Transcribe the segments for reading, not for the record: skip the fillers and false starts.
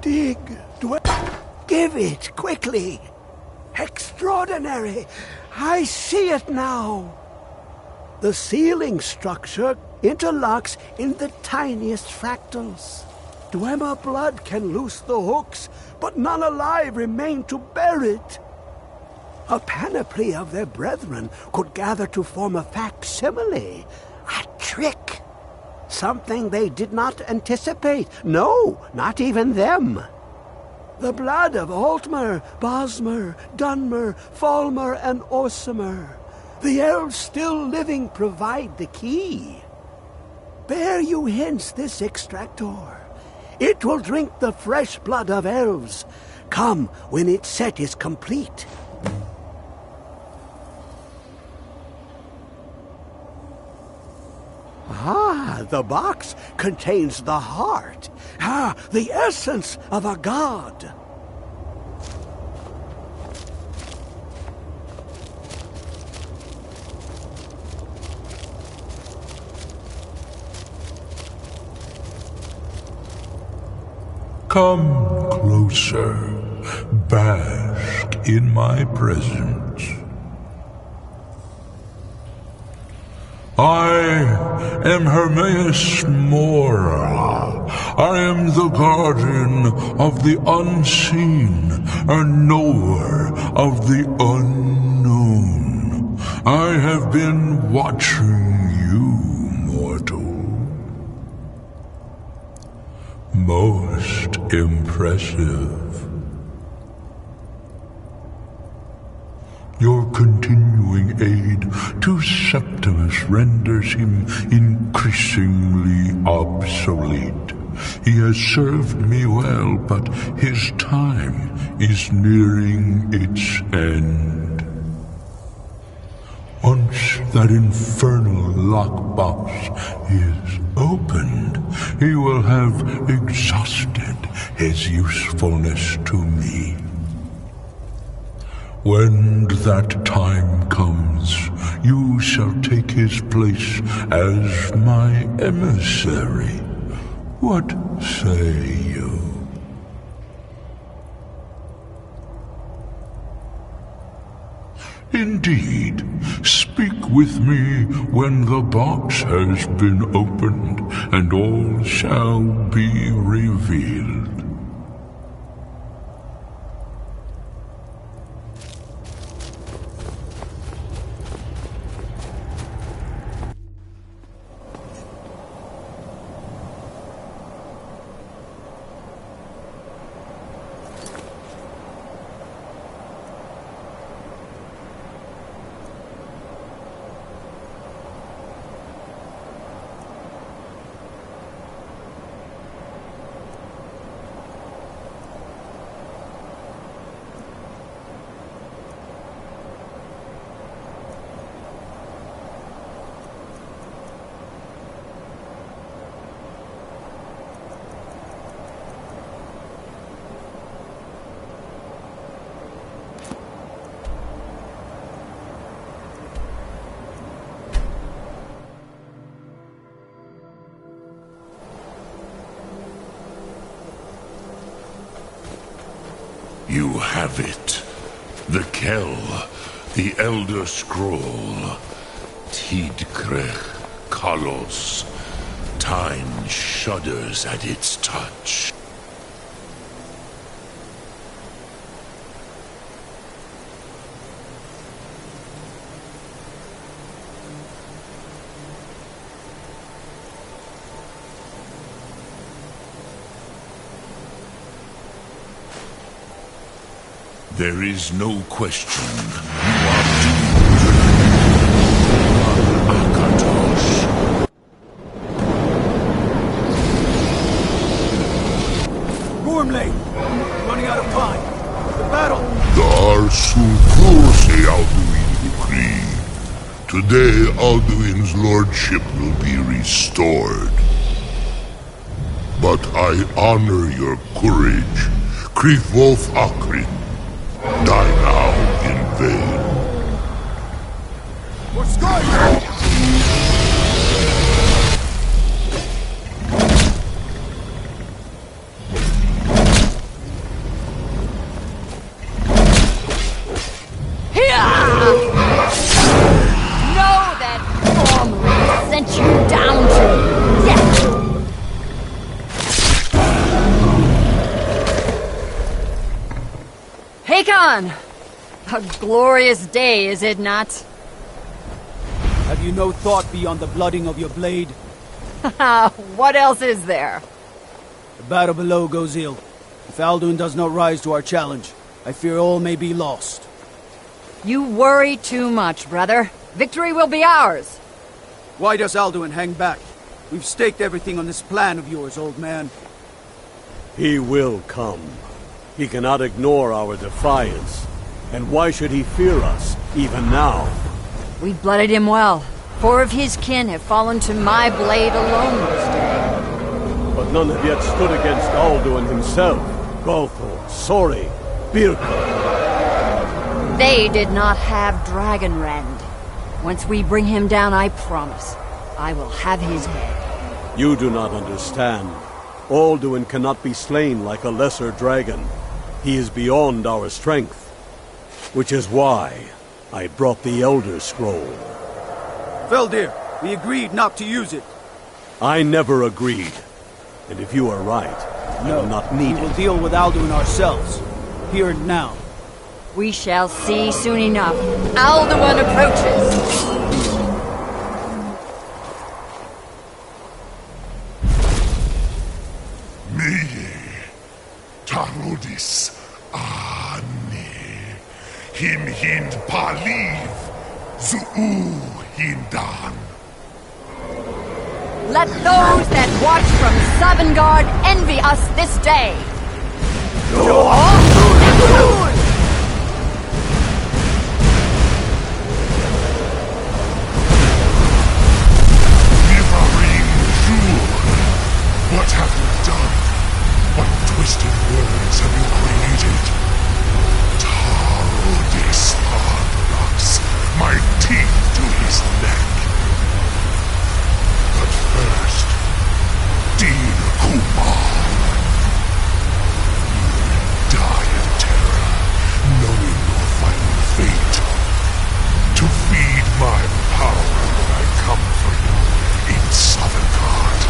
Dig. Give it, quickly. Extraordinary. I see it now. The ceiling structure interlocks in the tiniest fractals. Dwemer blood can loose the hooks, but none alive remain to bear it. A panoply of their brethren could gather to form a facsimile, a trick. Something they did not anticipate. No, not even them. The blood of Altmer, Bosmer, Dunmer, Falmer, and Orsimer. The elves still living provide the key. Bear you hence this extractor. It will drink the fresh blood of elves. Come when its set is complete. Ah, the box contains the heart. Ah, the essence of a god. Come closer, bask in my presence. I am Hermaeus Mora. I am the guardian of the unseen, a knower of the unknown. I have been watching you, mortal. Most impressive. Your continuing aid to Septimus renders him increasingly obsolete. He has served me well, but his time is nearing its end. Once that infernal lockbox is opened, he will have exhausted his usefulness to me. When that time comes, you shall take his place as my emissary. What say you? Indeed, speak with me when the box has been opened, and all shall be revealed. You have it. The Kell, the Elder Scroll. Tidkrech Kalos. Time shudders at its touch. There is no question. You are doomed. Akatosh. Gormley! Running out of time. The battle! Dar Sulkursi Alduin decree. Today Alduin's lordship will be restored. But I honor your courage. Krithwolf Akrin. Die now in vain. For Skyrim! Take on! A glorious day, is it not? Have you no thought beyond the blooding of your blade? What else is there? The battle below goes ill. If Alduin does not rise to our challenge, I fear all may be lost. You worry too much, brother. Victory will be ours. Why does Alduin hang back? We've staked everything on this plan of yours, old man. He will come. He cannot ignore our defiance. And why should he fear us, even now? We blooded him well. 4 of his kin have fallen to my blade alone this day. But none have yet stood against Alduin himself. Golthor, Sori, Birka. They did not have Dragonrend. Once we bring him down, I promise, I will have his head. You do not understand. Alduin cannot be slain like a lesser dragon. He is beyond our strength. Which is why I brought the Elder Scroll. Feldir, we agreed not to use it. I never agreed. And if you are right, I will not need we will it. deal with Alduin ourselves. Here and now. We shall see soon enough. Alduin approaches. Meye, Tarudis, Ani, Him Hind Paliv, Zuu Hindan. Let those that watch from Savangard envy us this day. Nivarim Jur, what have you done? What twisted words have you created? Tarudis Arthrax, my teeth to his neck. But first, Dean Kumar. You will die in terror, knowing your final fate. To feed my power when I come for you in Sovngarde.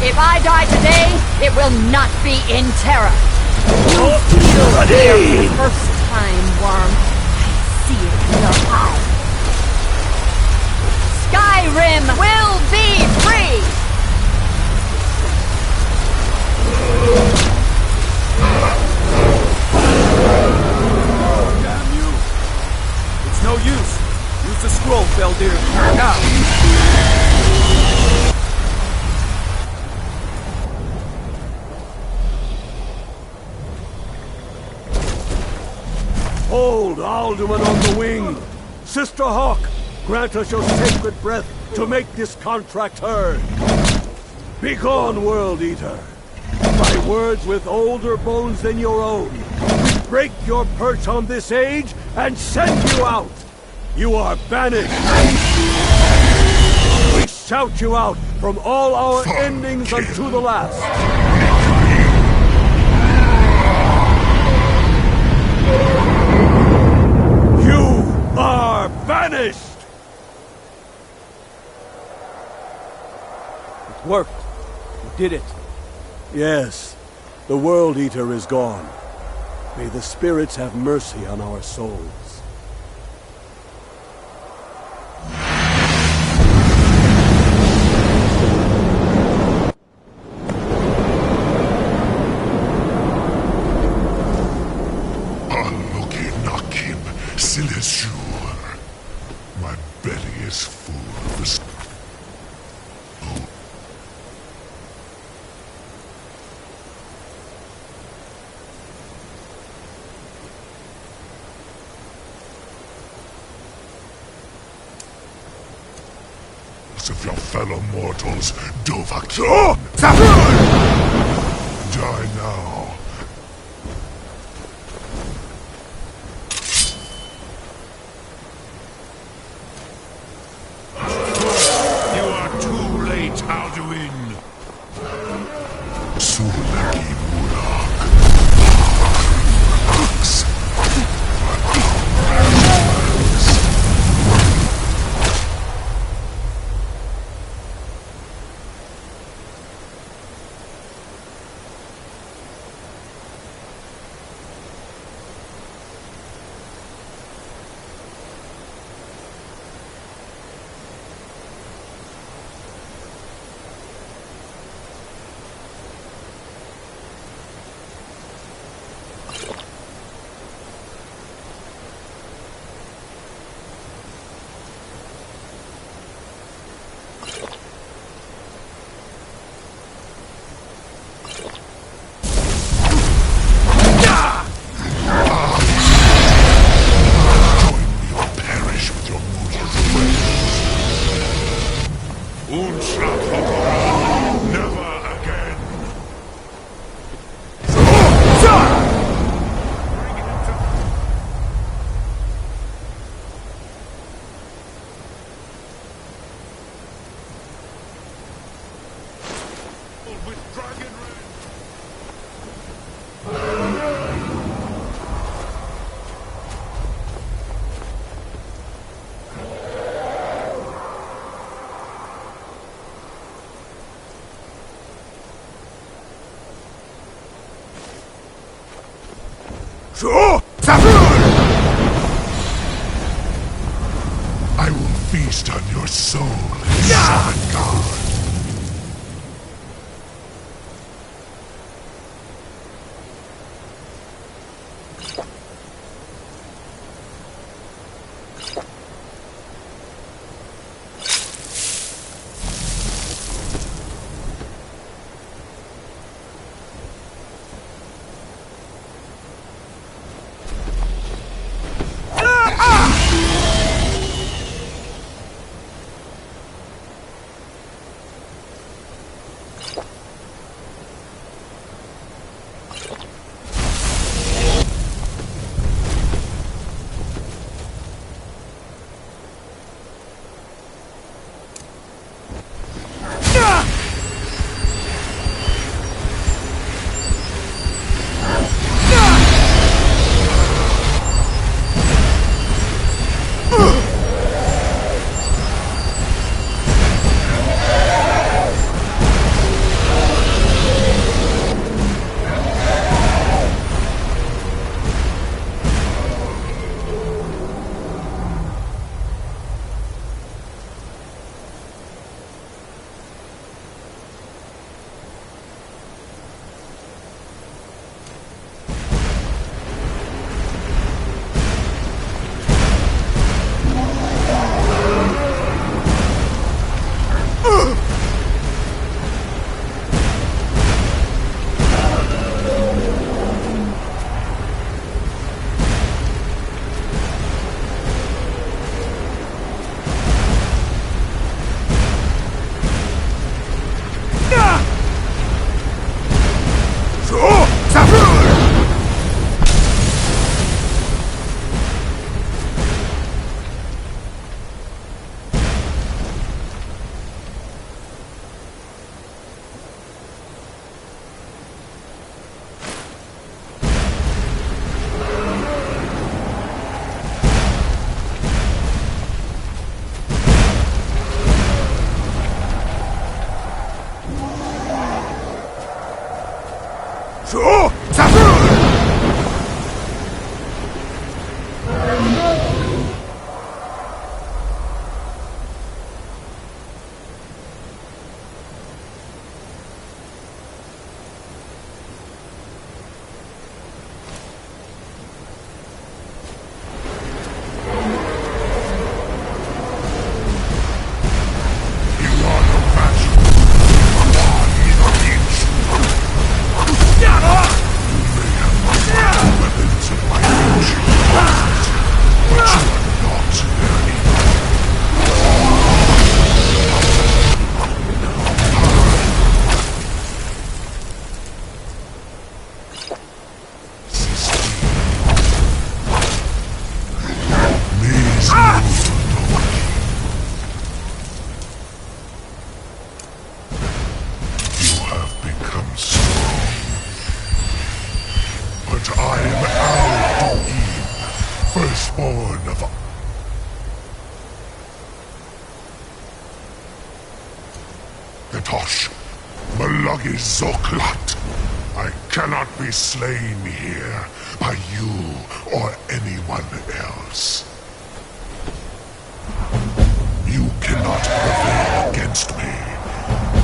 If I die today, it will not be in terror. You feel fear for the first time, Worm. I see it in your eyes. Skyrim will be free! Damn you! It's no use. Use the scroll, Feldir. Now! Hold Alduin on the wing! Sister Hawk, grant us your sacred breath to make this contract heard. Begone, World Eater! By words with older bones than your own, we break your perch on this age and send you out! You are banished! We shout you out from all our endings unto the last! You are banished! It worked. We did it. Yes, the World Eater is gone. May the spirits have mercy on our souls. Aloke Nakim Silesur. My belly is full of this. Of your fellow mortals, Dovahkiin. Die now. You are too late, Alduin. Sulaki Murak. Hux. Perish with your mortal friends. Never again. With dragon rage. I will feast on your soul, Summon God. firstborn of... Etosh, Malagi Zoklat, I cannot be slain here by you or anyone else. You cannot prevail against me.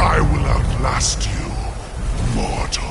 I will outlast you, mortal.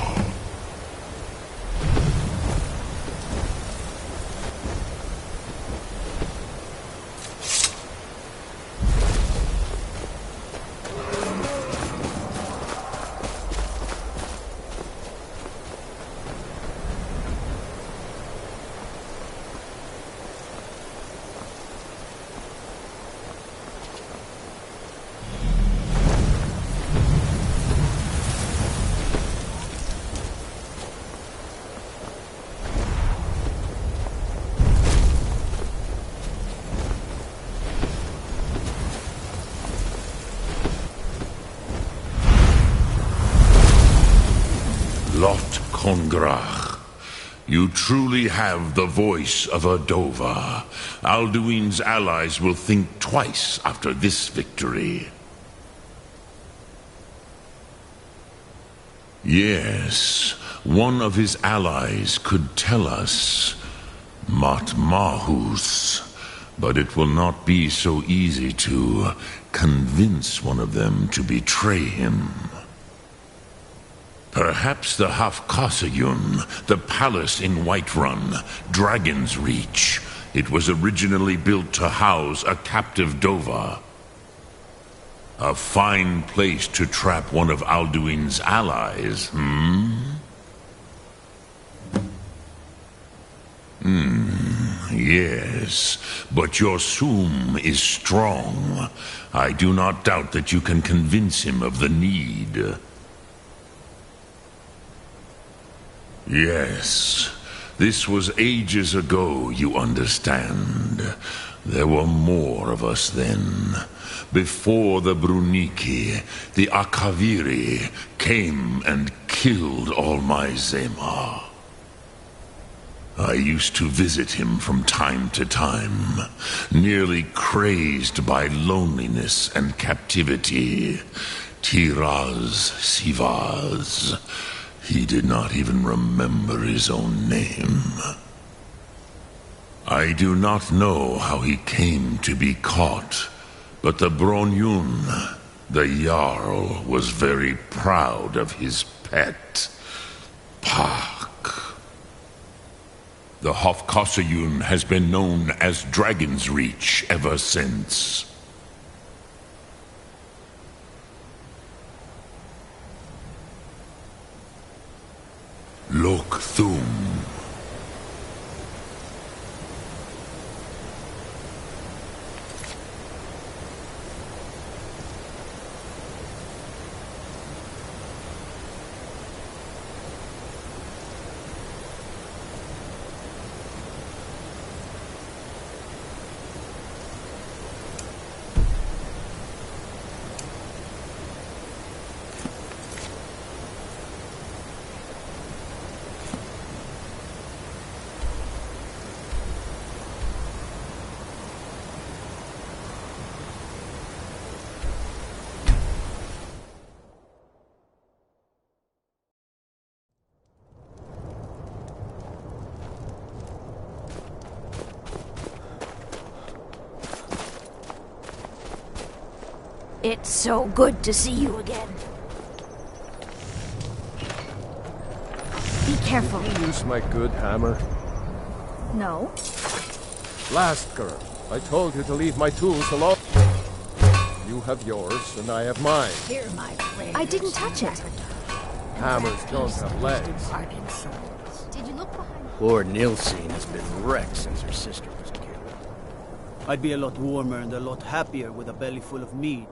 Lot Congrach. You truly have the voice of a Dova. Alduin's allies will think twice after this victory. Yes, one of his allies could tell us. Matmahus. But it will not be so easy to convince one of them to betray him. Perhaps the Hafkasayun, the palace in Whiterun, Dragon's Reach. It was originally built to house a captive Dova. A fine place to trap one of Alduin's allies, Yes, but your Sum is strong. I do not doubt that you can convince him of the need. Yes, this was ages ago, you understand. There were more of us then. Before the Bruniki, the Akaviri came and killed all my Zema. I used to visit him from time to time, nearly crazed by loneliness and captivity. Tiraz Sivaz. He did not even remember his own name. I do not know how he came to be caught, but the Bronyun, the Jarl, was very proud of his pet, Pak. The Hofkasayun has been known as Dragon's Reach ever since. Lok Thum. It's so good to see you again. Be careful. Use my good hammer. No. Last girl, I told you to leave my tools alone. You have yours, and I have mine. Here, my friend. I didn't touch it. Hammers don't have legs. Did you look behind? Poor Nilsine has been wrecked since her sister was killed. I'd be a lot warmer and a lot happier with a belly full of mead.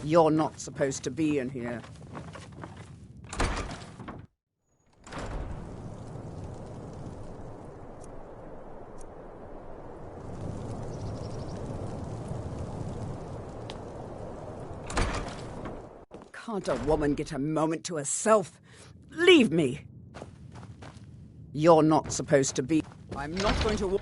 You're not supposed to be in here. Can't a woman get a moment to herself? Leave me! You're not supposed to be... I'm not going to...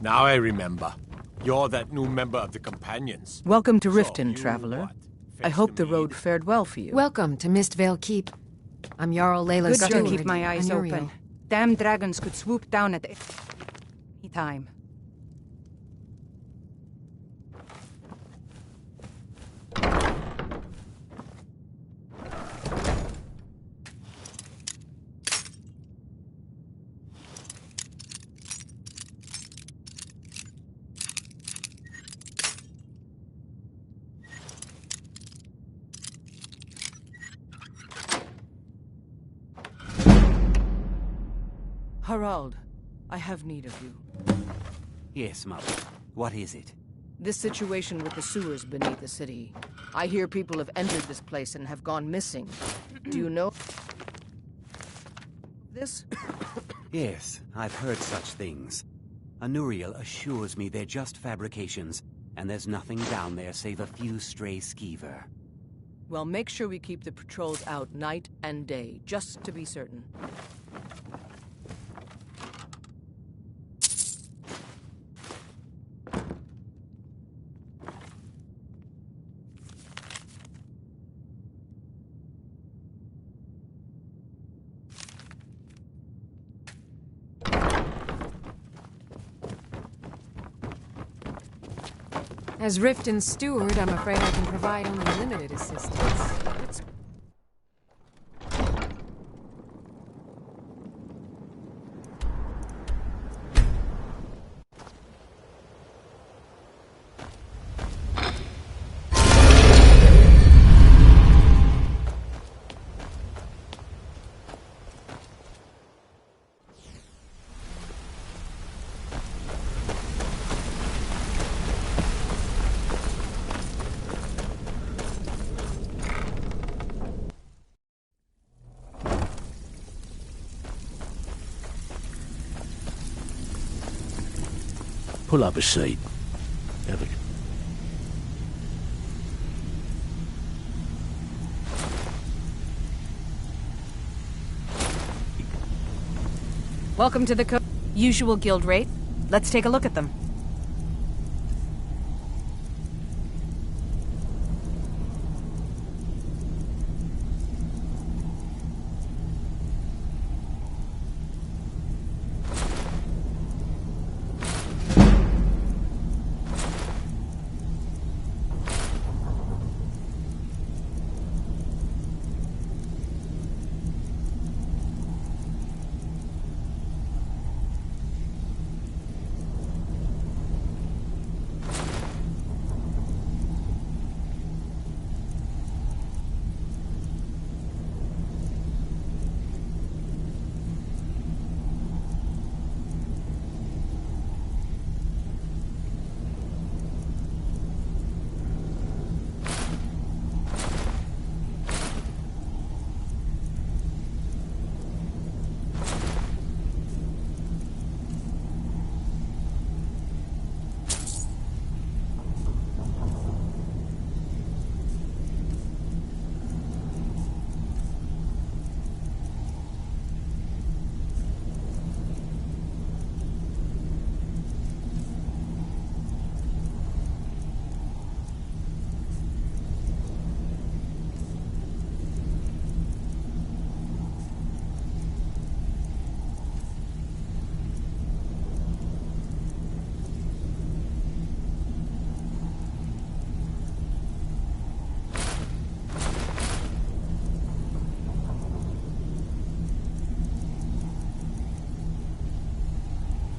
Now I remember. You're that new member of the Companions. Welcome to So, Riften, you traveler. what? I Fetch hope the mead? road fared well for you. Welcome to Mistvale Keep. I'm Jarl Layla's Good steward, to keep my eyes Anuriel. open. Damn dragons could swoop down at any time. Harald, I have need of you. Yes, Mother. What is it? This situation with the sewers beneath the city. I hear people have entered this place and have gone missing. Do you know this? Yes, I've heard such things. Anuriel assures me they're just fabrications, and there's nothing down there save a few stray skeever. Well, make sure we keep the patrols out night and day, just to be certain. As Riften's steward, I'm afraid I can provide only limited assistance. It's Pull up a seat. Have a... Welcome to the usual guild rate. Let's take a look at them.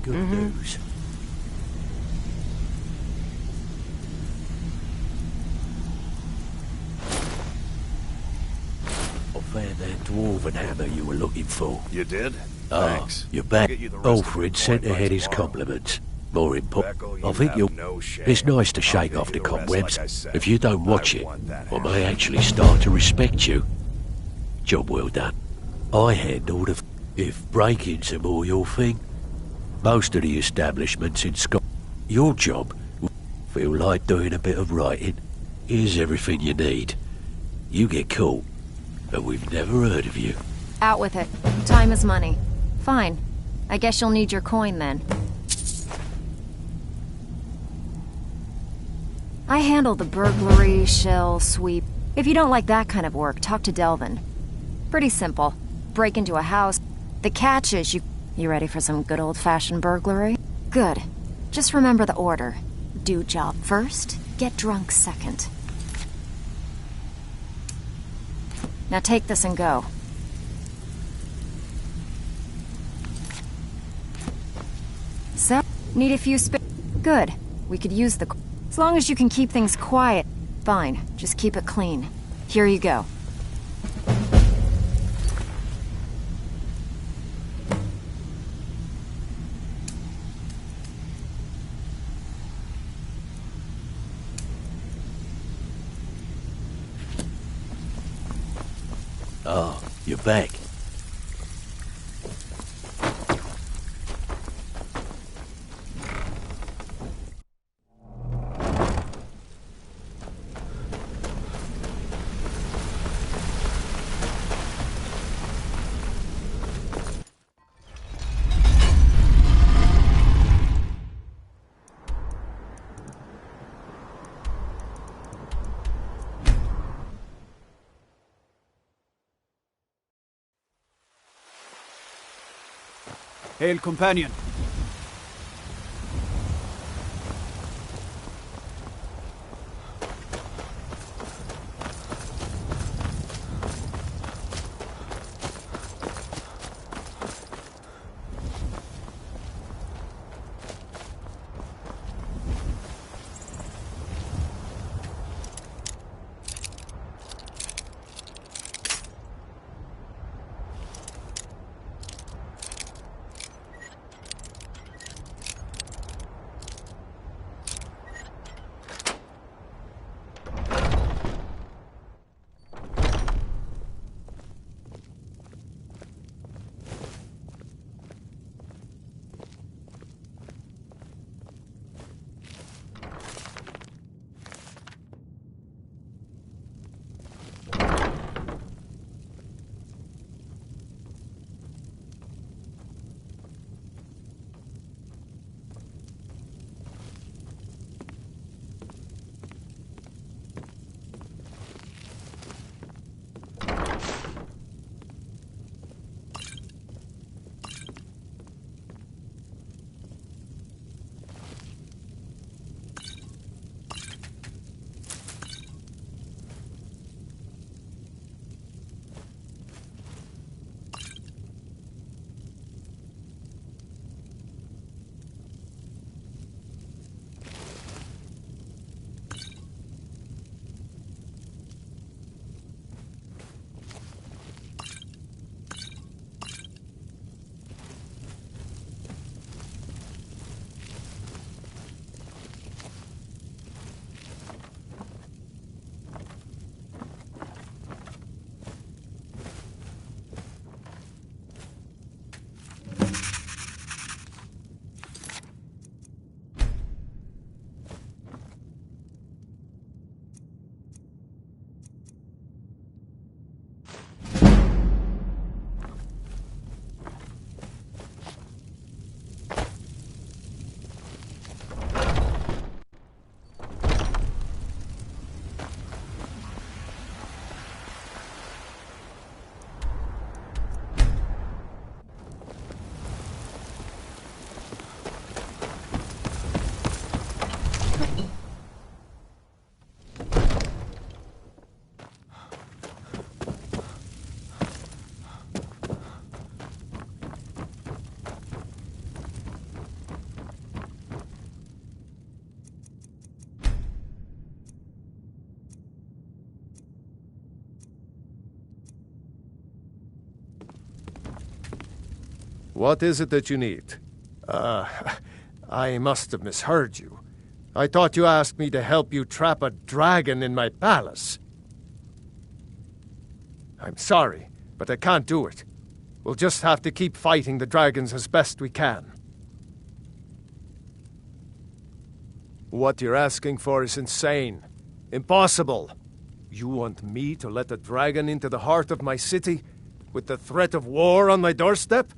Good news. I found that dwarven hammer you were looking for. You did? Ah, Thanks. you're back. Get you the rest of Alfred the sent coin by ahead his tomorrow. compliments. More important, Becco, I think have you'll... no shame. It's nice to I'll shake get off you the the rest, cobwebs. like I said. If you don't watch I it, want that I hammer. may actually start to respect you. Job well done. I handled the... If break-ins are more your thing, most of the establishments in Scotland... Your job will feel like doing a bit of writing. Here's everything you need. You get caught, and we've never heard of you. Out with it. Time is money. Fine. I guess you'll need your coin then. I handle the burglary, shell, sweep. If you don't like that kind of work, talk to Delvin. Pretty simple. Break into a house. The catch is You ready for some good old-fashioned burglary? Good. Just remember the order. Do job first, get drunk second. Now take this and go. So, need a few Good. We could use the... As long as you can keep things quiet. Fine. Just keep it clean. Here you go. Oh, you're back. Hail, companion. What is it that you need? I must have misheard you. I thought you asked me to help you trap a dragon in my palace. I'm sorry, but I can't do it. We'll just have to keep fighting the dragons as best we can. What you're asking for is insane. Impossible. You want me to let a dragon into the heart of my city, with the threat of war on my doorstep?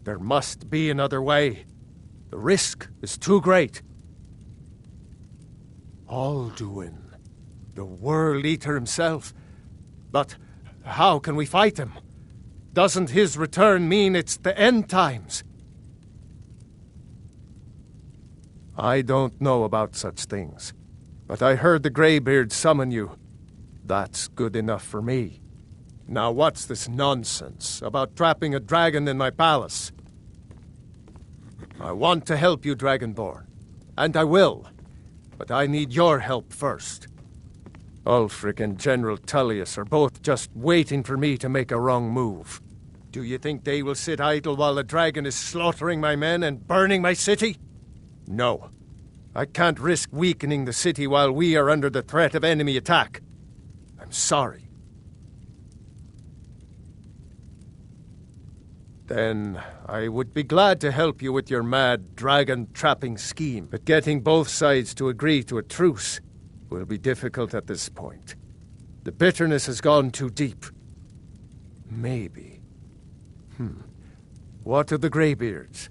There must be another way. The risk is too great. Alduin, the World Eater himself. But how can we fight him? Doesn't his return mean it's the end times? I don't know about such things, but I heard the Greybeard summon you. That's good enough for me. Now what's this nonsense about trapping a dragon in my palace? I want to help you, Dragonborn, and I will, but I need your help first. Ulfric and General Tullius are both just waiting for me to make a wrong move. Do you think they will sit idle while the dragon is slaughtering my men and burning my city? No. I can't risk weakening the city while we are under the threat of enemy attack. I'm sorry. Then I would be glad to help you with your mad dragon-trapping scheme, but getting both sides to agree to a truce will be difficult at this point. The bitterness has gone too deep. Maybe. What of the Greybeards?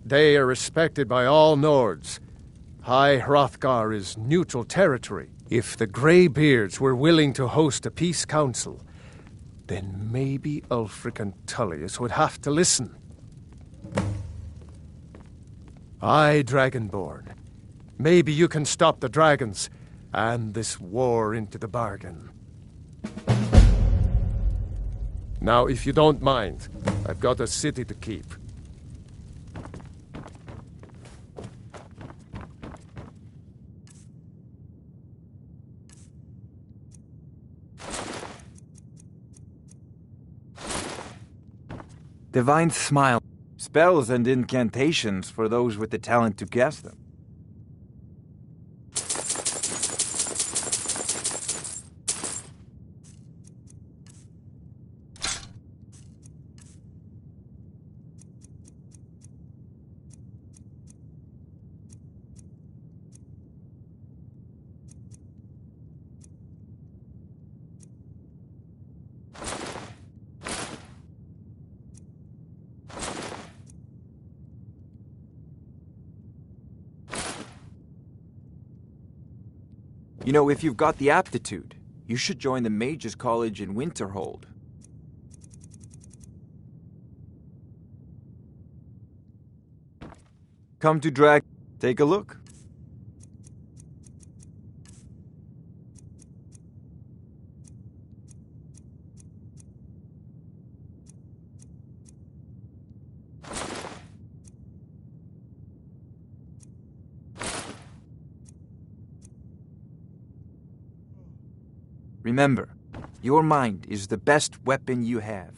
They are respected by all Nords. High Hrothgar is neutral territory. If the Greybeards were willing to host a peace council, then maybe Ulfric and Tullius would have to listen. Aye, Dragonborn. Maybe you can stop the dragons, and this war into the bargain. Now, if you don't mind, I've got a city to keep. Divine Smile. Spells and incantations for those with the talent to cast them. You know, if you've got the aptitude, you should join the Mages College in Winterhold. Come to Drag... Take a look. Remember, your mind is the best weapon you have.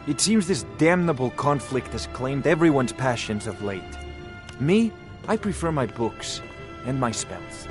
It seems this damnable conflict has claimed everyone's passions of late. Me, I prefer my books and my spells.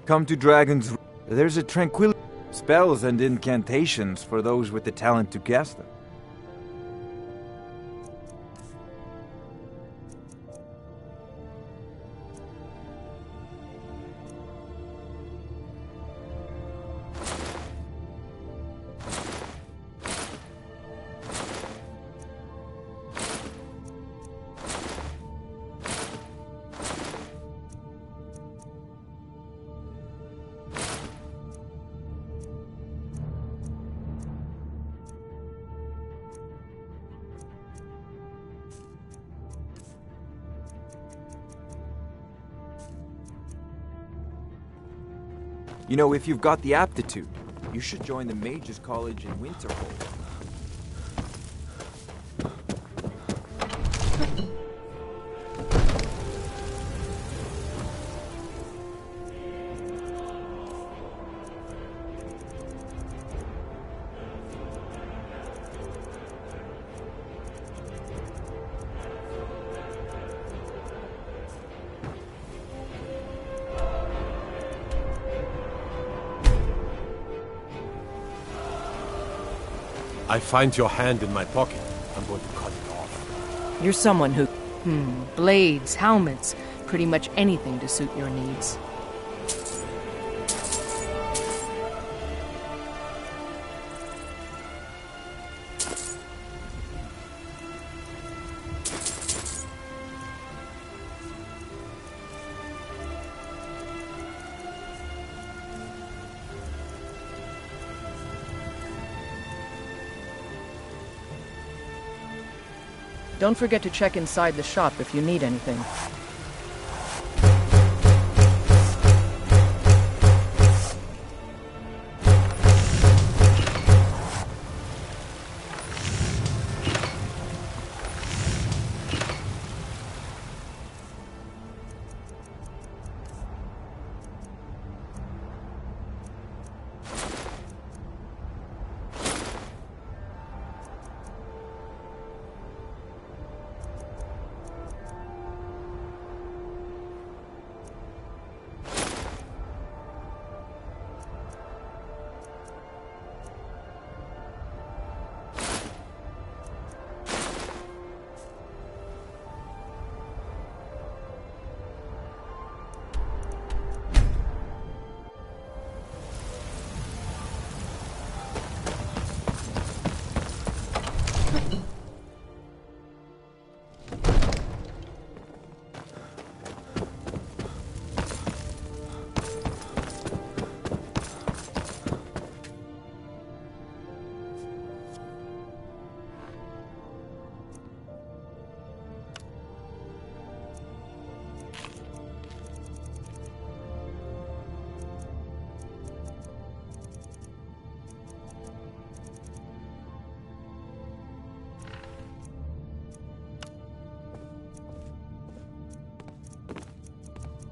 Come to Dragon's... There's a tranquility... Spells and incantations for those with the talent to cast them. You know, if you've got the aptitude, you should join the Mages College in Winterhold. I find your hand in my pocket. I'm going to cut it off. You're someone who... blades, helmets, pretty much anything to suit your needs. Don't forget to check inside the shop if you need anything.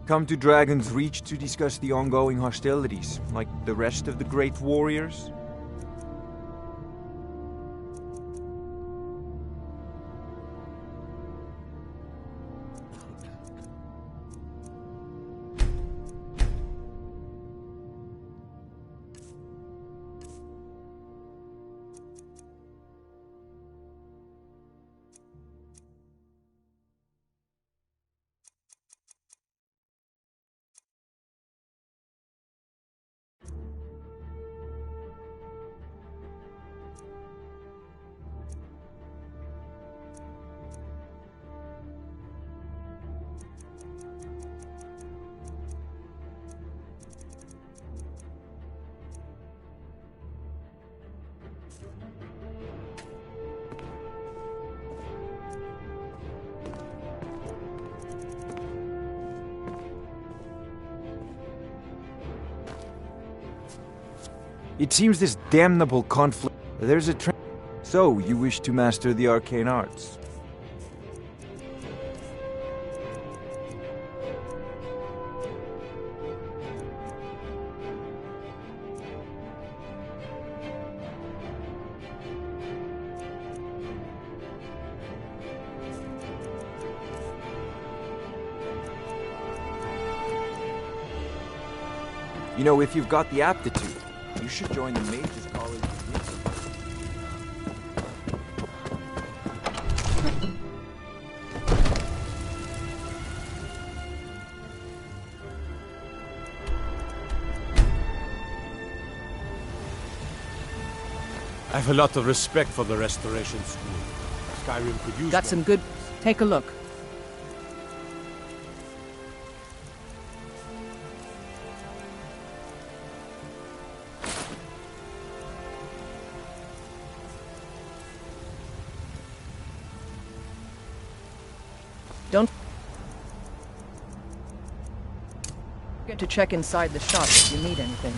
Come to Dragon's Reach to discuss the ongoing hostilities, like the rest of the great warriors? It seems this damnable conflict... There's a So, you wish to master the arcane arts? You know, if you've got the aptitude, you should join the Mages College. I have a lot of respect for the Restoration School. Skyrim could use Got some good... Take a look. Don't forget to check inside the shop if you need anything.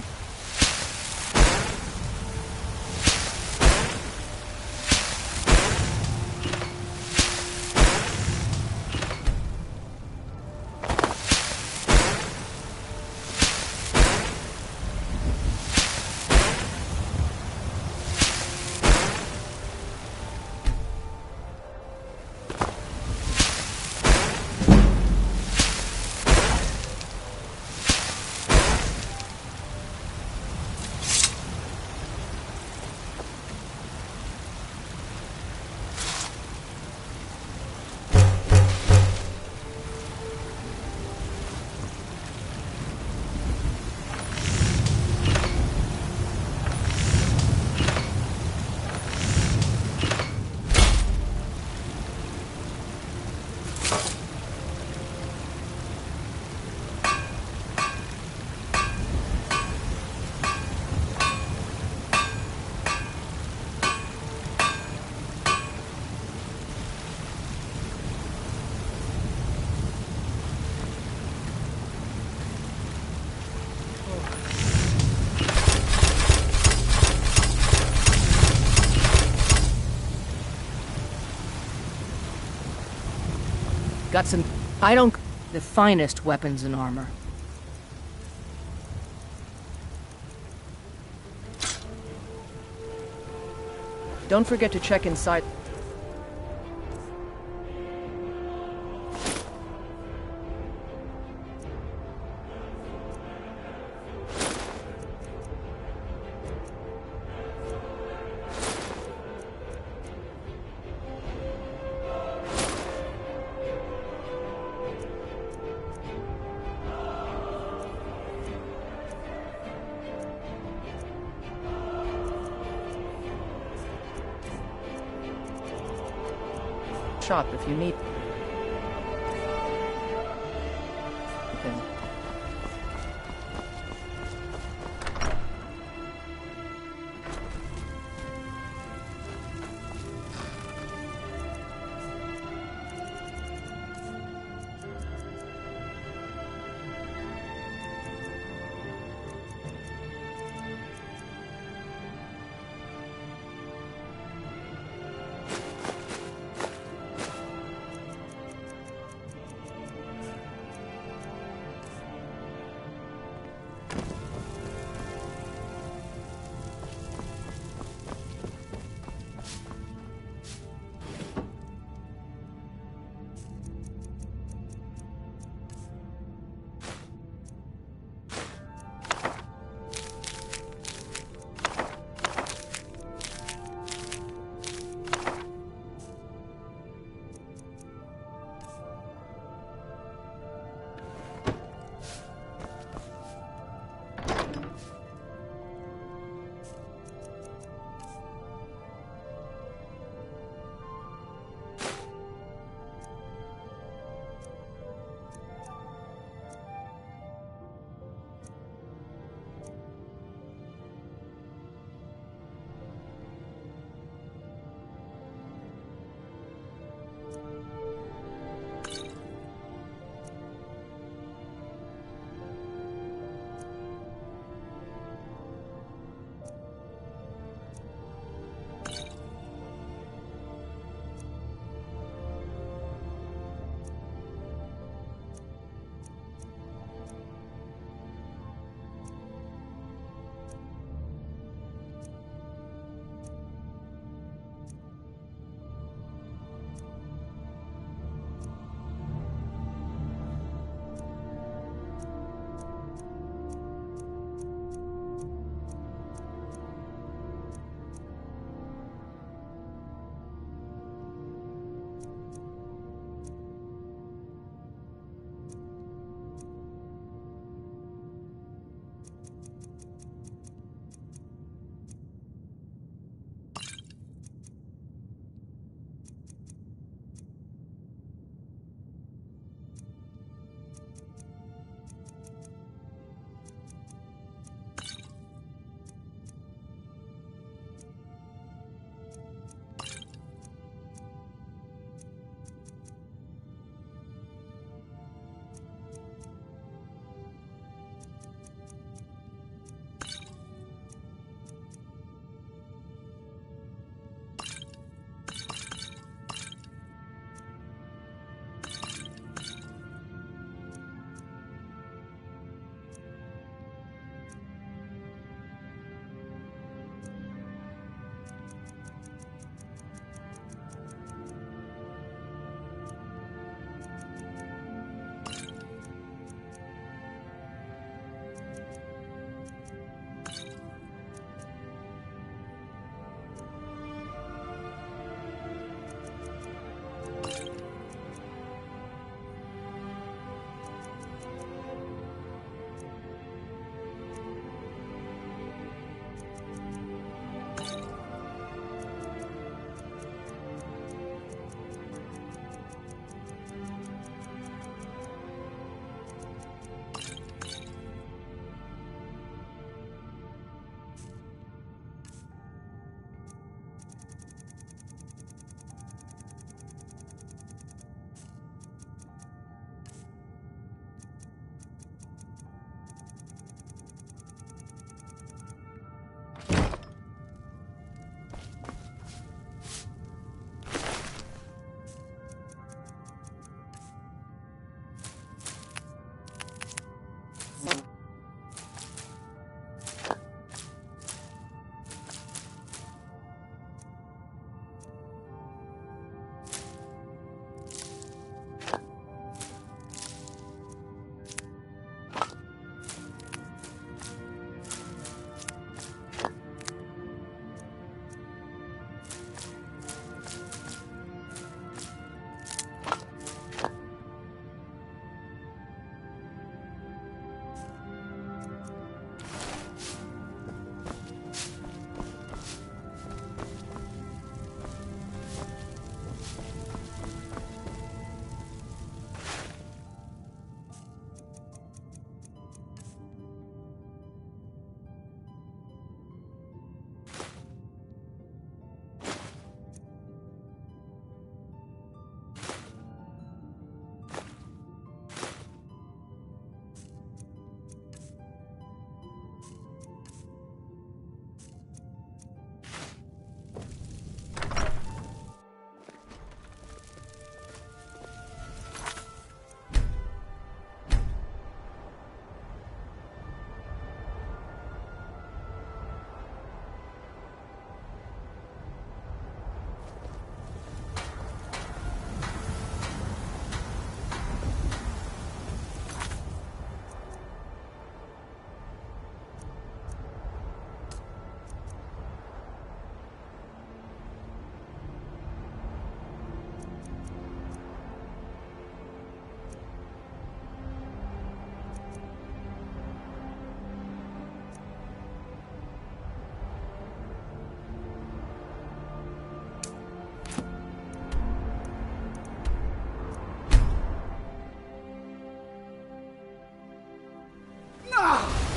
Got some... I don't... The finest weapons and armor. Don't forget to check inside... shop if you need. Okay.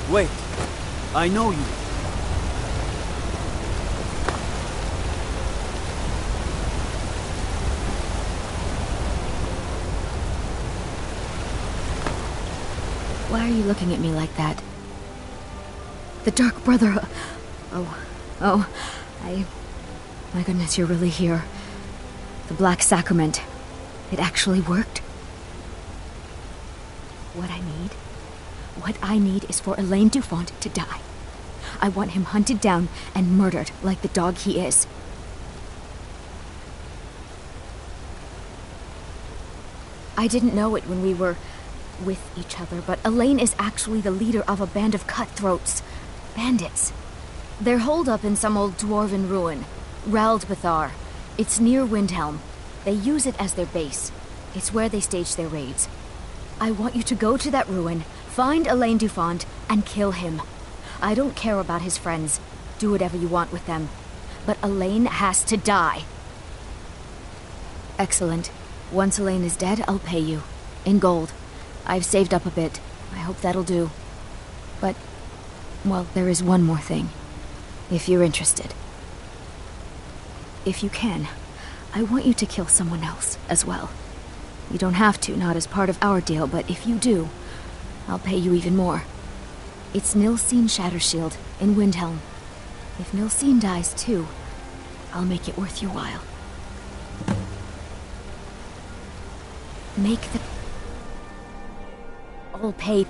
Wait. I know you. Why are you looking at me like that? The Dark Brother... My goodness, you're really here. The Black Sacrament. It actually worked? What I need is for Elaine Dufont to die. I want him hunted down and murdered like the dog he is. I didn't know it when we were with each other, but Elaine is actually the leader of a band of cutthroats. Bandits. They're holed up in some old dwarven ruin. Raldbethar. It's near Windhelm. They use it as their base. It's where they stage their raids. I want you to go to that ruin, find Elaine Dufont, and kill him. I don't care about his friends. Do whatever you want with them. But Elaine has to die. Excellent. Once Elaine is dead, I'll pay you. In gold. I've saved up a bit. I hope that'll do. But, well, there is one more thing. If you're interested. If you can, I want you to kill someone else as well. You don't have to, not as part of our deal, but if you do, I'll pay you even more. It's Nilsine Shattershield in Windhelm. If Nilsine dies too, I'll make it worth your while. Make the... I'll pay...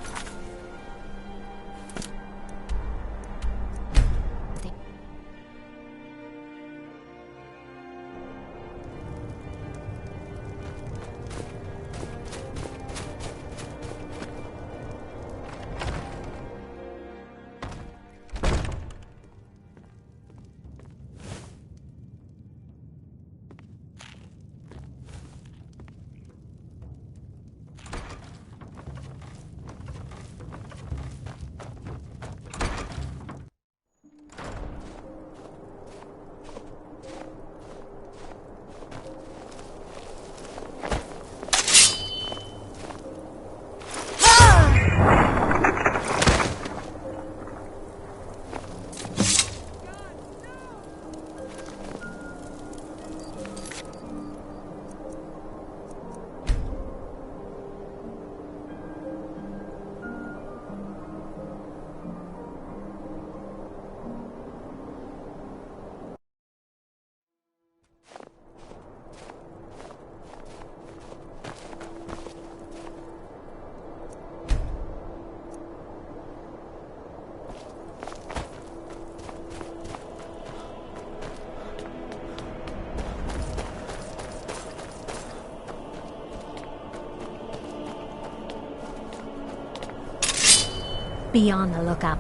Be on the lookout.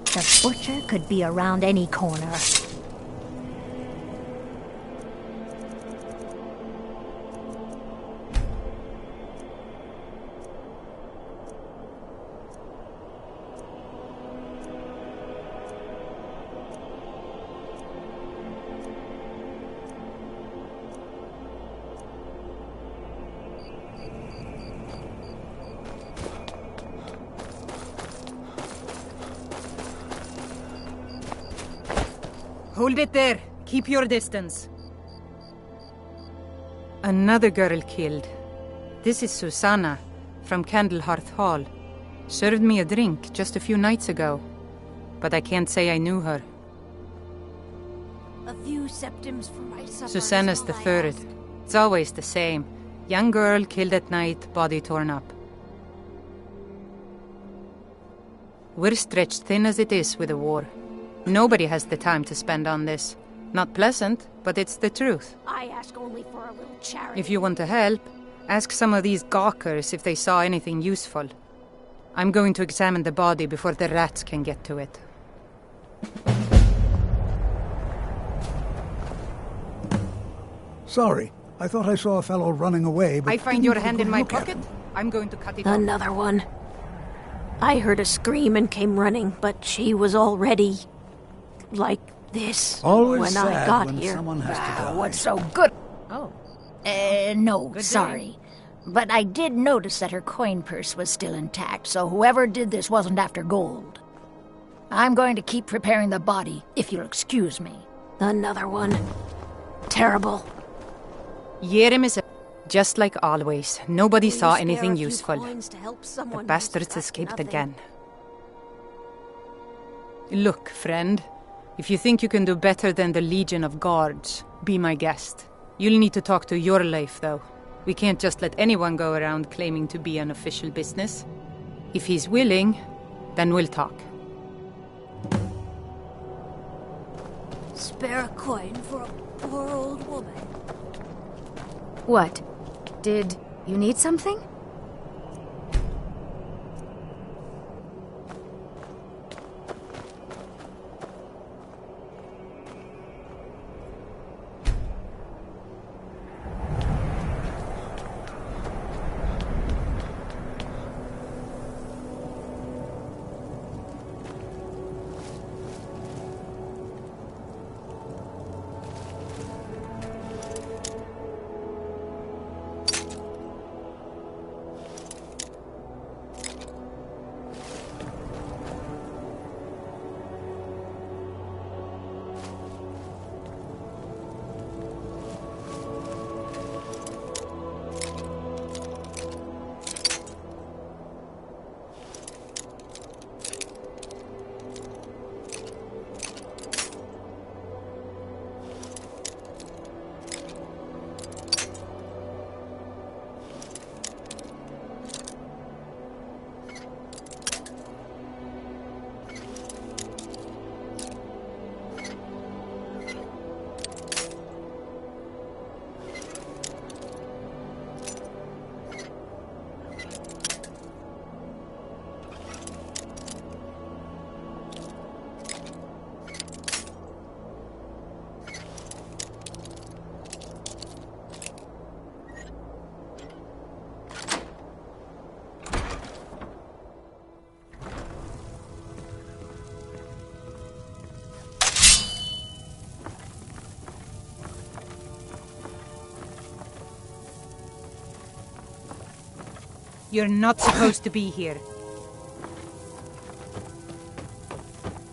The butcher could be around any corner. Hold it there. Keep your distance. Another girl killed. This is Susanna, from Candlehearth Hall. Served me a drink just a few nights ago. But I can't say I knew her. A few septims for my supper. Susanna's the third. It's always the same. Young girl killed at night, body torn up. We're stretched thin as it is with the war. Nobody has the time to spend on this. Not pleasant, but it's the truth. I ask only for a little charity. If you want to help, ask some of these gawkers if they saw anything useful. I'm going to examine the body before the rats can get to it. Sorry, I thought I saw a fellow running away, but... I find your hand in my pocket. I'm going to cut it off. Another one. I heard a scream and came running, but she was already... like this Always when sad I got when here. someone has to die. What's so good? Oh. No, Good sorry. But I did notice that her coin purse was still intact, so whoever did this wasn't after gold. I'm going to keep preparing the body, if you'll excuse me. Another one. Terrible. Yerim is just like always. Nobody Will you saw spare anything a few useful. coins to help The someone who's bastards got escaped nothing? again. Look, friend. If you think you can do better than the Legion of Guards, be my guest. You'll need to talk to your life, though. We can't just let anyone go around claiming to be an official business. If he's willing, then we'll talk. Spare a coin for a poor old woman. What? Did you need something? You're not supposed to be here.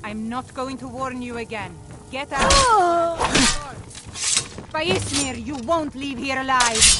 I'm not going to warn you again. Get out! By Ismir, you won't leave here alive!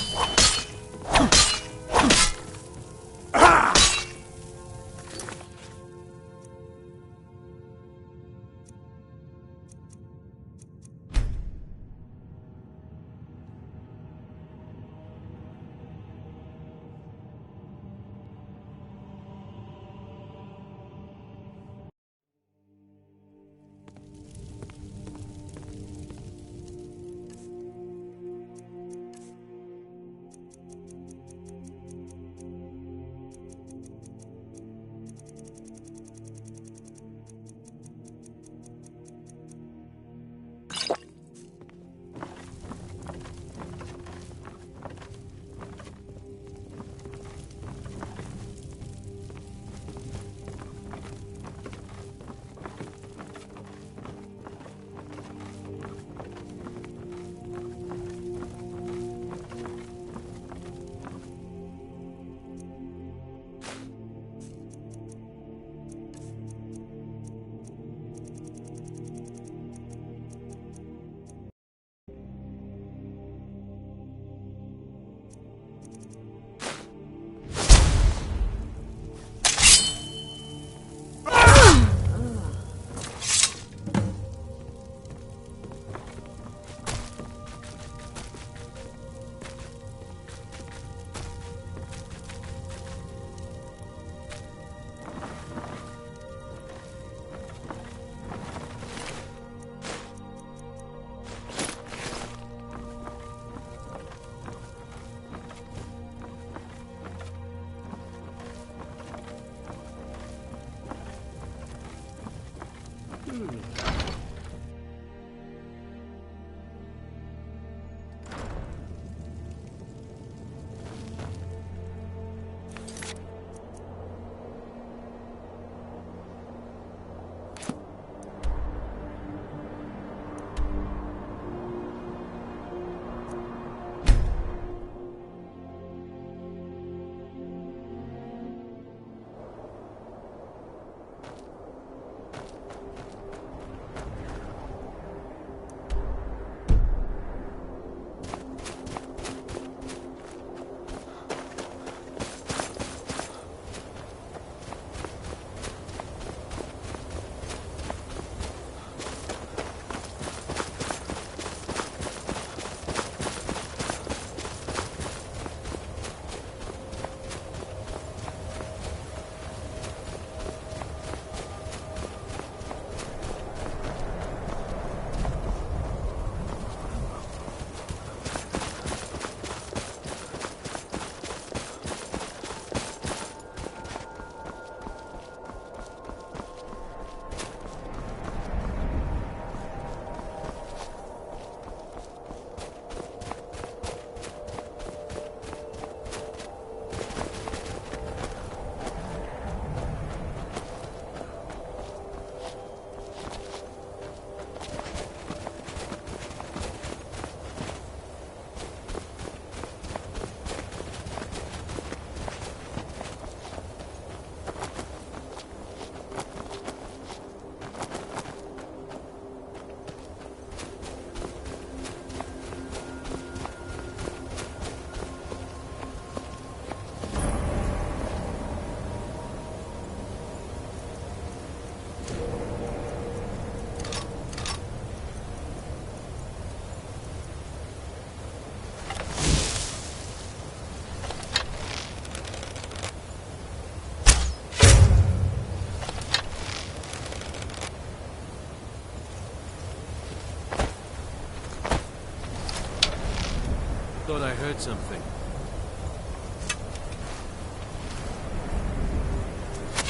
thought I heard something.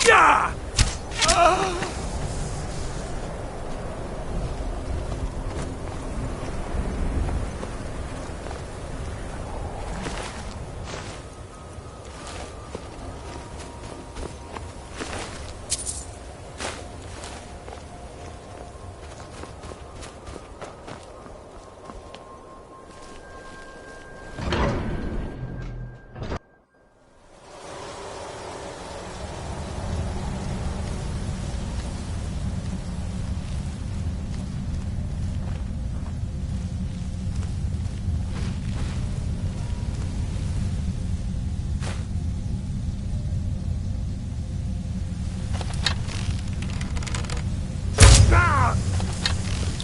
Yeah!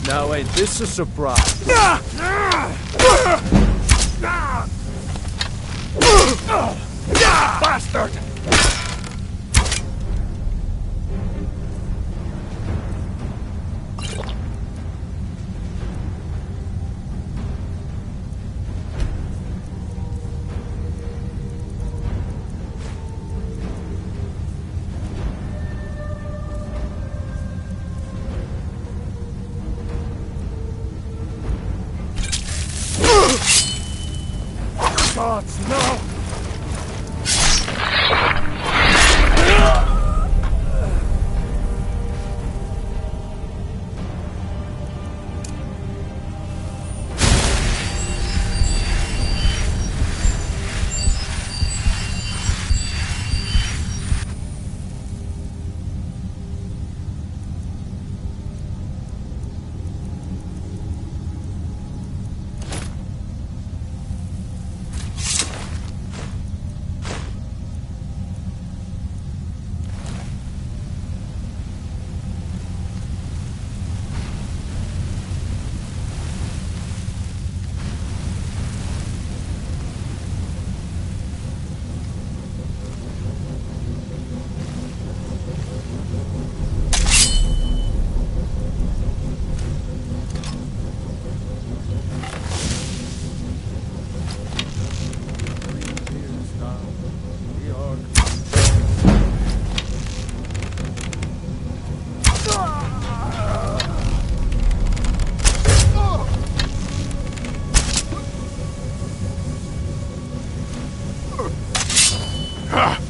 Now ain't this a surprise? Bastard! Gods, no!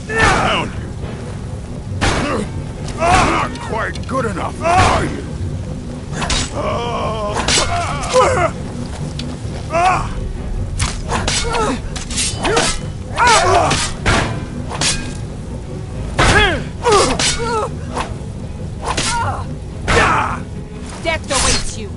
Down you! Not quite good enough, are you? Death awaits you.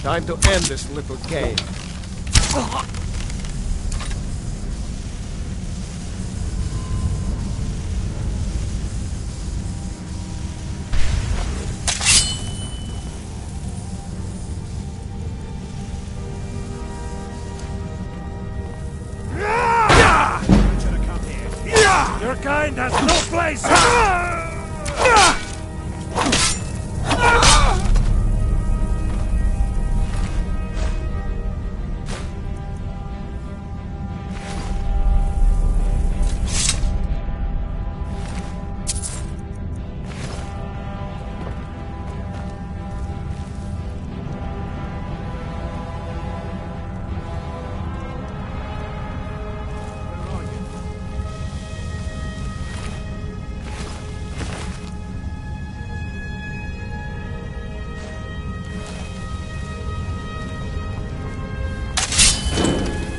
Time to end this little game. Your kind has no place!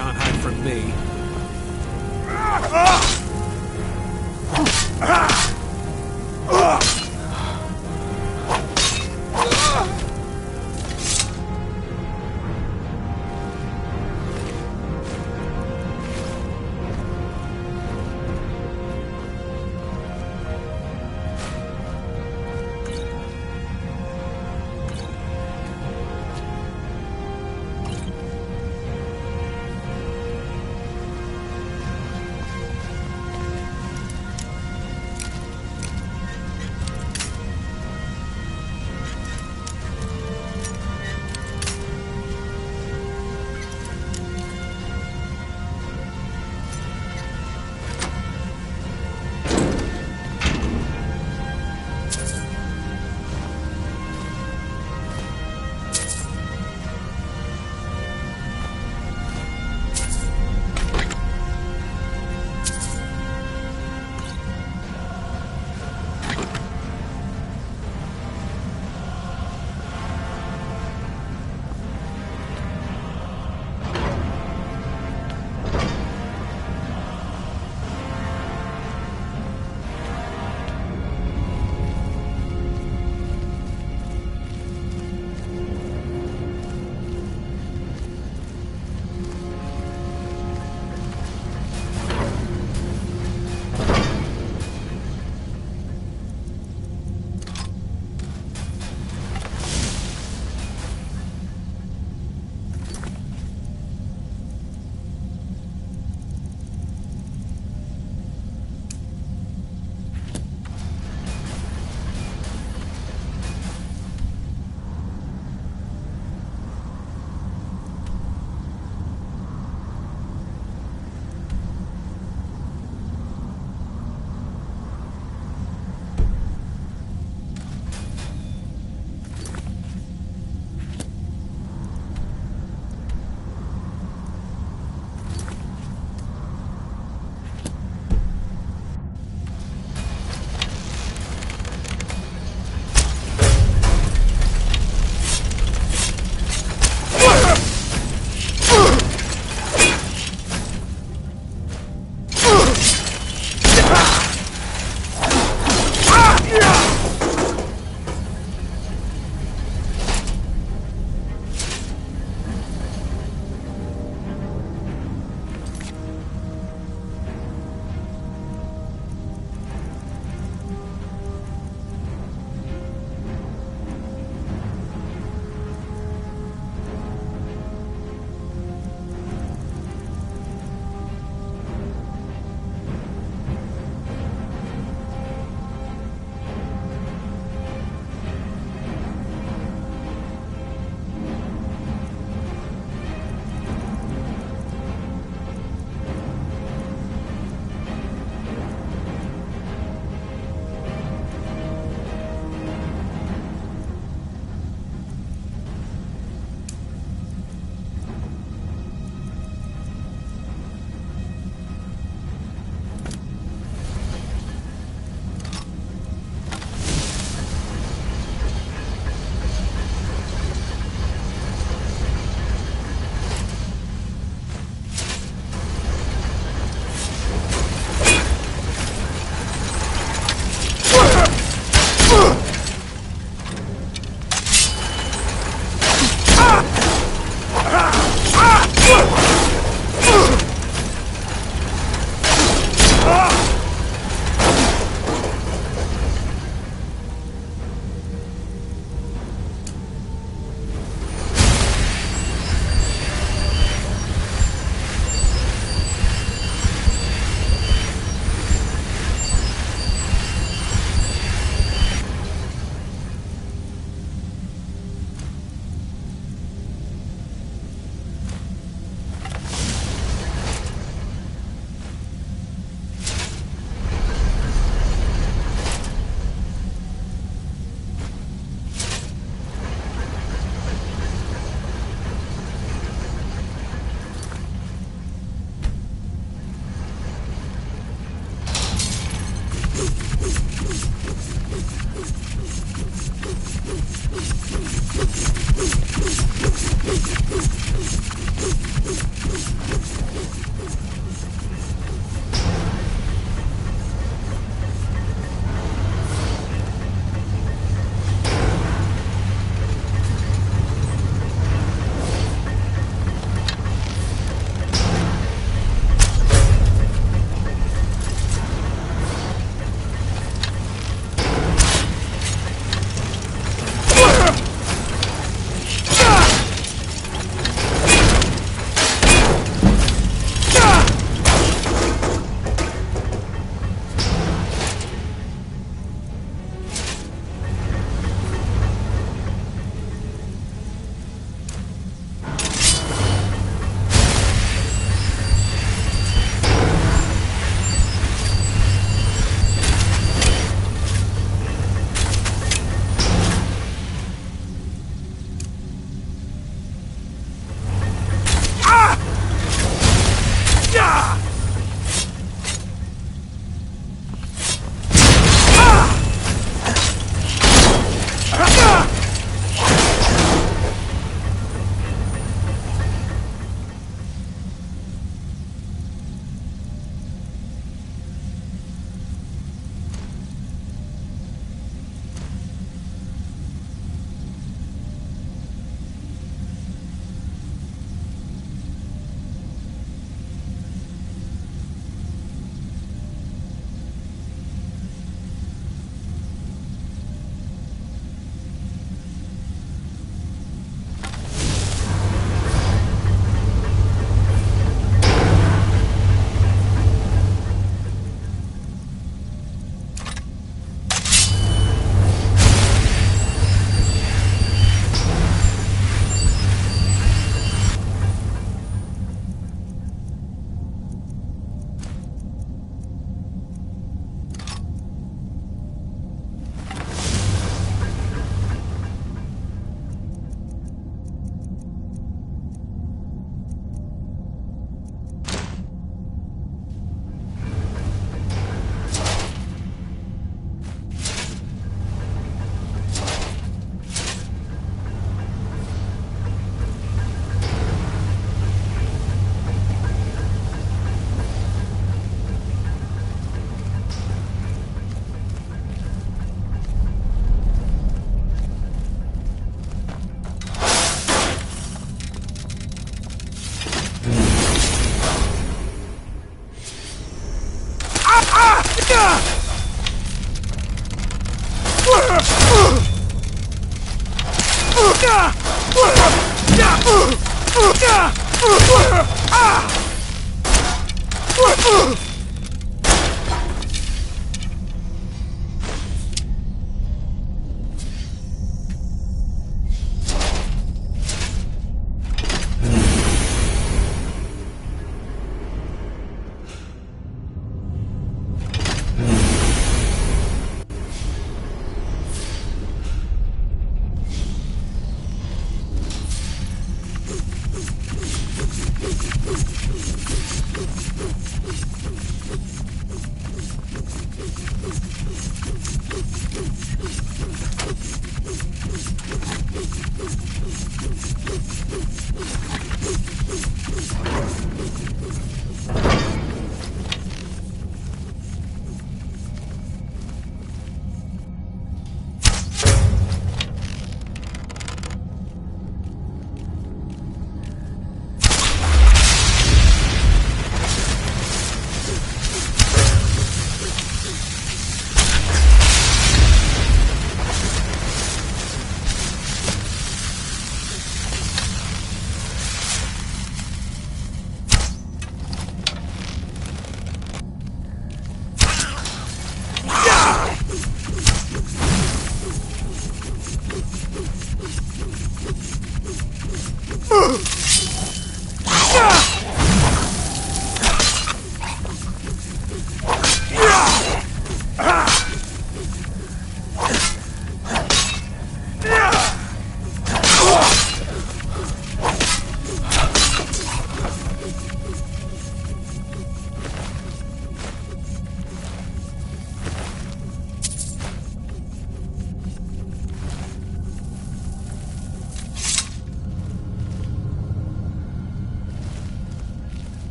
Can't hide from me.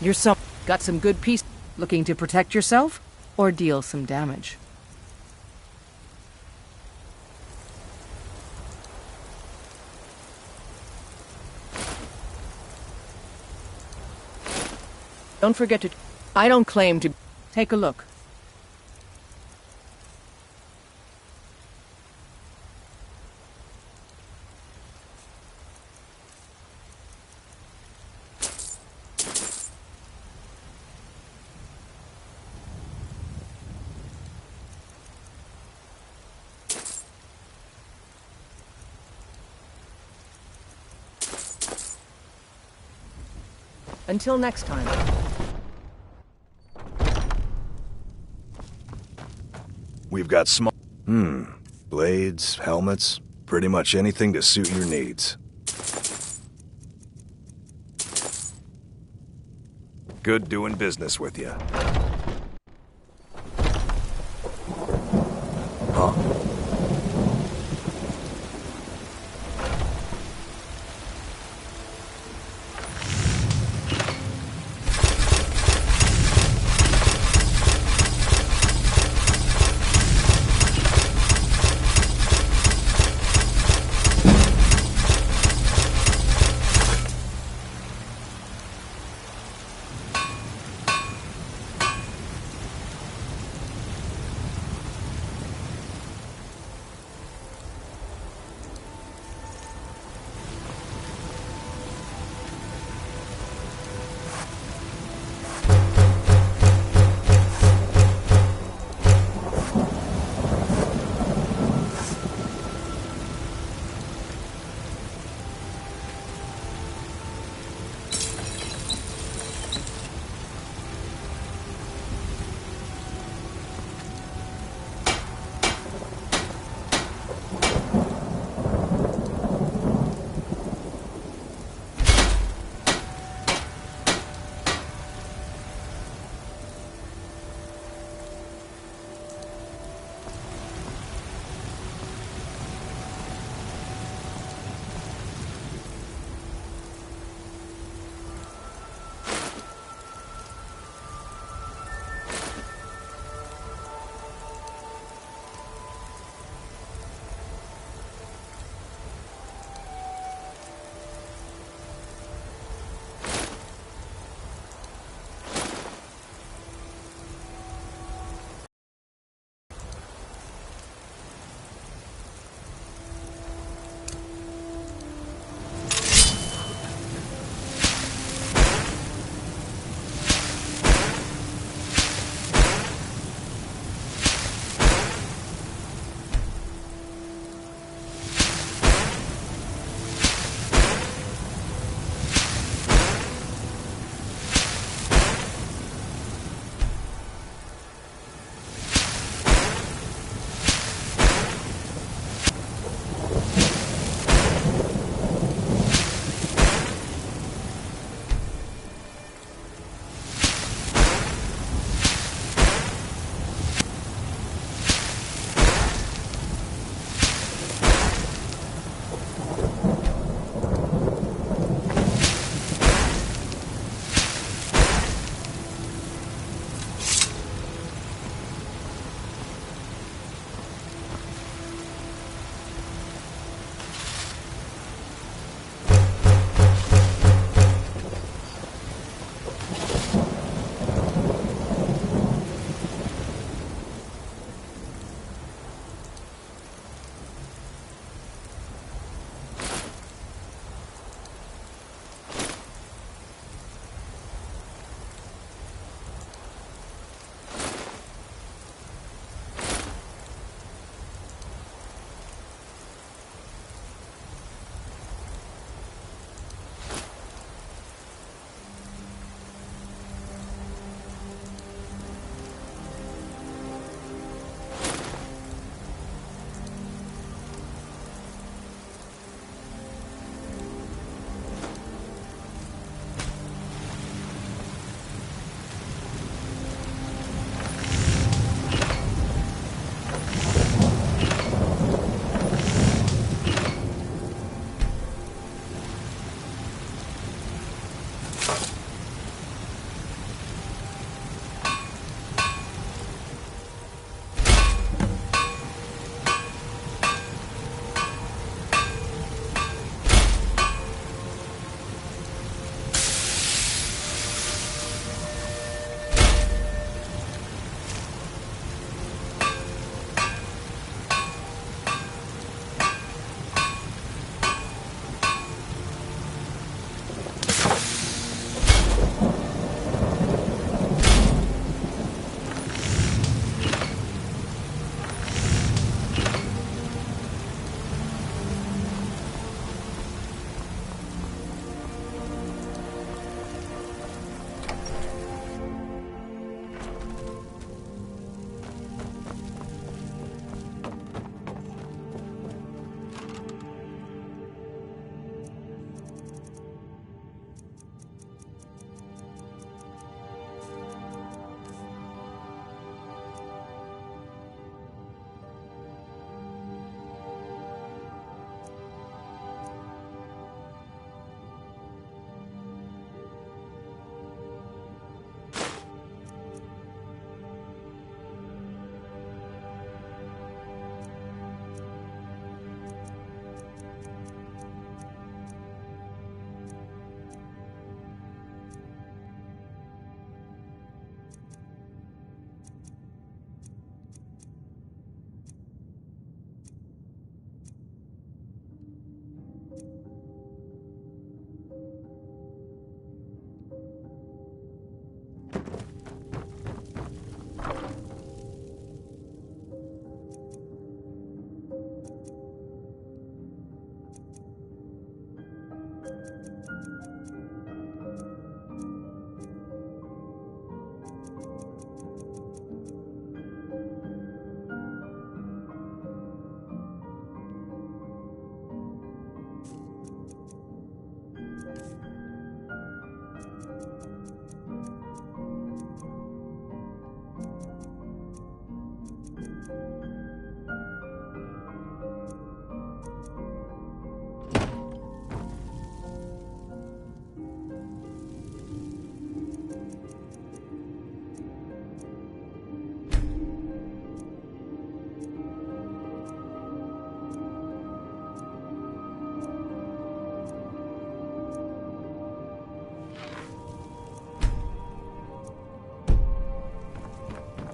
You're got some good peace. Looking to protect yourself? Or deal some damage? Don't forget to... I don't claim to... Take a look. Until next time. We've got small... blades, helmets, pretty much anything to suit your needs. Good doing business with you. Huh?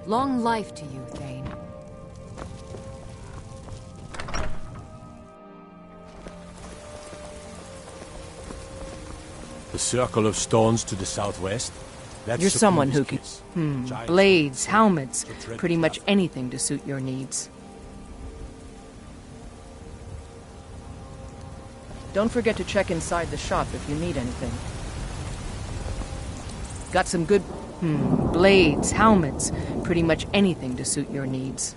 Long life to you, Thane. The circle of stones to the southwest? That's You're someone who Sakuma's can... kiss. Giants blades, of helmets, the dread pretty much battle. anything to suit your needs. Don't forget to check inside the shop if you need anything. Got some good... blades, helmets, pretty much anything to suit your needs.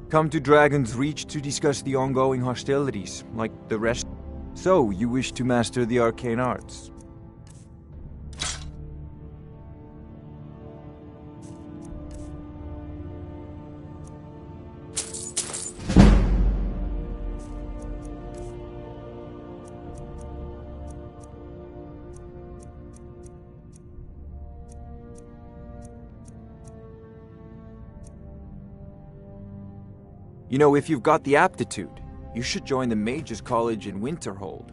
Come to Dragon's Reach to discuss the ongoing hostilities, like the rest. So, you wish to master the arcane arts? You know, if you've got the aptitude, you should join the Mages College in Winterhold.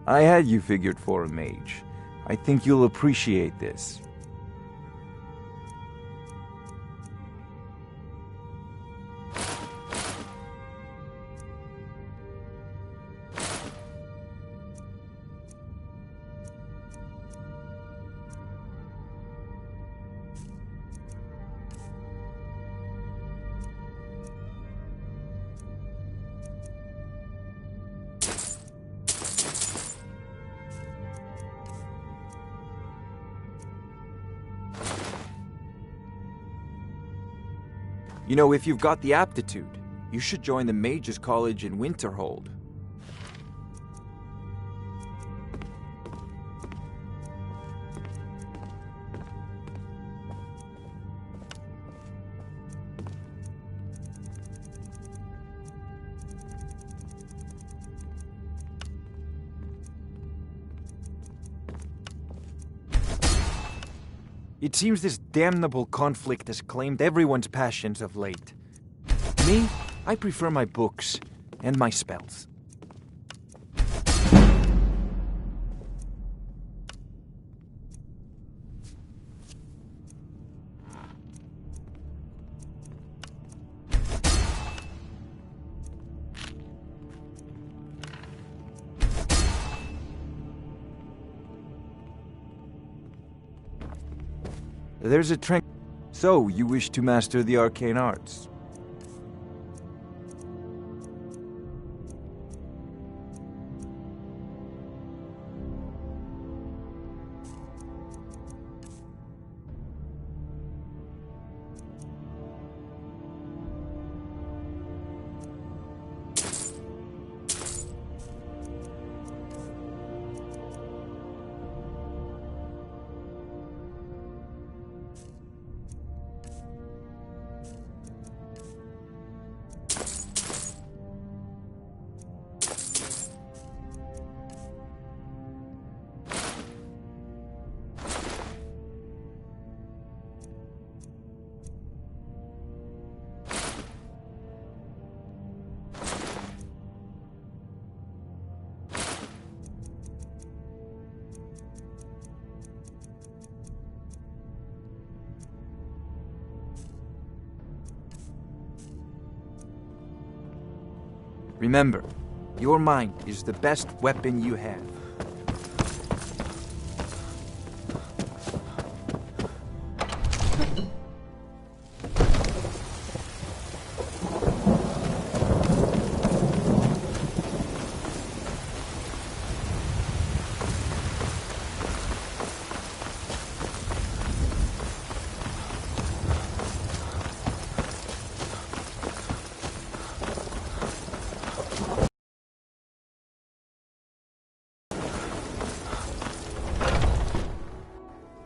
I had you figured for a mage. I think you'll appreciate this. You know, if you've got the aptitude, you should join the Mages College in Winterhold. It seems this damnable conflict has claimed everyone's passions of late. Me, I prefer my books and my spells. There's a trank. So, you wish to master the arcane arts? Remember, your mind is the best weapon you have.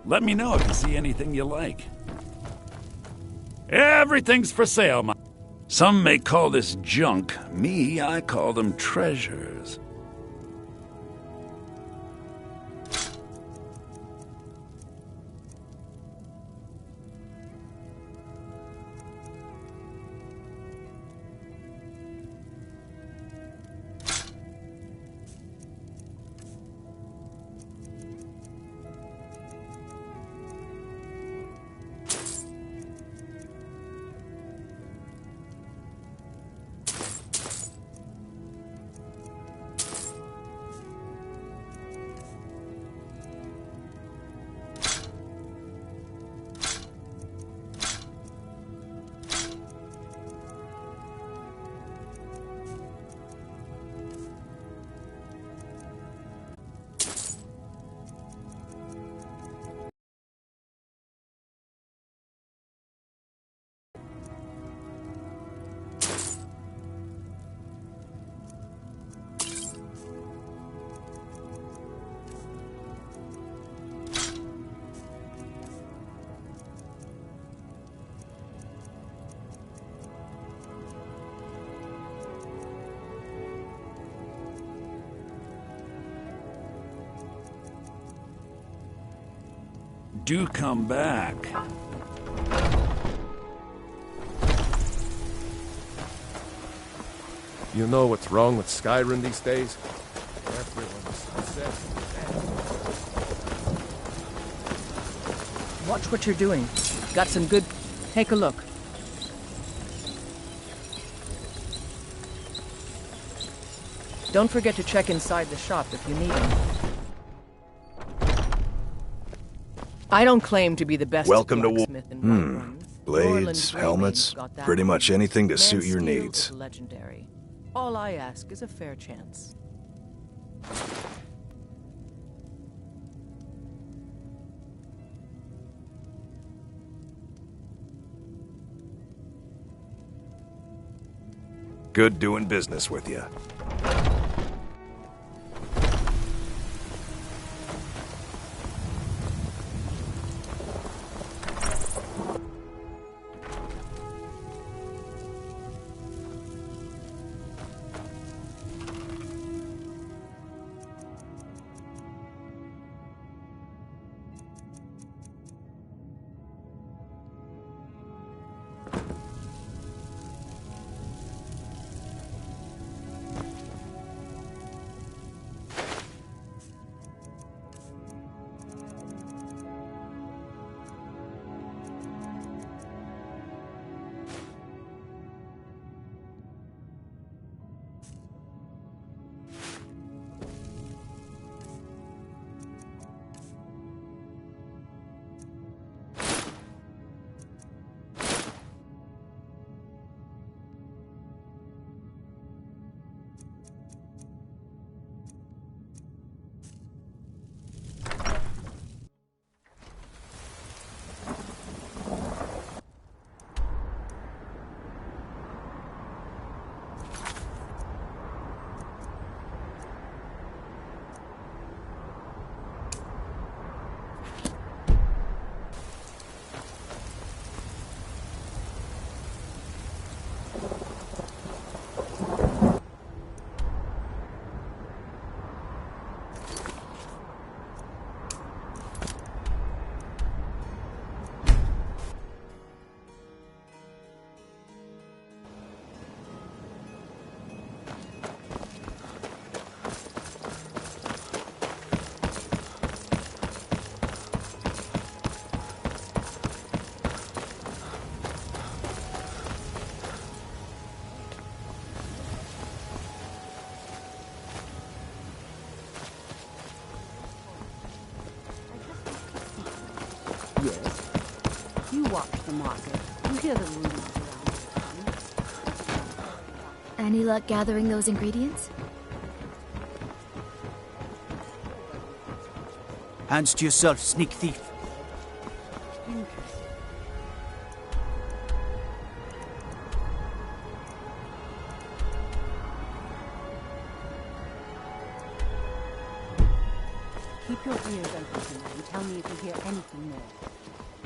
Let me know if you see anything you like. Everything's for sale, Some may call this junk. Me, I call them treasures. Do come back. You know what's wrong with Skyrim these days? Everyone's obsessed. Watch what you're doing. Got some good... Take a look. Don't forget to check inside the shop if you need it. I don't claim to be the best Welcome to blacksmith in Whiterun. Blades, helmets, pretty much anything to suit your needs. Legendary. All I ask is a fair chance. Good doing business with you. Yes. You watch the market. You hear the rumors around. Any luck gathering those ingredients? Hands to yourself, sneak thief. Keep your ears open to me and tell me if you hear anything more.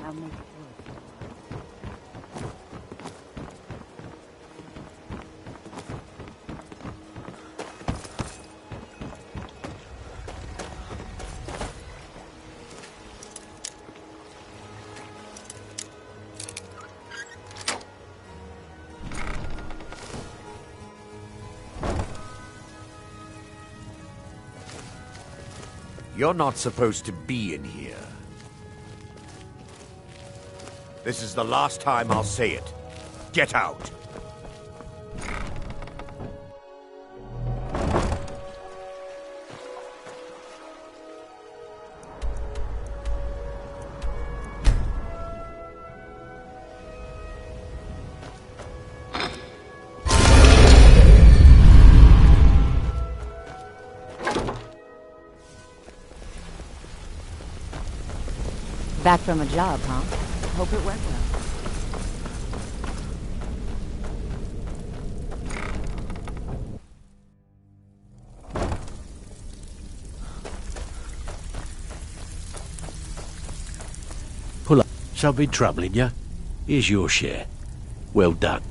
I'll make it work. You're not supposed to be in here. This is the last time I'll say it. Get out! Back from a job, huh? Hope it went well. Pull up. Something troubling you? Here's your share. Well done.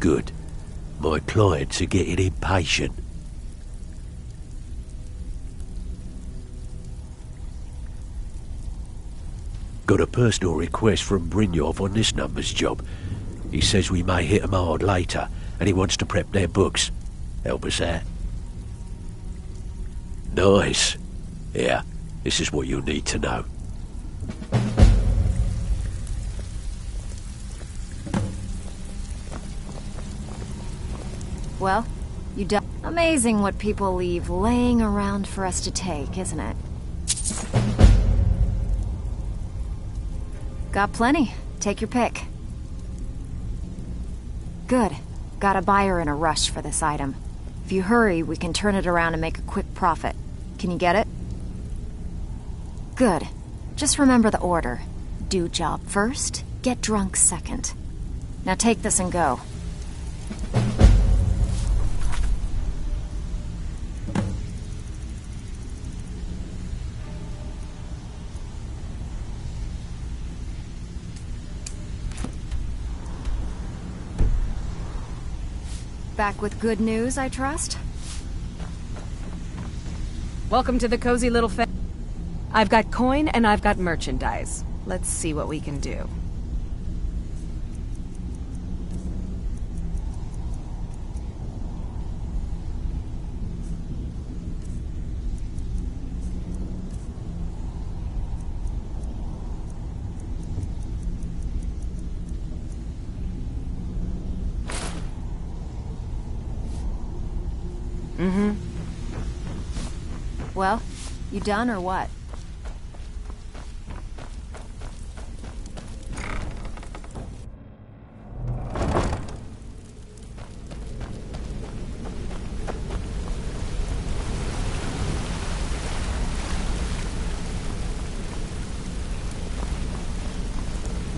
Good. My clients are getting impatient. Got a personal request from Brynjolf on this number's job. He says we may hit 'em hard later, and he wants to prep their books. Help us out. Nice. Yeah, this is what you'll need to know. Well, you done. Amazing what people leave laying around for us to take, isn't it? Got plenty. Take your pick. Good. Got a buyer in a rush for this item. If you hurry, we can turn it around and make a quick profit. Can you get it? Good. Just remember the order. Do job first, get drunk second. Now take this and go. Back with good news, I trust? Welcome to the cozy little I've got coin and I've got merchandise. Let's see what we can do. Well, you done or what?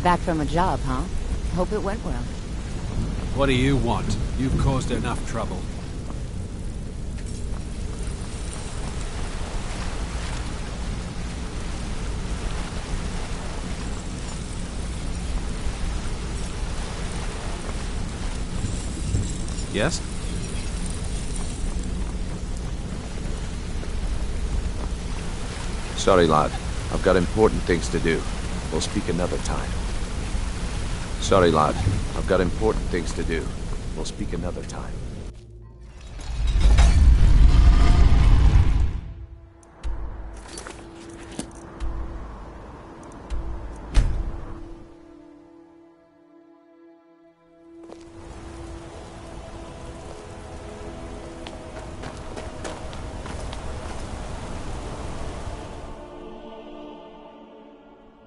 Back from a job, huh? Hope it went well. What do you want? You've caused enough trouble. Yes? Sorry, lad. I've got important things to do. We'll speak another time. Sorry, lad. I've got important things to do. We'll speak another time.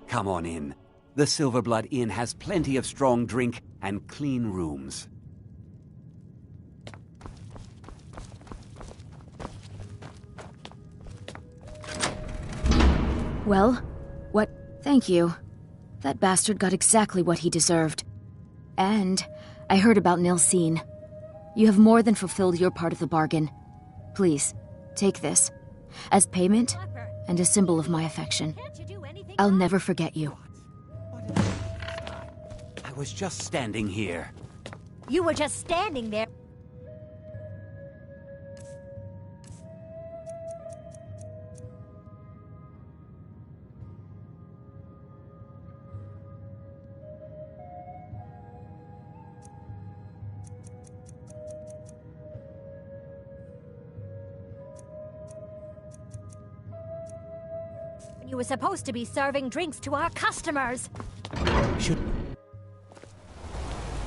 Come on in. The Silverblood Inn has plenty of strong drink and clean rooms. Well, what? Thank you. That bastard got exactly what he deserved. And I heard about Nilsine. You have more than fulfilled your part of the bargain. Please, take this. As payment, and a symbol of my affection. I'll never forget you. I was just standing here. You were just standing there. You were supposed to be serving drinks to our customers.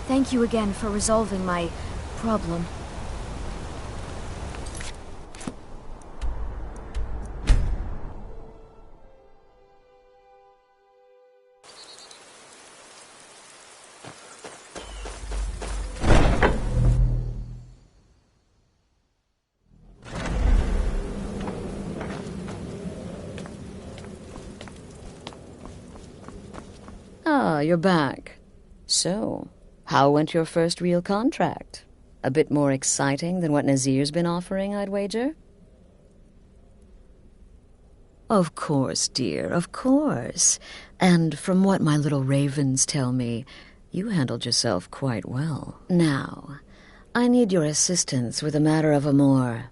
Thank you again for resolving my problem. Ah, you're back. So, how went your first real contract? A bit more exciting than what Nazir's been offering, I'd wager? Of course, dear, of course. And from what my little ravens tell me, you handled yourself quite well. Now, I need your assistance with a matter of a more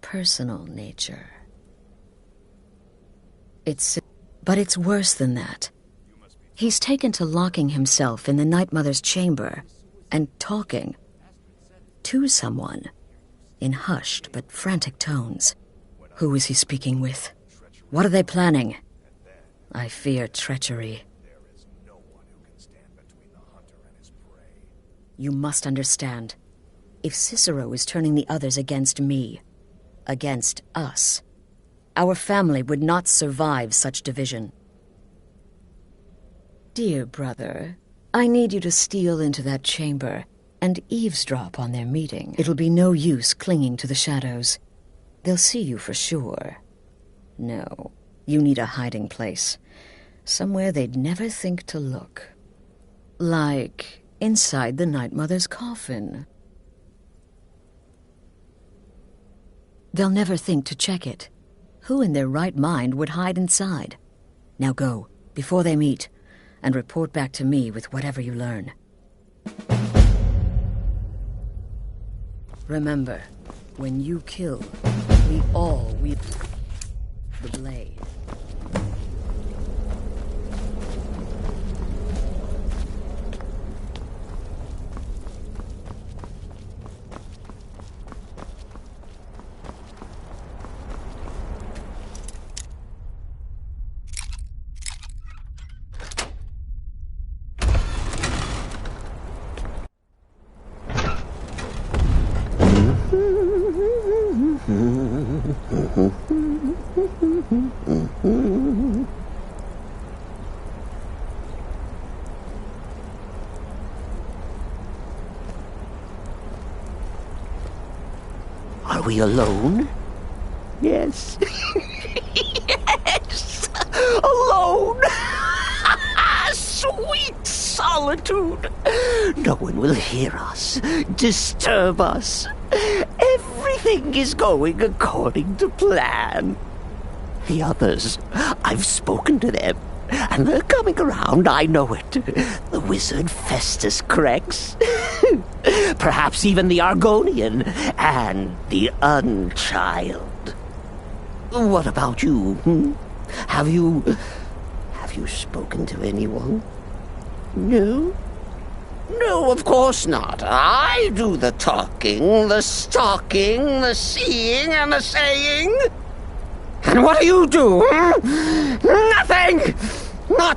personal nature. But it's worse than that. He's taken to locking himself in the Night Mother's chamber and talking to someone in hushed but frantic tones. Who is he speaking with? What are they planning? I fear treachery. You must understand. If Cicero is turning the others against me, against us, our family would not survive such division. Dear brother, I need you to steal into that chamber and eavesdrop on their meeting. It'll be no use clinging to the shadows. They'll see you for sure. No, you need a hiding place. Somewhere they'd never think to look. Like inside the Night Mother's coffin. They'll never think to check it. Who in their right mind would hide inside? Now go, before they meet, and report back to me with whatever you learn. Remember, when you kill, we all wield the blade. Are we alone? Yes. Yes! Alone! Sweet! solitude. No one will hear us, disturb us. Everything is going according to plan. The others, I've spoken to them, and they're coming around, I know it. The wizard Festus Crex, perhaps even the Argonian, and the Unchild. What about you? Have you spoken to anyone? No? No, of course not. I do the talking, the stalking, the seeing, and the saying. And what do you do? Nothing! Not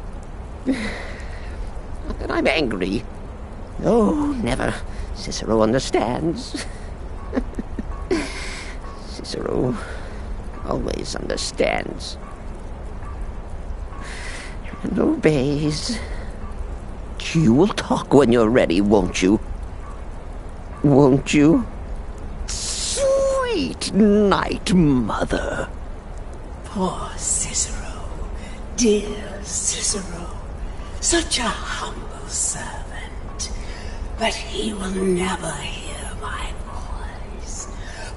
that I'm angry. Oh, never. Cicero understands. Cicero always understands. And obeys. You will talk when you're ready, won't you? Won't you? Sweet night, Mother. Poor Cicero, dear Cicero, such a humble servant. But he will never hear my voice,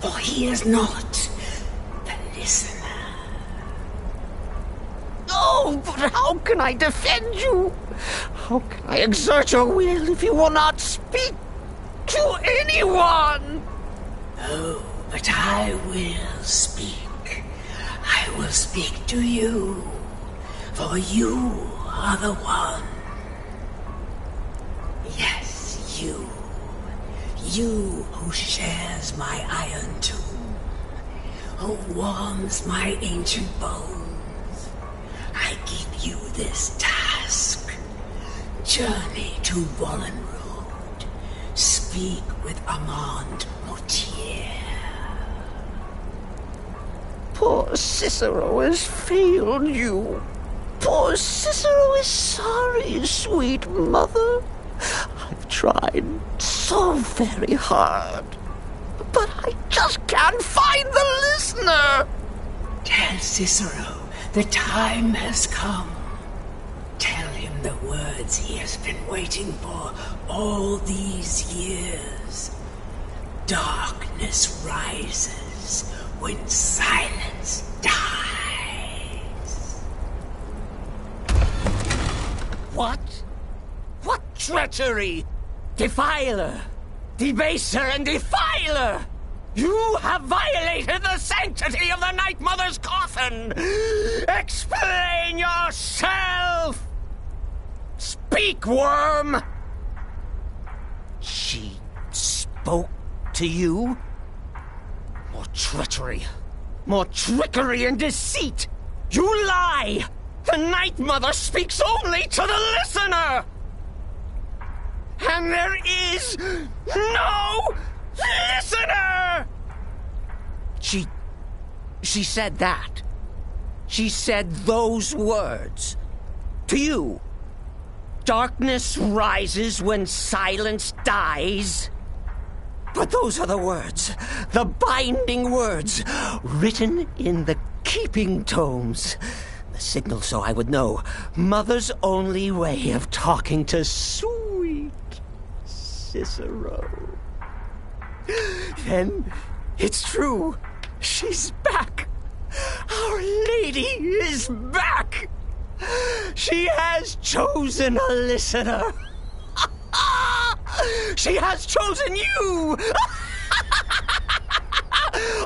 for he is not the listener. Oh, but how can I defend you? How can I exert your will if you will not speak to anyone? Oh, but I will speak. I will speak to you, for you are the one. Yes, you. You who shares my iron tomb, who warms my ancient bones. I give you this task. Journey to Wallenroad. Speak with Armand Mortier. Poor Cicero has failed you. Poor Cicero is sorry, sweet mother. I've tried so very hard, but I just can't find the listener. Tell Cicero the time has come. Tell him the words he has been waiting for all these years. Darkness rises when silence dies. What? What treachery? Defiler! Debaser and defiler! You have violated the sanctity of the Night Mother's coffin! Explain yourself! Speak, worm! She spoke to you? More treachery, more trickery and deceit! You lie! The Night Mother speaks only to the listener! And there is no listener! She said that. She said those words. To you. Darkness rises when silence dies. But those are the words, the binding words, written in the keeping tomes. The signal so I would know. Mother's only way of talking to sweet Cicero. Then it's true. She's back. Our Lady is back. She has chosen a listener. She has chosen you.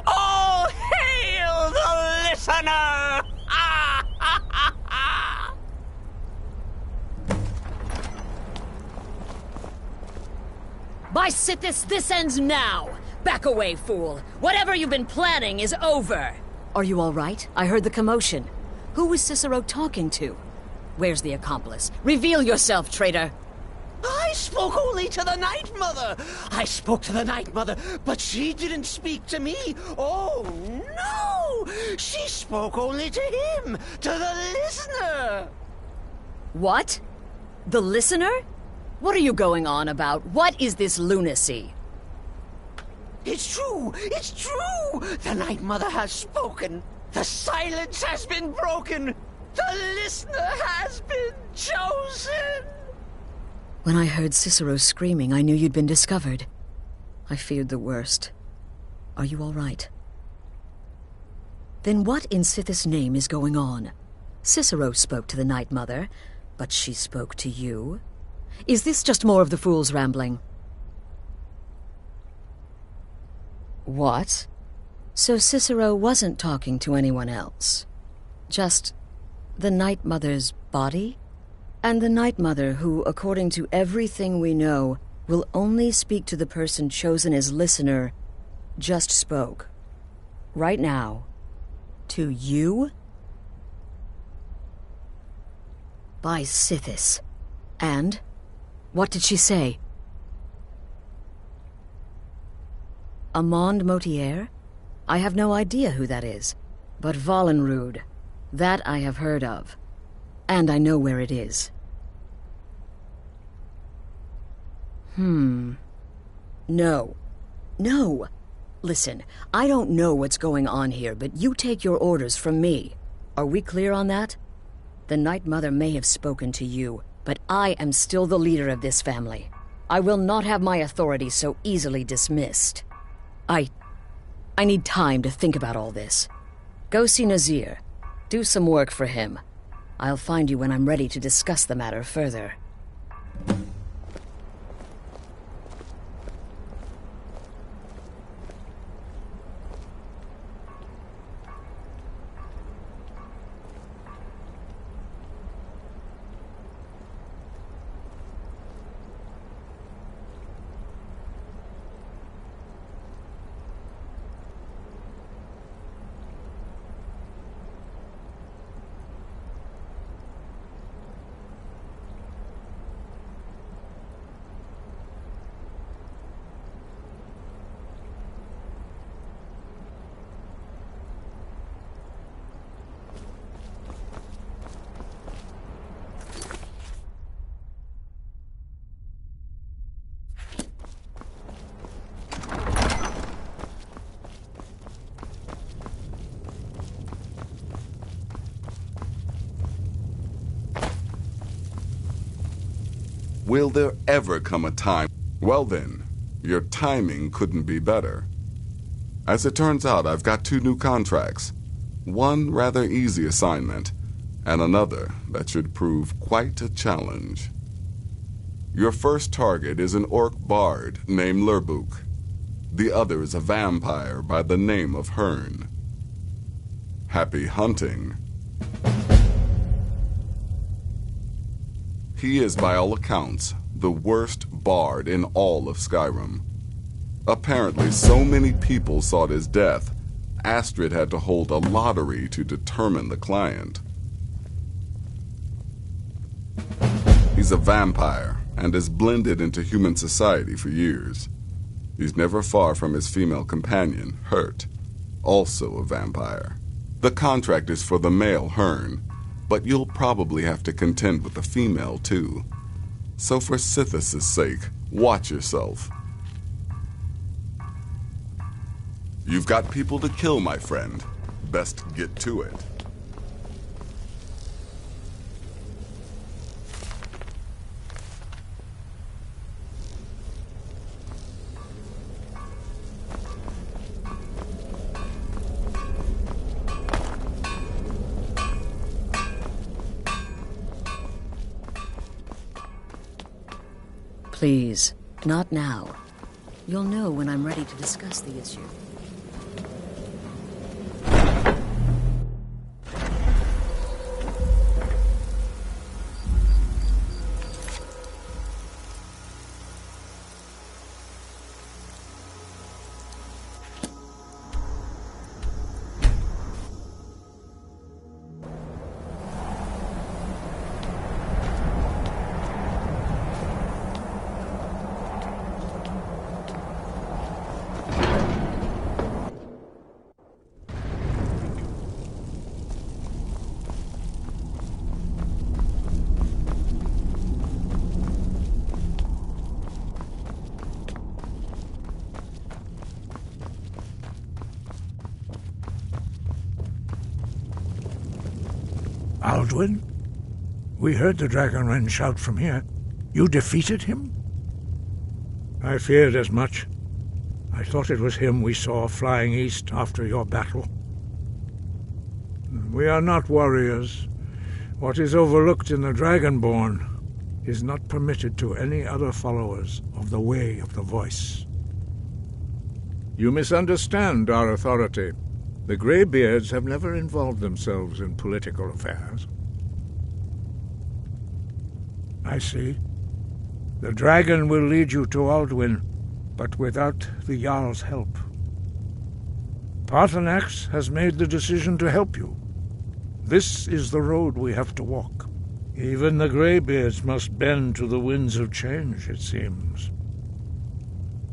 All hail the listener. By Sithis, this ends now! Back away, fool! Whatever you've been planning is over! Are you all right? I heard the commotion. Who was Cicero talking to? Where's the accomplice? Reveal yourself, traitor! I spoke only to the Night Mother! I spoke to the Night Mother, but she didn't speak to me! Oh, no! She spoke only to him! To the listener! What? The listener? What are you going on about? What is this lunacy? It's true! It's true! The Night Mother has spoken! The silence has been broken! The listener has been chosen! When I heard Cicero screaming, I knew you'd been discovered. I feared the worst. Are you all right? Then what in Sithis' name is going on? Cicero spoke to the Night Mother, but she spoke to you? Is this just more of the fool's rambling? What? So Cicero wasn't talking to anyone else? Just the Night Mother's body? And the Night Mother, who, according to everything we know, will only speak to the person chosen as listener, just spoke. Right now. To you? By Sithis. And? What did she say? Amand Motier? I have no idea who that is. But Valenrud, that I have heard of. And I know where it is. No. No! Listen, I don't know what's going on here, but you take your orders from me. Are we clear on that? The Night Mother may have spoken to you, but I am still the leader of this family. I will not have my authority so easily dismissed. I need time to think about all this. Go see Nazir. Do some work for him. I'll find you when I'm ready to discuss the matter further. Will there ever come a time? Well then, your timing couldn't be better. As it turns out, I've got 2 new contracts. One rather easy assignment, and another that should prove quite a challenge. Your first target is an orc bard named Lurbuk. The other is a vampire by the name of Hearn. Happy hunting. He is, by all accounts, the worst bard in all of Skyrim. Apparently, so many people sought his death, Astrid had to hold a lottery to determine the client. He's a vampire and has blended into human society for years. He's never far from his female companion, Hurt, also a vampire. The contract is for the male Hearn, but you'll probably have to contend with the female, too. So for Sithis' sake, watch yourself. You've got people to kill, my friend. Best get to it. Please, not now. You'll know when I'm ready to discuss the issue. Alduin? We heard the Dragonren shout from here. You defeated him? I feared as much. I thought it was him we saw flying east after your battle. We are not warriors. What is overlooked in the Dragonborn is not permitted to any other followers of the Way of the Voice. You misunderstand our authority. The Greybeards have never involved themselves in political affairs. I see. The dragon will lead you to Alduin, but without the Jarl's help. Paarthurnax has made the decision to help you. This is the road we have to walk. Even the Greybeards must bend to the winds of change, it seems.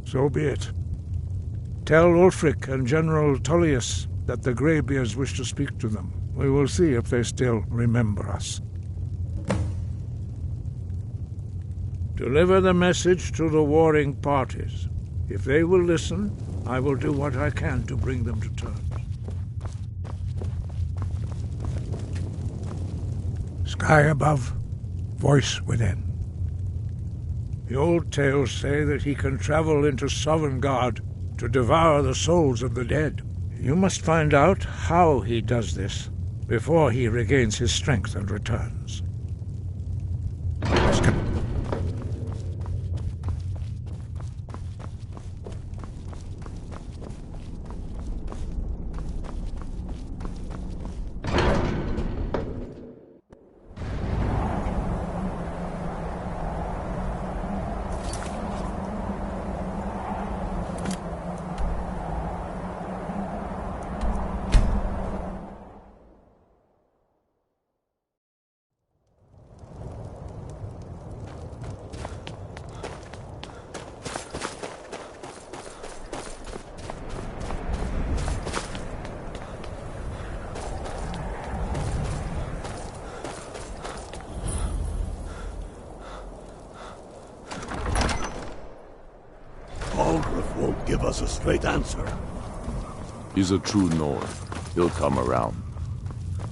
So be it. Tell Ulfric and General Tullius that the Greybeards wish to speak to them. We will see if they still remember us. Deliver the message to the warring parties. If they will listen, I will do what I can to bring them to terms. Sky above, voice within. The old tales say that he can travel into Sovngarde to devour the souls of the dead. You must find out how he does this before he regains his strength and returns. Won't give us a straight answer. He's a true North. He'll come around.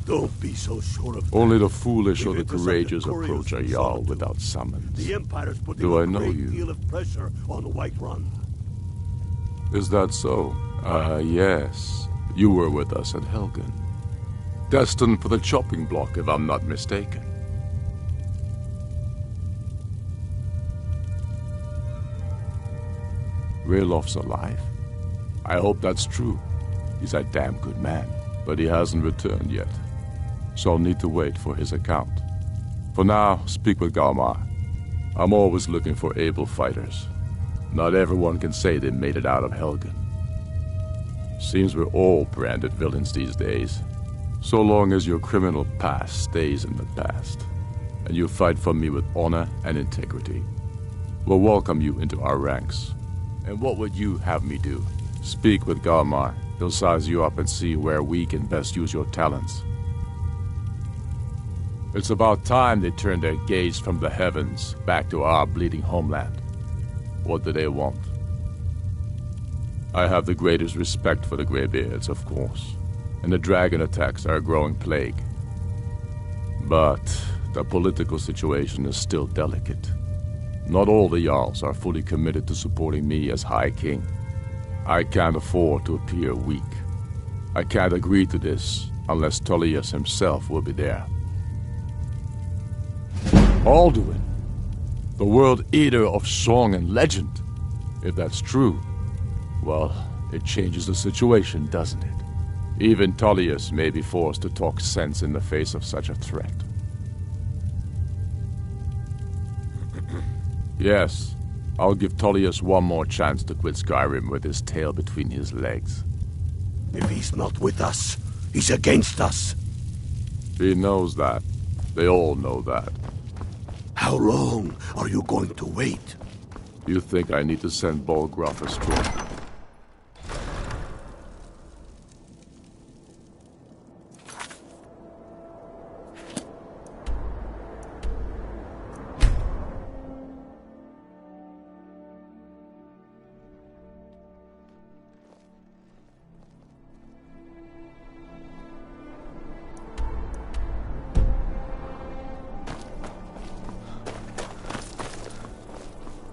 Don't be so sure of that. Only the foolish or the courageous approach a Jarl without summons. The Empire's putting Do I a know great you? deal of pressure on Whiterun. Is that so? Yes. You were with us at Helgen. Destined for the chopping block, if I'm not mistaken. Railof's alive? I hope that's true. He's a damn good man, but he hasn't returned yet. So I'll need to wait for his account. For now, speak with Galmar. I'm always looking for able fighters. Not everyone can say they made it out of Helgen. Seems we're all branded villains these days. So long as your criminal past stays in the past, and you fight for me with honor and integrity, we'll welcome you into our ranks. And what would you have me do? Speak with Galmar. He'll size you up and see where we can best use your talents. It's about time they turned their gaze from the heavens back to our bleeding homeland. What do they want? I have the greatest respect for the Greybeards, of course, and the dragon attacks are a growing plague. But the political situation is still delicate. Not all the Jarls are fully committed to supporting me as High King. I can't afford to appear weak. I can't agree to this unless Tullius himself will be there. Alduin, the World Eater of song and legend. If that's true, well, it changes the situation, doesn't it? Even Tullius may be forced to talk sense in the face of such a threat. Yes, I'll give Tullius one more chance to quit Skyrim with his tail between his legs. If he's not with us, he's against us. He knows that. They all know that. How long are you going to wait? You think I need to send Bolgraf astray?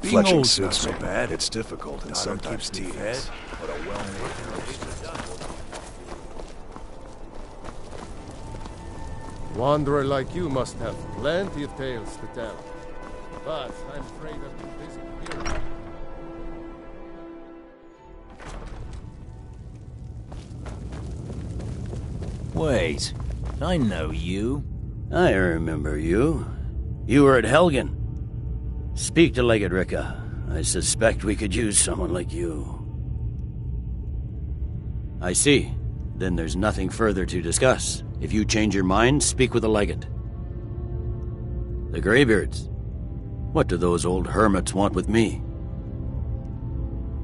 Fletching suits me. It's difficult and sometimes tedious. But a Wanderer like you must have plenty of tales to tell. But I'm afraid I'm too busy here. Wait, I know you. I remember you. You were at Helgen. Speak to Legate Ricka. I suspect we could use someone like you. I see. Then there's nothing further to discuss. If you change your mind, speak with the Legate. The Greybeards. What do those old hermits want with me?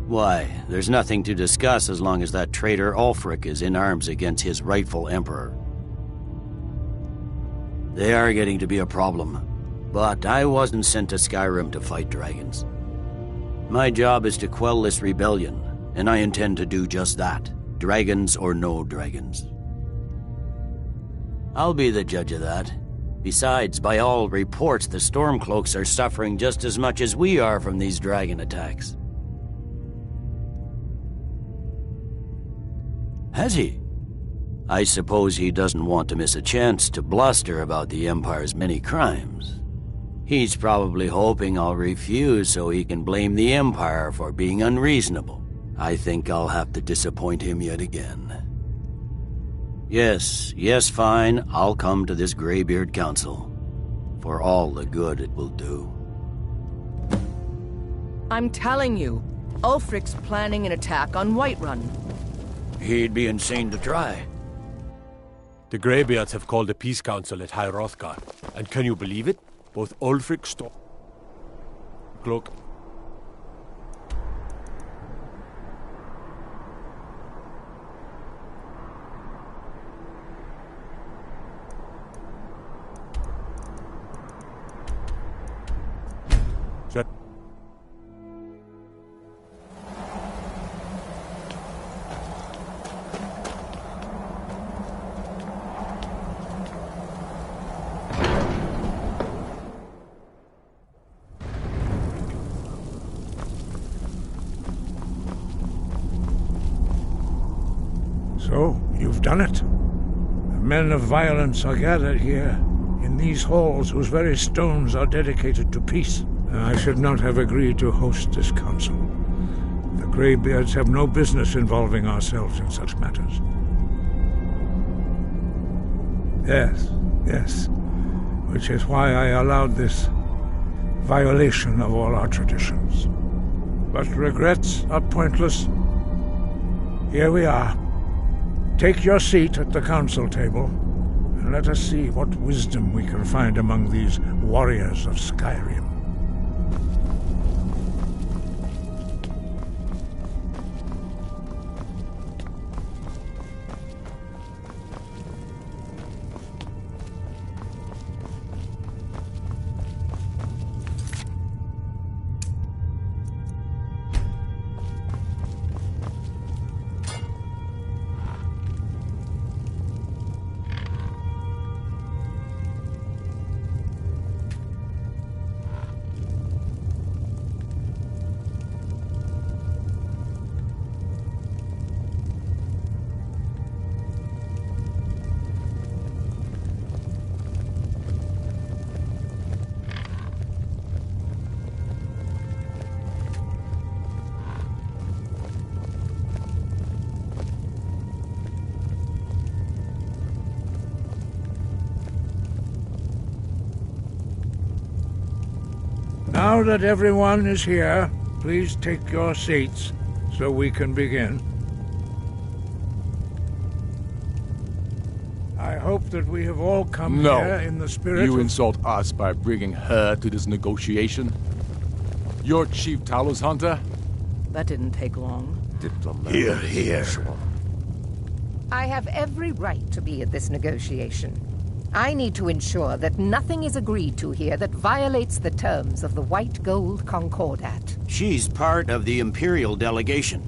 Why, there's nothing to discuss as long as that traitor Ulfric is in arms against his rightful emperor. They are getting to be a problem. But I wasn't sent to Skyrim to fight dragons. My job is to quell this rebellion, and I intend to do just that, dragons or no dragons. I'll be the judge of that. Besides, by all reports, the Stormcloaks are suffering just as much as we are from these dragon attacks. Has he? I suppose he doesn't want to miss a chance to bluster about the Empire's many crimes. He's probably hoping I'll refuse so he can blame the Empire for being unreasonable. I think I'll have to disappoint him yet again. Yes, fine, I'll come to this Greybeard Council. For all the good it will do. I'm telling you, Ulfric's planning an attack on Whiterun. He'd be insane to try. The Greybeards have called a peace council at High Hrothgar, and can you believe it? Both Ulfric Stormcloak So, you've done it. The men of violence are gathered here, in these halls whose very stones are dedicated to peace. I should not have agreed to host this council. The Greybeards have no business involving ourselves in such matters. Yes. Which is why I allowed this violation of all our traditions. But regrets are pointless. Here we are. Take your seat at the council table, and let us see what wisdom we can find among these warriors of Skyrim. Now that everyone is here, please take your seats so we can begin. I hope that we have all come here in the spirit You of... insult us by bringing her to this negotiation? You're Chief Talos Hunter? That didn't take long. Here. I have every right to be at this negotiation. I need to ensure that nothing is agreed to here that violates the terms of the White Gold Concordat. She's part of the Imperial delegation.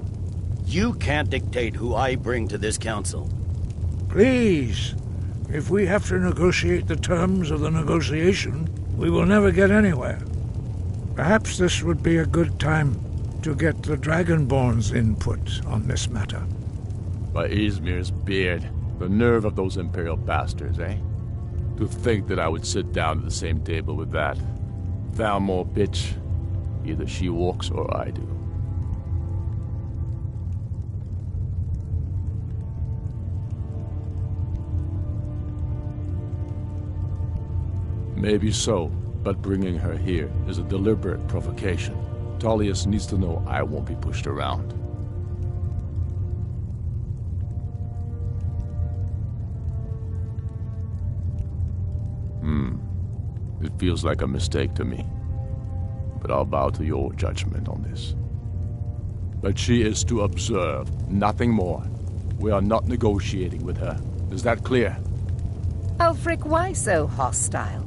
You can't dictate who I bring to this council. Please, if we have to negotiate the terms of the negotiation, we will never get anywhere. Perhaps this would be a good time to get the Dragonborn's input on this matter. By Izmir's beard, the nerve of those Imperial bastards, eh? To think that I would sit down at the same table with that Thalmor bitch. Either she walks or I do. Maybe so, but bringing her here is a deliberate provocation. Tullius needs to know I won't be pushed around. It feels like a mistake to me, but I'll bow to your judgment on this. But she is to observe, nothing more. We are not negotiating with her. Is that clear? Ulfric, why so hostile?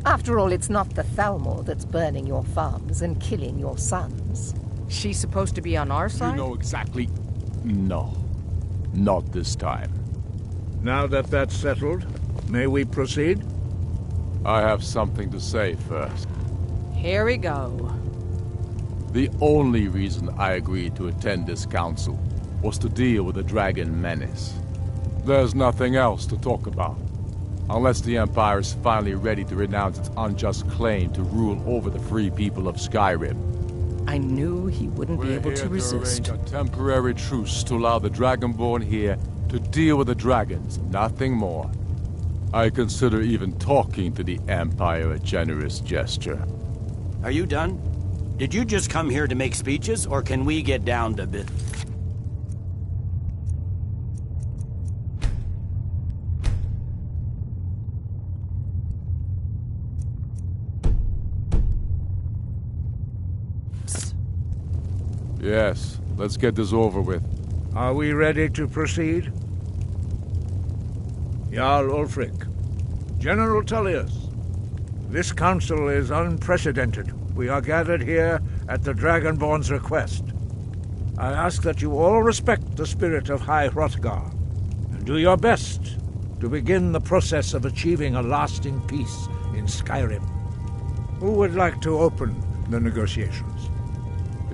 After all, it's not the Thalmor that's burning your farms and killing your sons. She's supposed to be on our side? You know exactly... No. Not this time. Now that that's settled, may we proceed? I have something to say first. Here we go. The only reason I agreed to attend this council was to deal with the dragon menace. There's nothing else to talk about. Unless the Empire is finally ready to renounce its unjust claim to rule over the free people of Skyrim. I knew he wouldn't be able to resist. We're here to arrange a temporary truce to allow the Dragonborn here to deal with the dragons, nothing more. I consider even talking to the Empire a generous gesture. Are you done? Did you just come here to make speeches, or can we get down to bit? Yes, let's get this over with. Are we ready to proceed? Jarl Ulfric, General Tullius, this council is unprecedented. We are gathered here at the Dragonborn's request. I ask that you all respect the spirit of High Hrothgar, and do your best to begin the process of achieving a lasting peace in Skyrim. Who would like to open the negotiations?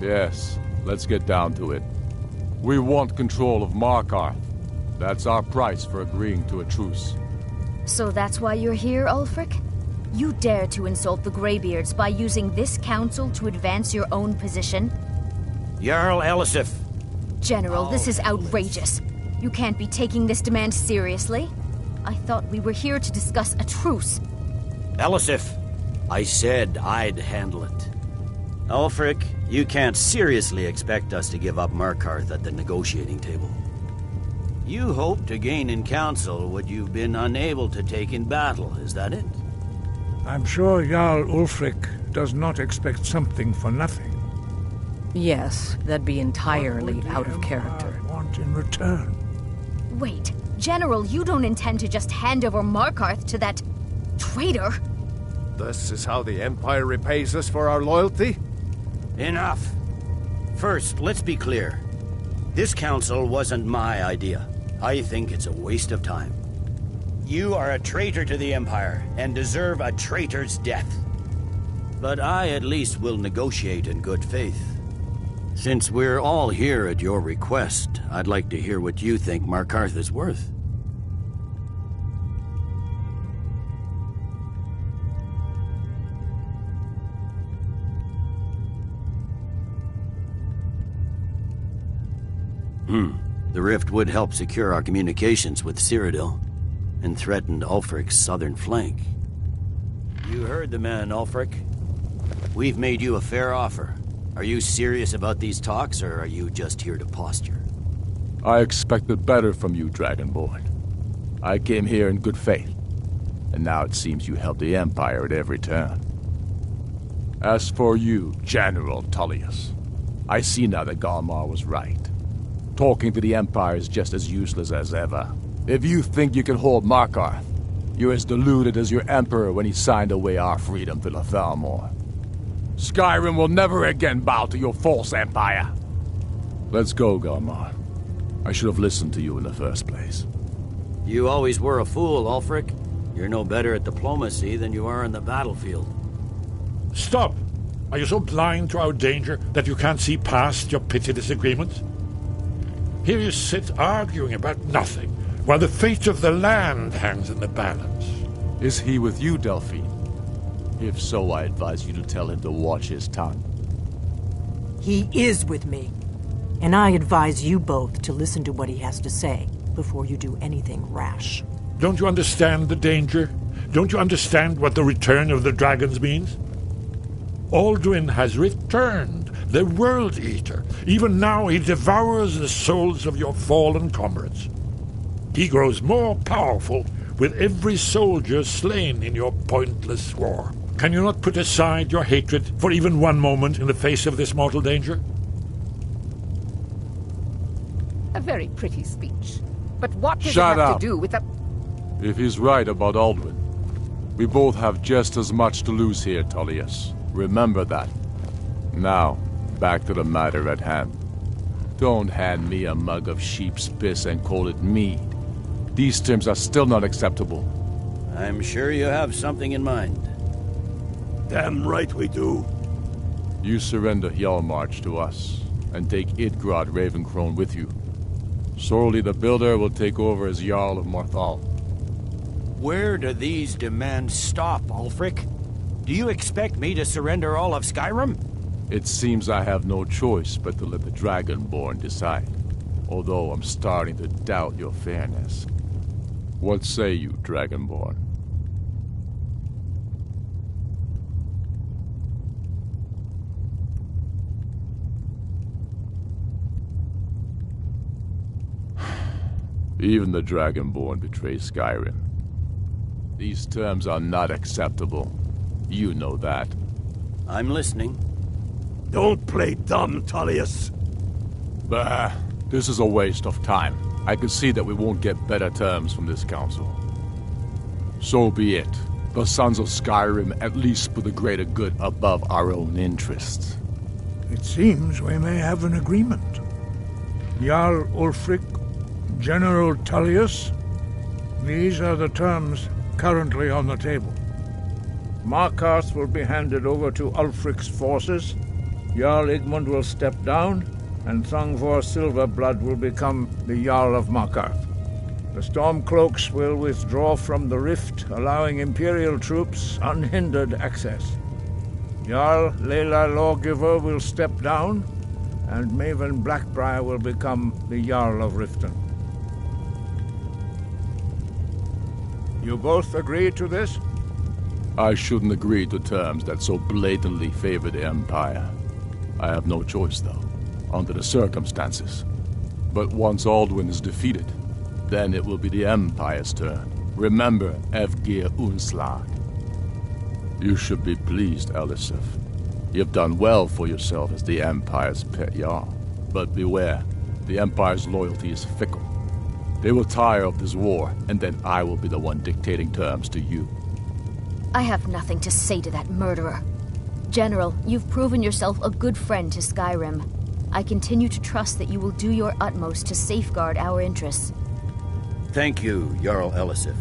Yes, let's get down to it. We want control of Markarth. That's our price for agreeing to a truce. So that's why you're here, Ulfric? You dare to insult the Greybeards by using this council to advance your own position? Jarl Elisif. General, this is outrageous. You can't be taking this demand seriously. I thought we were here to discuss a truce. Elisif, I said I'd handle it. Ulfric, you can't seriously expect us to give up Markarth at the negotiating table. You hoped to gain in council what you've been unable to take in battle, is that it? I'm sure Jarl Ulfric does not expect something for nothing. Yes, that'd be entirely out of character. Want in return? Wait, General, you don't intend to just hand over Markarth to that traitor? This is how the Empire repays us for our loyalty? Enough. First, let's be clear. This council wasn't my idea. I think it's a waste of time. You are a traitor to the Empire, and deserve a traitor's death. But I at least will negotiate in good faith. Since we're all here at your request, I'd like to hear what you think Markarth is worth. The rift would help secure our communications with Cyrodiil, and threatened Ulfric's southern flank. You heard the man, Ulfric. We've made you a fair offer. Are you serious about these talks, or are you just here to posture? I expected better from you, Dragonborn. I came here in good faith, and now it seems you help the Empire at every turn. As for you, General Tullius, I see now that Galmar was right. Talking to the Empire is just as useless as ever. If you think you can hold Markarth, you're as deluded as your Emperor when he signed away our freedom to the Thalmor. Skyrim will never again bow to your false empire. Let's go, Galmar. I should have listened to you in the first place. You always were a fool, Ulfric. You're no better at diplomacy than you are on the battlefield. Stop! Are you so blind to our danger that you can't see past your petty disagreements? Here you sit arguing about nothing, while the fate of the land hangs in the balance. Is he with you, Delphine? If so, I advise you to tell him to watch his tongue. He is with me, and I advise you both to listen to what he has to say before you do anything rash. Don't you understand the danger? Don't you understand what the return of the dragons means? Alduin has returned, the World Eater. Even now he devours the souls of your fallen comrades. He grows more powerful with every soldier slain in your pointless war. Can you not put aside your hatred for even one moment in the face of this mortal danger? A very pretty speech. But what does Shut it have up. to do with the... If he's right about Alduin, we both have just as much to lose here, Tullius. Remember that. Now, back to the matter at hand. Don't hand me a mug of sheep's piss and call it mead. These terms are still not acceptable. I'm sure you have something in mind. Damn right we do. You surrender Hjalmarch to us, and take Idgrod Ravencrone with you. Sorli the Builder will take over as Jarl of Morthal. Where do these demands stop, Ulfric? Do you expect me to surrender all of Skyrim? It seems I have no choice but to let the Dragonborn decide, although I'm starting to doubt your fairness. What say you, Dragonborn? Even the Dragonborn betray Skyrim. These terms are not acceptable. You know that. I'm listening. Don't play dumb, Tullius. Bah, this is a waste of time. I can see that we won't get better terms from this council. So be it. The Sons of Skyrim at least put the greater good above our own interests. It seems we may have an agreement. Jarl Ulfric, General Tullius, these are the terms currently on the table. Markarth will be handed over to Ulfric's forces, Jarl Igmund will step down, and Thangvor Silverblood will become the Jarl of Markarth. The Stormcloaks will withdraw from the rift, allowing Imperial troops unhindered access. Jarl Layla Lawgiver will step down, and Maven Blackbriar will become the Jarl of Riften. You both agree to this? I shouldn't agree to terms that so blatantly favor the Empire. I have no choice, though, under the circumstances. But once Alduin is defeated, then it will be the Empire's turn. Remember Evgir Unslag. You should be pleased, Elisif. You've done well for yourself as the Empire's pet Jarl. But beware, the Empire's loyalty is fickle. They will tire of this war, and then I will be the one dictating terms to you. I have nothing to say to that murderer. General, you've proven yourself a good friend to Skyrim. I continue to trust that you will do your utmost to safeguard our interests. Thank you, Jarl Elisif.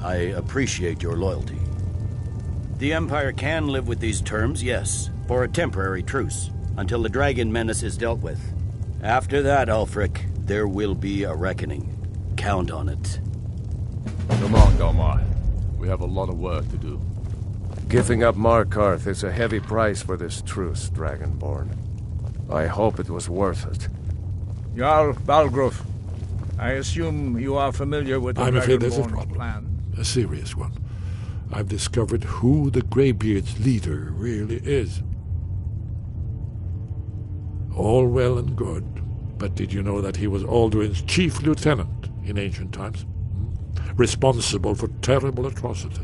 I appreciate your loyalty. The Empire can live with these terms, yes, for a temporary truce, until the dragon menace is dealt with. After that, Ulfric, there will be a reckoning. Count on it. Come on, Galmar. We have a lot of work to do. Giving up Markarth is a heavy price for this truce, Dragonborn. I hope it was worth it. Jarl Balgruf, I assume you are familiar with the I'm afraid there's a Dragonborn's problem. plan. A serious one. I've discovered who the Greybeard's leader really is. All well and good, but did you know that he was Alduin's chief lieutenant in ancient times? Responsible for terrible atrocities.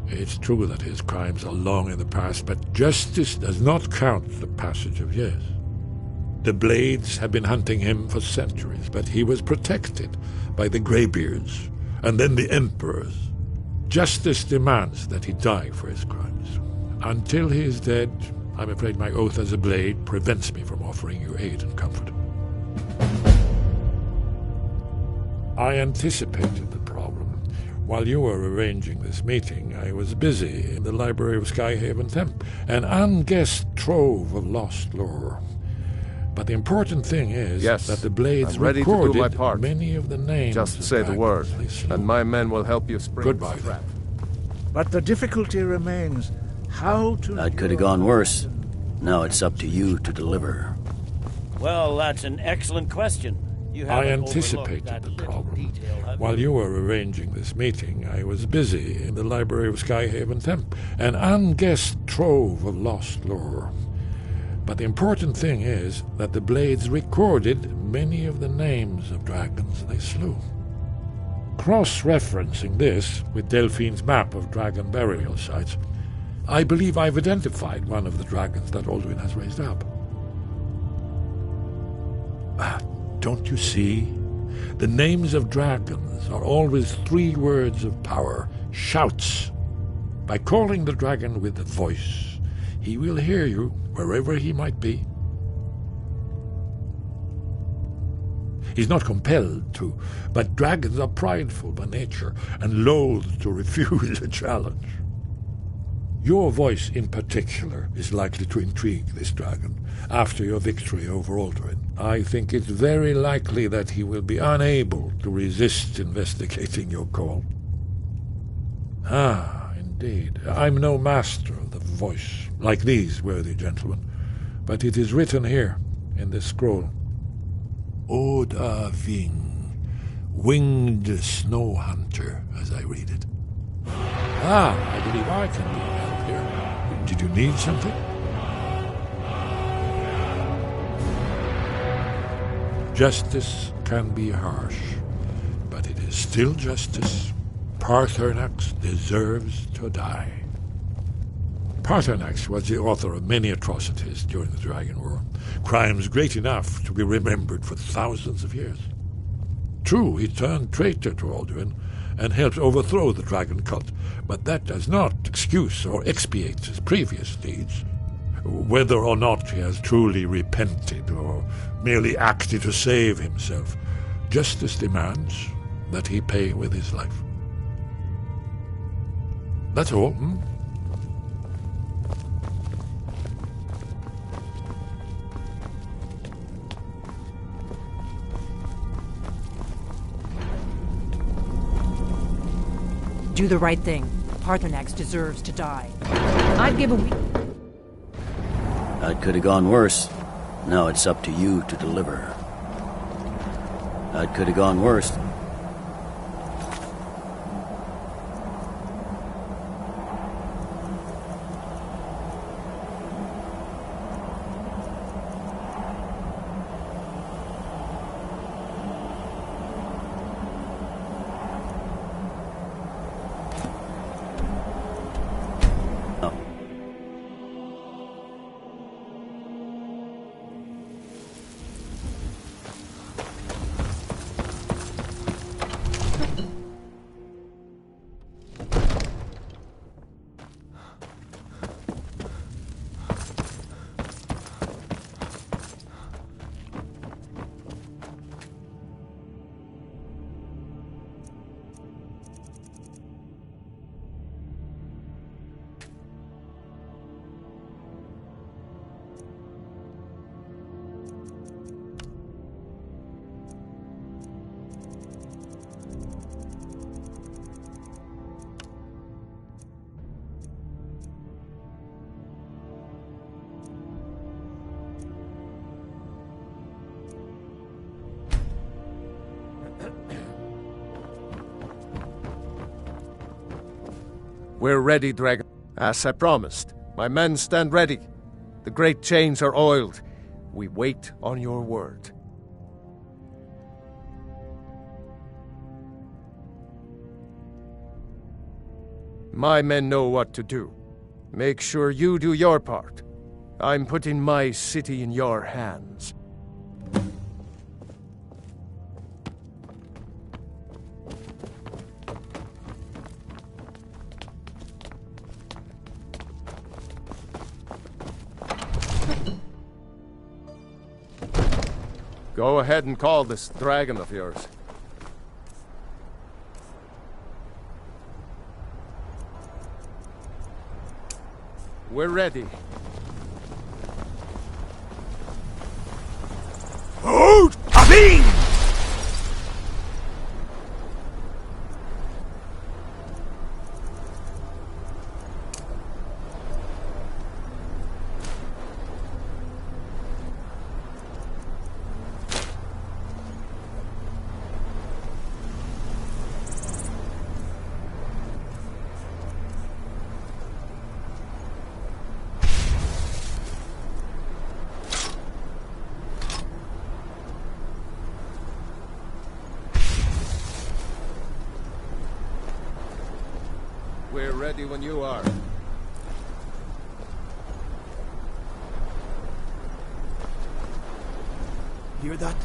It's true that his crimes are long in the past, but justice does not count the passage of years. The Blades have been hunting him for centuries, but he was protected by the Greybeards and then the Emperors. Justice demands that he die for his crimes. Until he is dead, I'm afraid my oath as a Blade prevents me from offering you aid and comfort. I anticipated the problem While you were arranging this meeting, I was busy in the library of Skyhaven Temp, an unguessed trove of lost lore. But the important thing is that the blades I'm ready recorded to do my part. many of the names. Just say the word, and my men will help you spring Goodbye. the trap. But the difficulty remains how to... That could have gone worse. Now it's up to you to deliver. Well, that's an excellent question. You I haven't anticipated overlooked the that little problem. detail, have While you were arranging this meeting, I was busy in the library of Skyhaven Temp, an unguessed trove of lost lore. But the important thing is that the blades recorded many of the names of dragons they slew. Cross-referencing this with Delphine's map of dragon burial sites, I believe I've identified one of the dragons that Alduin has raised up. Don't you see? The names of dragons are always 3 words of power, shouts. By calling the dragon with a voice, he will hear you wherever he might be. He's not compelled to, but dragons are prideful by nature and loath to refuse a challenge. Your voice in particular is likely to intrigue this dragon after your victory over Alduin. I think it's very likely that he will be unable to resist investigating your call. Ah, indeed. I'm no master of the voice, like these worthy gentlemen, but it is written here in this scroll. Oda Ving, winged snow hunter, as I read it. Ah, I believe I can be of help here. Did you need something? Justice can be harsh, but it is still justice. Paarthurnax deserves to die. Paarthurnax was the author of many atrocities during the Dragon War, crimes great enough to be remembered for thousands of years. True, he turned traitor to Alduin and helped overthrow the dragon cult, but that does not excuse or expiate his previous deeds. Whether or not he has truly repented or merely acted to save himself, justice demands that he pay with his life. That's all, Do the right thing. Paarthurnax deserves to die. I'd give a week. That could have gone worse. Now it's up to you to deliver. That could have gone worse. We're ready, Dragon. As I promised, my men stand ready. The great chains are oiled. We wait on your word. My men know what to do. Make sure you do your part. I'm putting my city in your hands. Go ahead and call this dragon of yours. We're ready. Hold! Abin! We're ready when you are. Hear that?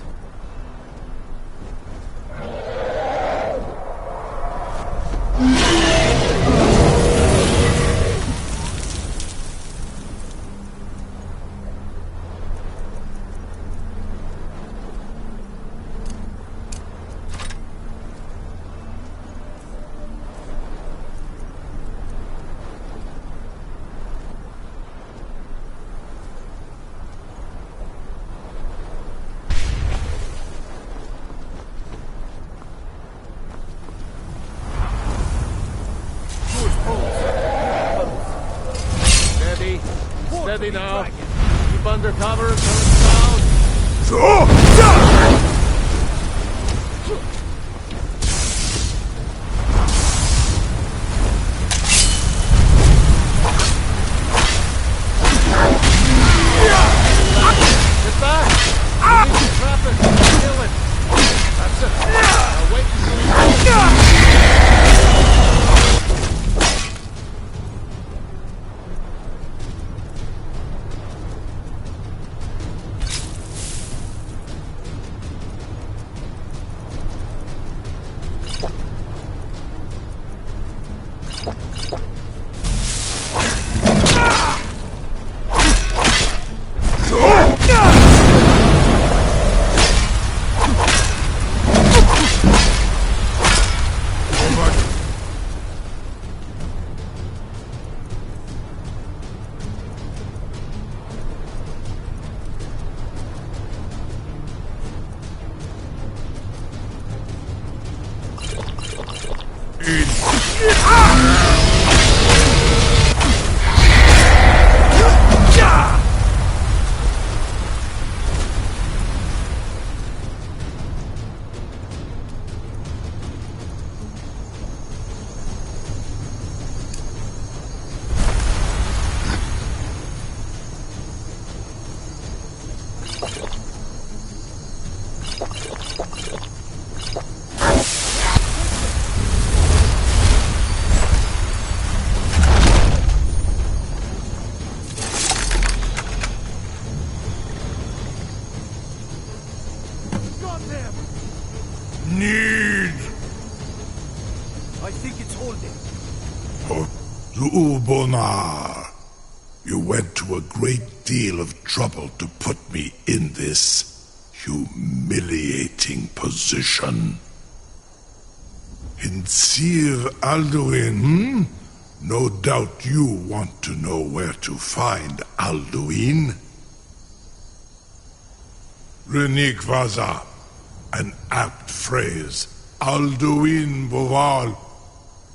Steady now. Keep under cover until it's down. Get back! You need to trap it. Kill it. That's it. Now wait until I think it's holding. Zubonar, you went to a great deal of trouble to put me in this humiliating position. In Sir Alduin, no doubt you want to know where to find Alduin. Renik Vaza, an apt phrase. Alduin Boval.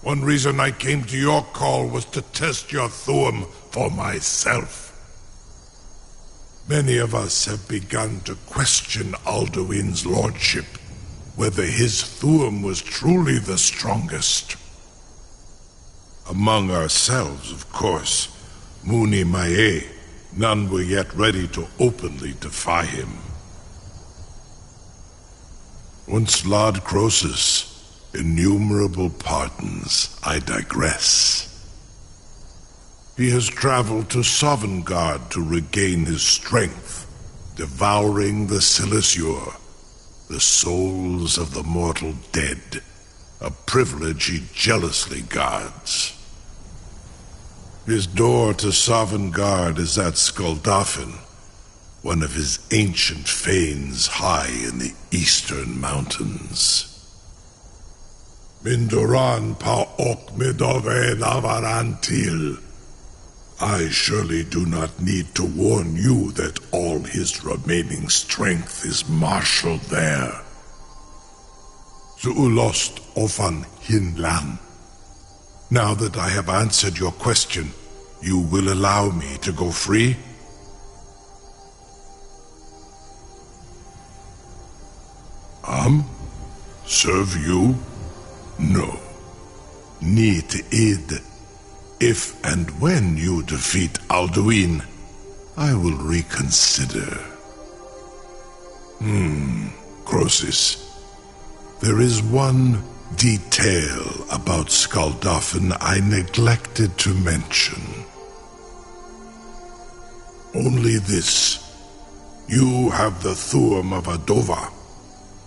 One reason I came to your call was to test your Thuum for myself. Many of us have begun to question Alduin's lordship, whether his Thuum was truly the strongest. Among ourselves, of course, Muni Mae, none were yet ready to openly defy him. Once Lord Croesus, innumerable pardons, I digress. He has traveled to Sovngarde to regain his strength, devouring the Silesure, the souls of the mortal dead, a privilege he jealously guards. His door to Sovngarde is at Skuldafn, one of his ancient fanes high in the eastern mountains. Mindoran pa ok midove navarantil. I surely do not need to warn you that all his remaining strength is marshaled there. Zuulost ofan hinlan. Now that I have answered your question, you will allow me to go free? Serve you? No. Need id. If and when you defeat Alduin, I will reconsider. Croesus. There is one detail about Skaldafn I neglected to mention. Only this. You have the Thuum of Adova,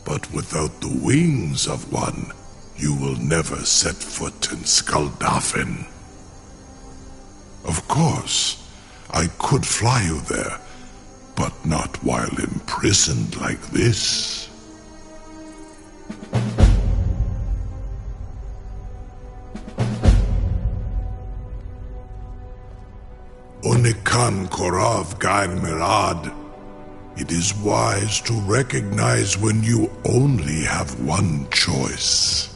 but without the wings of one, you will never set foot in Skaldafn. Of course, I could fly you there, but not while imprisoned like this. Onikan Korav Gain Mirad. It is wise to recognize when you only have one choice.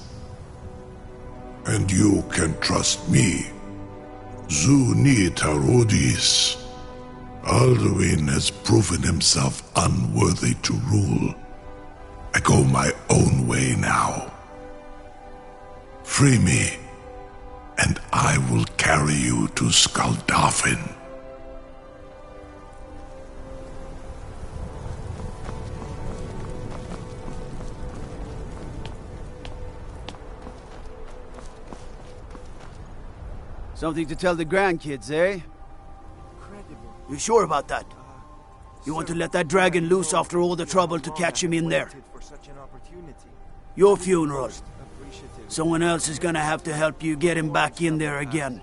And you can trust me. Zuni Tarudis. Alduin has proven himself unworthy to rule. I go my own way now. Free me, and I will carry you to Skaldafn. Something to tell the grandkids, eh? You sure about that? You want to let that dragon loose after all the trouble to catch him in there? Your funeral. Someone else is gonna have to help you get him back in there again.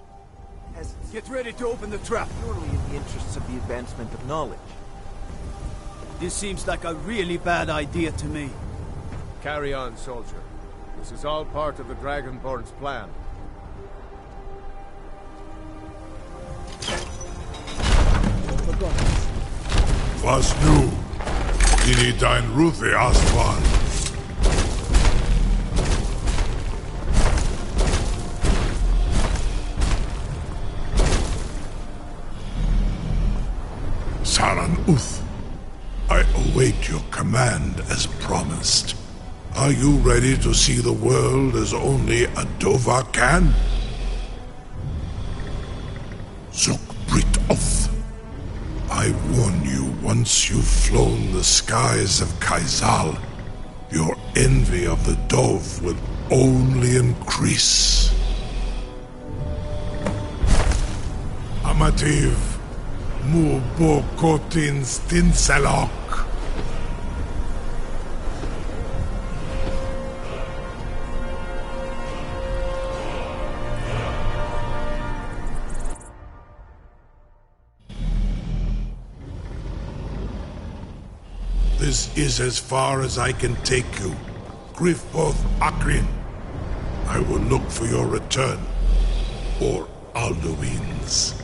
Get ready to open the trap. Purely in the interests of the advancement of knowledge. This seems like a really bad idea to me. Carry on, soldier. This is all part of the Dragonborn's plan. Was nu? Dini dein Ruthi Aswan. Saran Uth, I await your command as promised. Are you ready to see the world as only Adova can? Zuk Brit Oth. I warn you, once you've flown the skies of Kaizal, your envy of the dove will only increase. Amativ, mu bokotin stinselok. This is as far as I can take you. Grifboth Akrin. I will look for your return. Or Alduin's.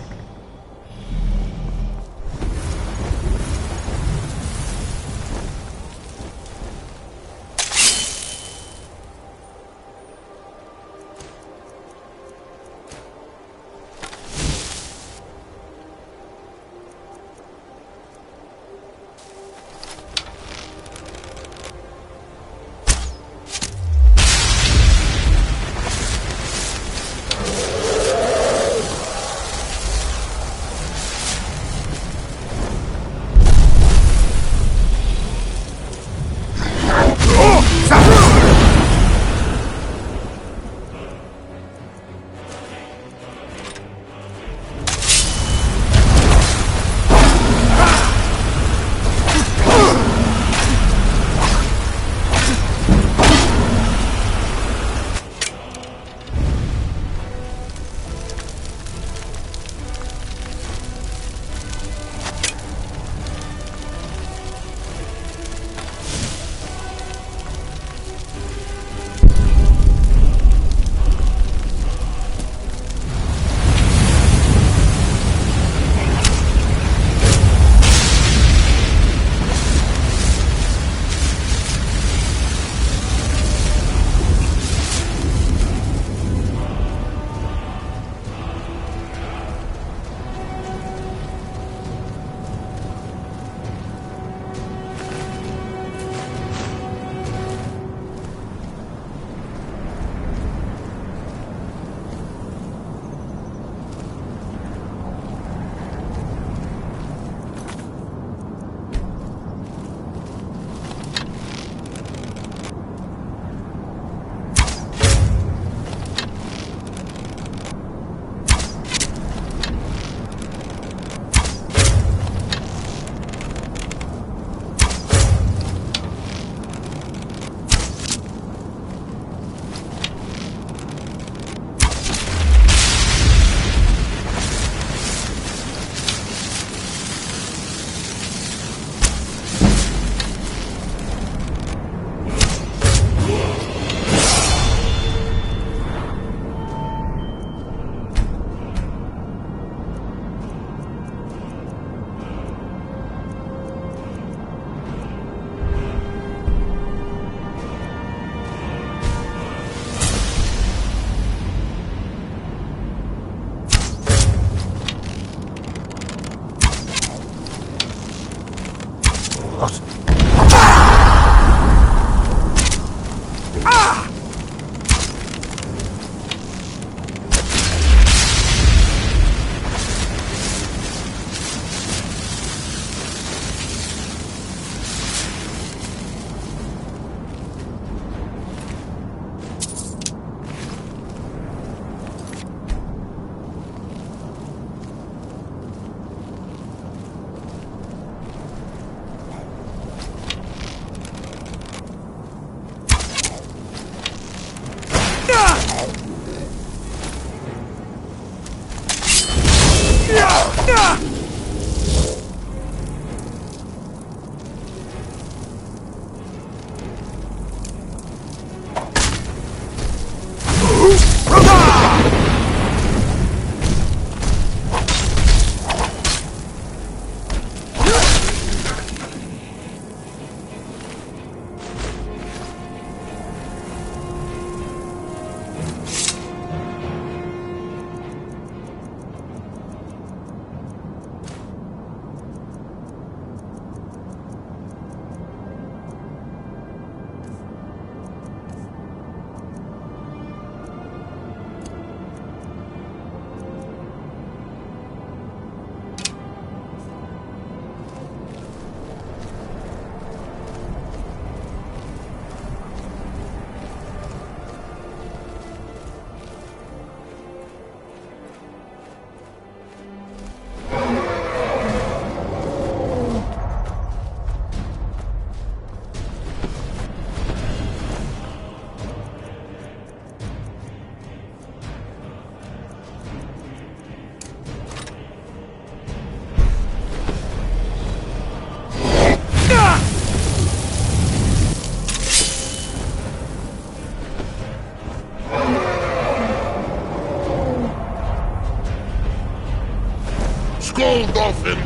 scold off in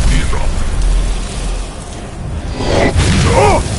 Zero. Oh!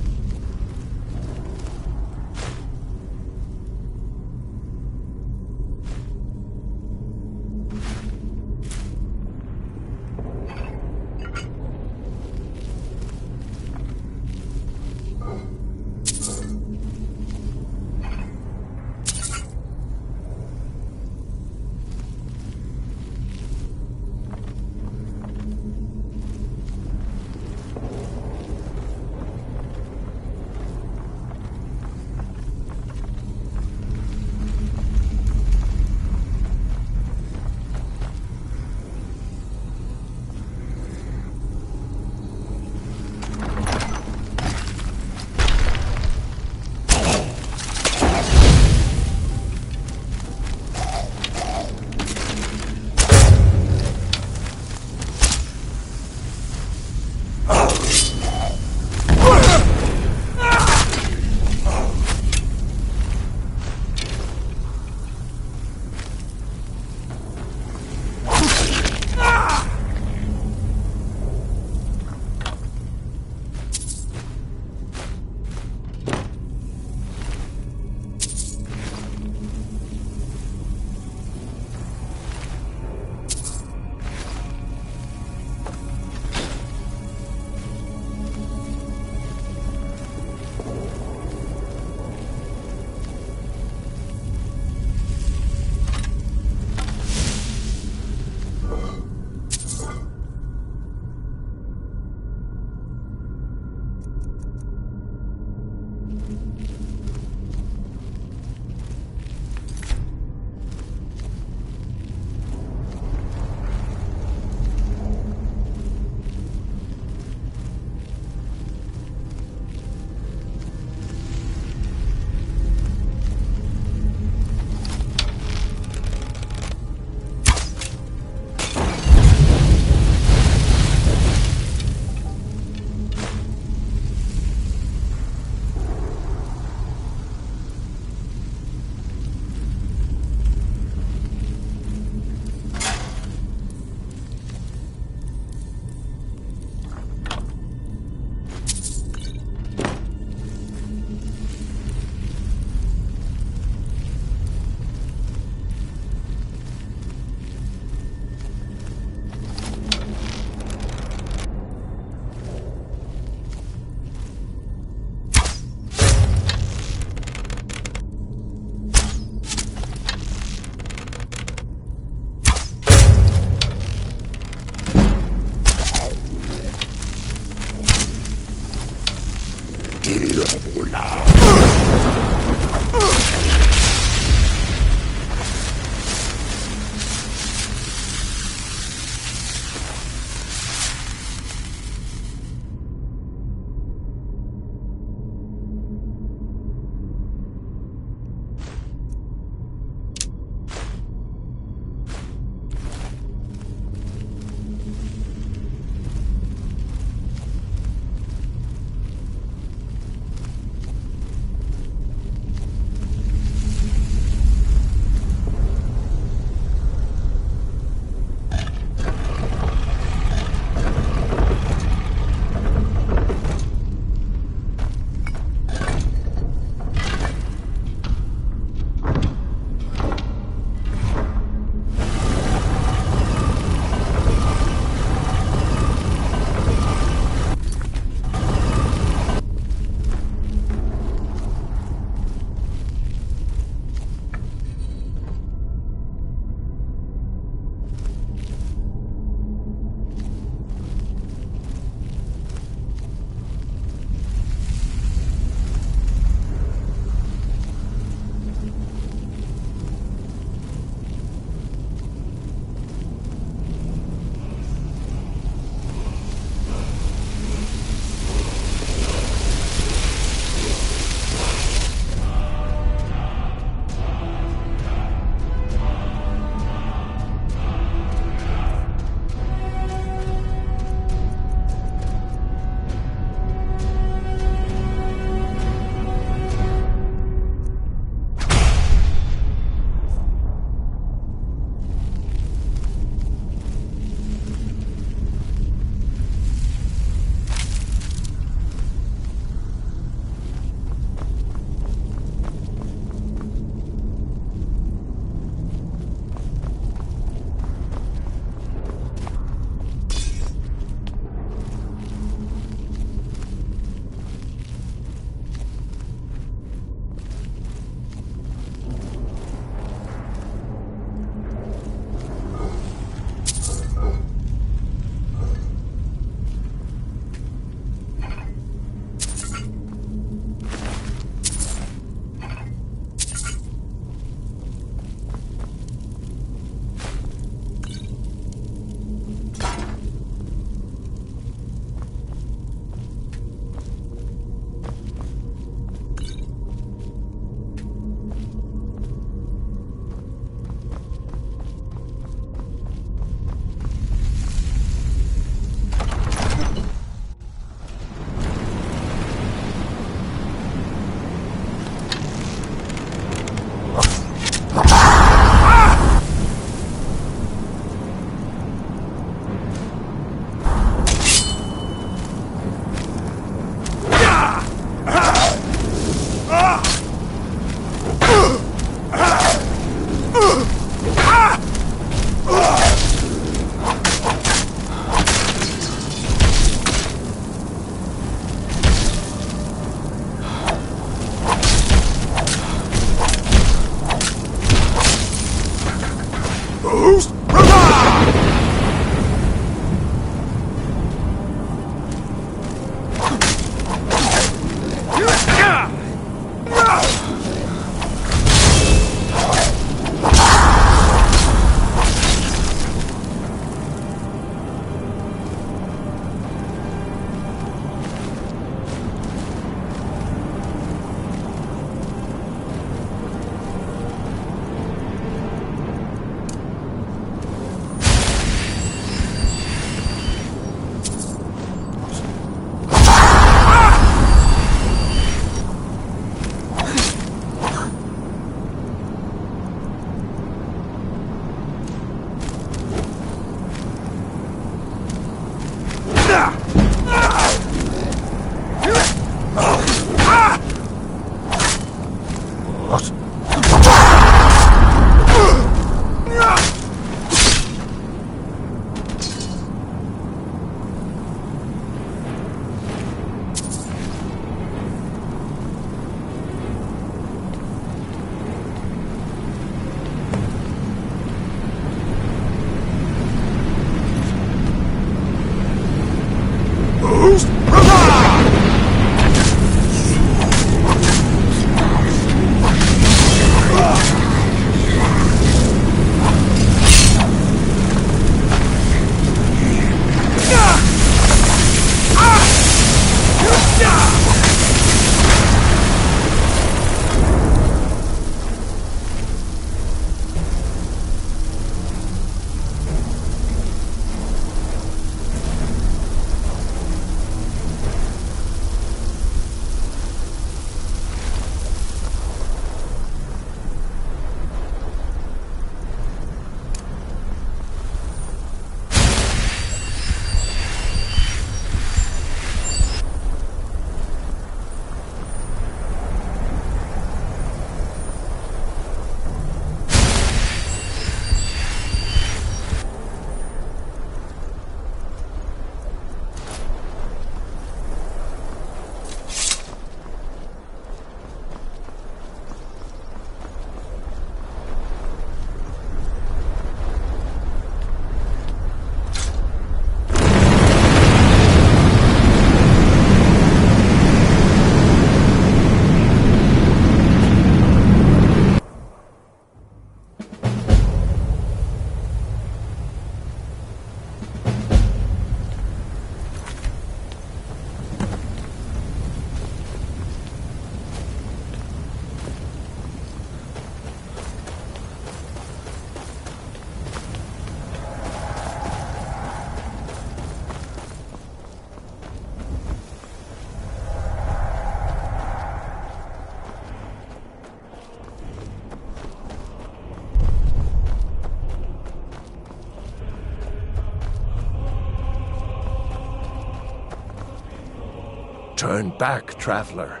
Turn back, traveler.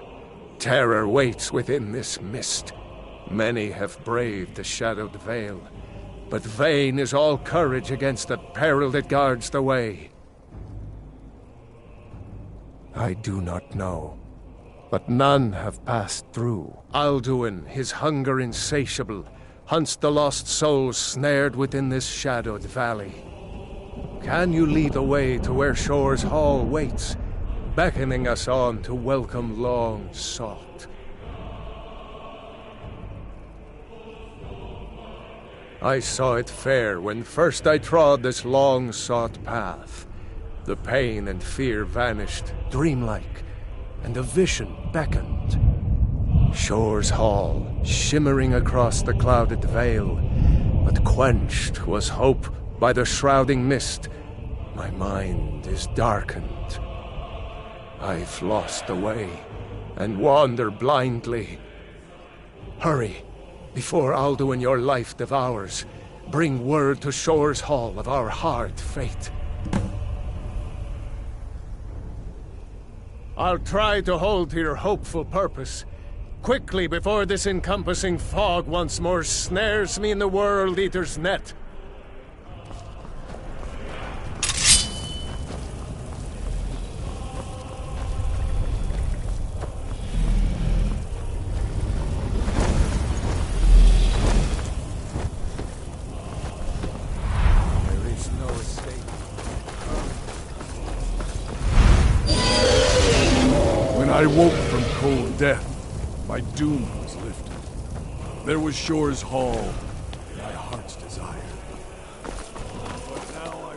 Terror waits within this mist. Many have braved the shadowed vale, but vain is all courage against the peril that guards the way. I do not know, but none have passed through. Alduin, his hunger insatiable, hunts the lost souls snared within this shadowed valley. Can you lead the way to where Shore's Hall waits, beckoning us on to welcome long sought? I saw it fair when first I trod this long-sought path. The pain and fear vanished, dreamlike, and a vision beckoned. Shore's Hall, shimmering across the clouded vale, but quenched was hope by the shrouding mist. My mind is darkened. I've lost the way, and wander blindly. Hurry, before Alduin your life devours. Bring word to Shore's Hall of our hard fate. I'll try to hold to your hopeful purpose. Quickly, before this encompassing fog once more snares me in the World Eater's net. I woke from cold death. My doom was lifted. There was Shore's Hall, my heart's desire. But now I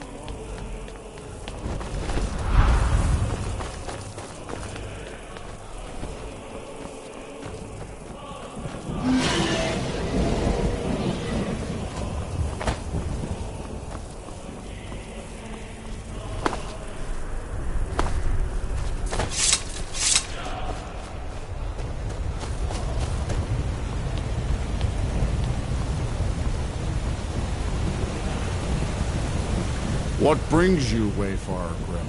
What brings you, Wayfarer Grim?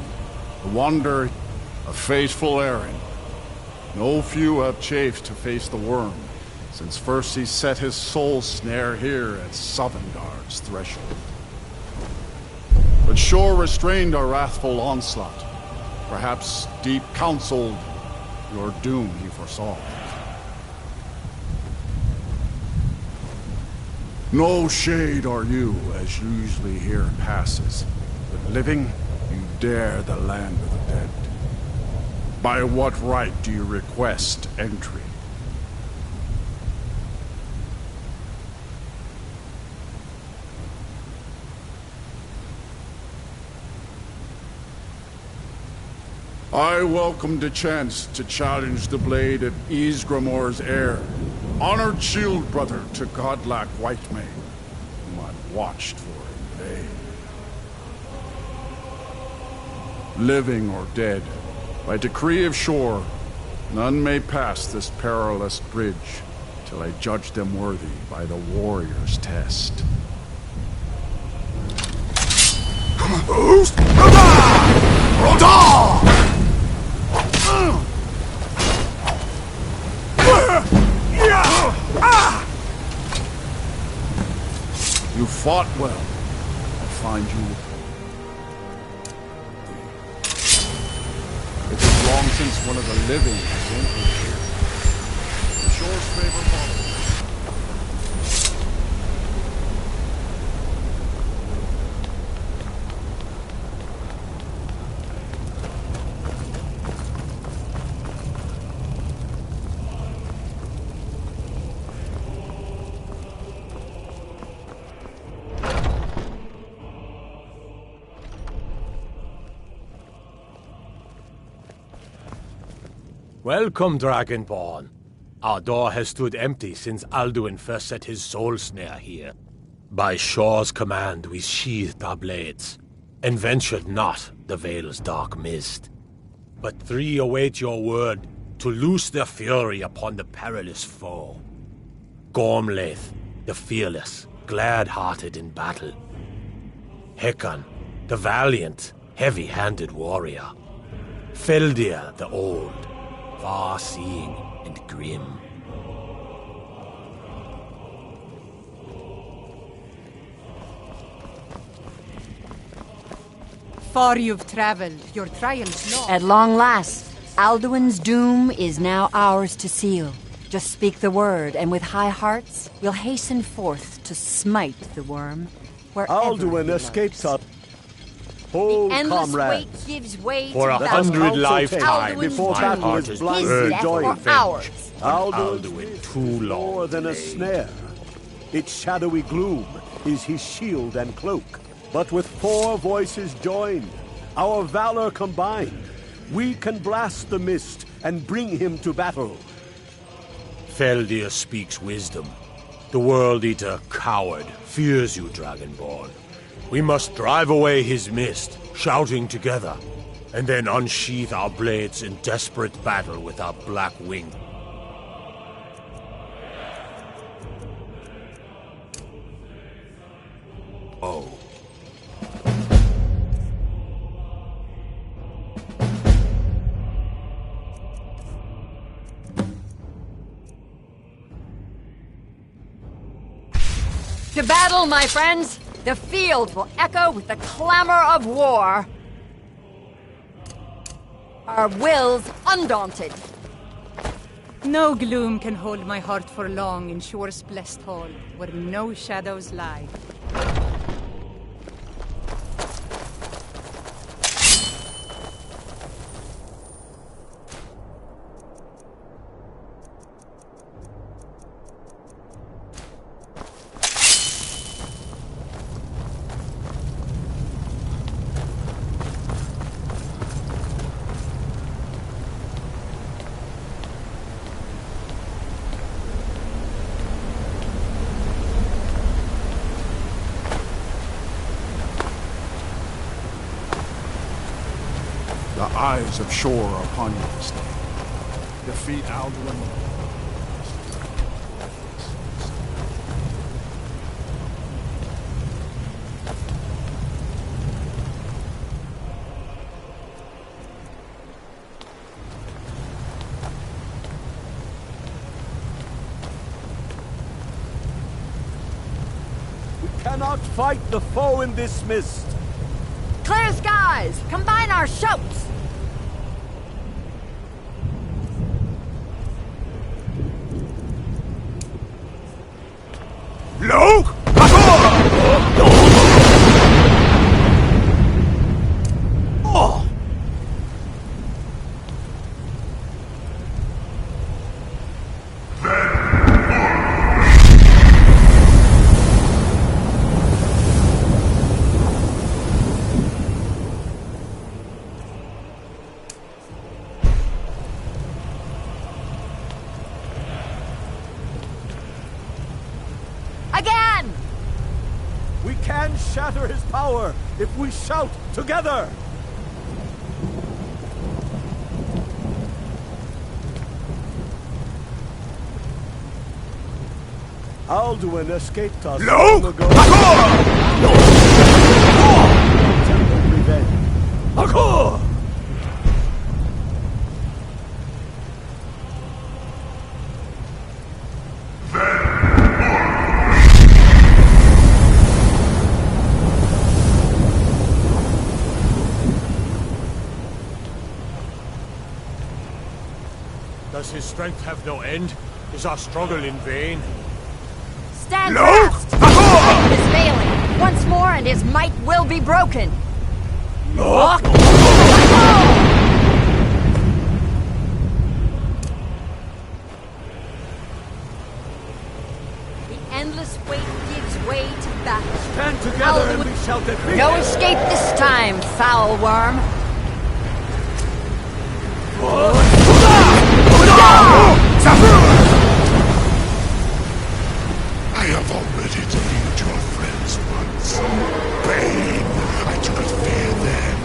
A wander, a fateful errand. No few have chafed to face the worm, since first he set his soul snare here at Sovngarde's threshold. But Shore restrained our wrathful onslaught. Perhaps deep counseled your doom he foresaw. No shade are you, as usually here passes. But living, you dare the land of the dead. By what right do you request entry? I welcome the chance to challenge the blade of Ysgramor's heir, honored shield brother to godlike Whitemane, whom I've watched for in vain. Living or dead, by decree of Shore, none may pass this perilous bridge till I judge them worthy by the warrior's test. You fought well. I find you. It is long since one of the living has entered here. The Shore's favor follows. Welcome, Dragonborn. Our door has stood empty since Alduin first set his soul snare here. By Shore's command, we sheathed our blades, and ventured not the Vale's dark mist. But three await your word to loose their fury upon the perilous foe. Gormlaith, the fearless, glad-hearted in battle. Hecon, the valiant, heavy-handed warrior. Feldir the Old, far-seeing and grim. Far you've traveled, your trials long. At long last, Alduin's doom is now ours to seal. Just speak the word, and with high hearts, we'll hasten forth to smite the worm wherever Alduin escaped us. The endless comrades. wait gives way For to 100 lifetimes, before my battle heart is is blind burned to for join. revenge on Alduin's Alduin too long more than a delayed. snare. Its shadowy gloom is his shield and cloak. But with 4 voices joined, our valor combined, we can blast the mist and bring him to battle. Feldir speaks wisdom. The World Eater, coward, fears you, Dragonborn. We must drive away his mist, shouting together, and then unsheath our blades in desperate battle with our black wing. Oh. To battle, my friends! The field will echo with the clamor of war. Our wills undaunted. No gloom can hold my heart for long in Shore's blessed hall, where no shadows lie. The eyes of Shore are upon you this day. Defeat Alduin. We cannot fight the foe in this mist. Clear skies! Combine our shouts! Look! Again! We can shatter his power if we shout together. Alduin escaped us long ago. Revenge. Does his strength have no end? Is our struggle in vain? Stand fast! His strength is failing. Once more and his might will be broken. Look! The endless wait gives way to battle. Stand together and we shall defeat No him. escape this time, foul worm. I have already defeated your friends once. Bane, I do not fear them.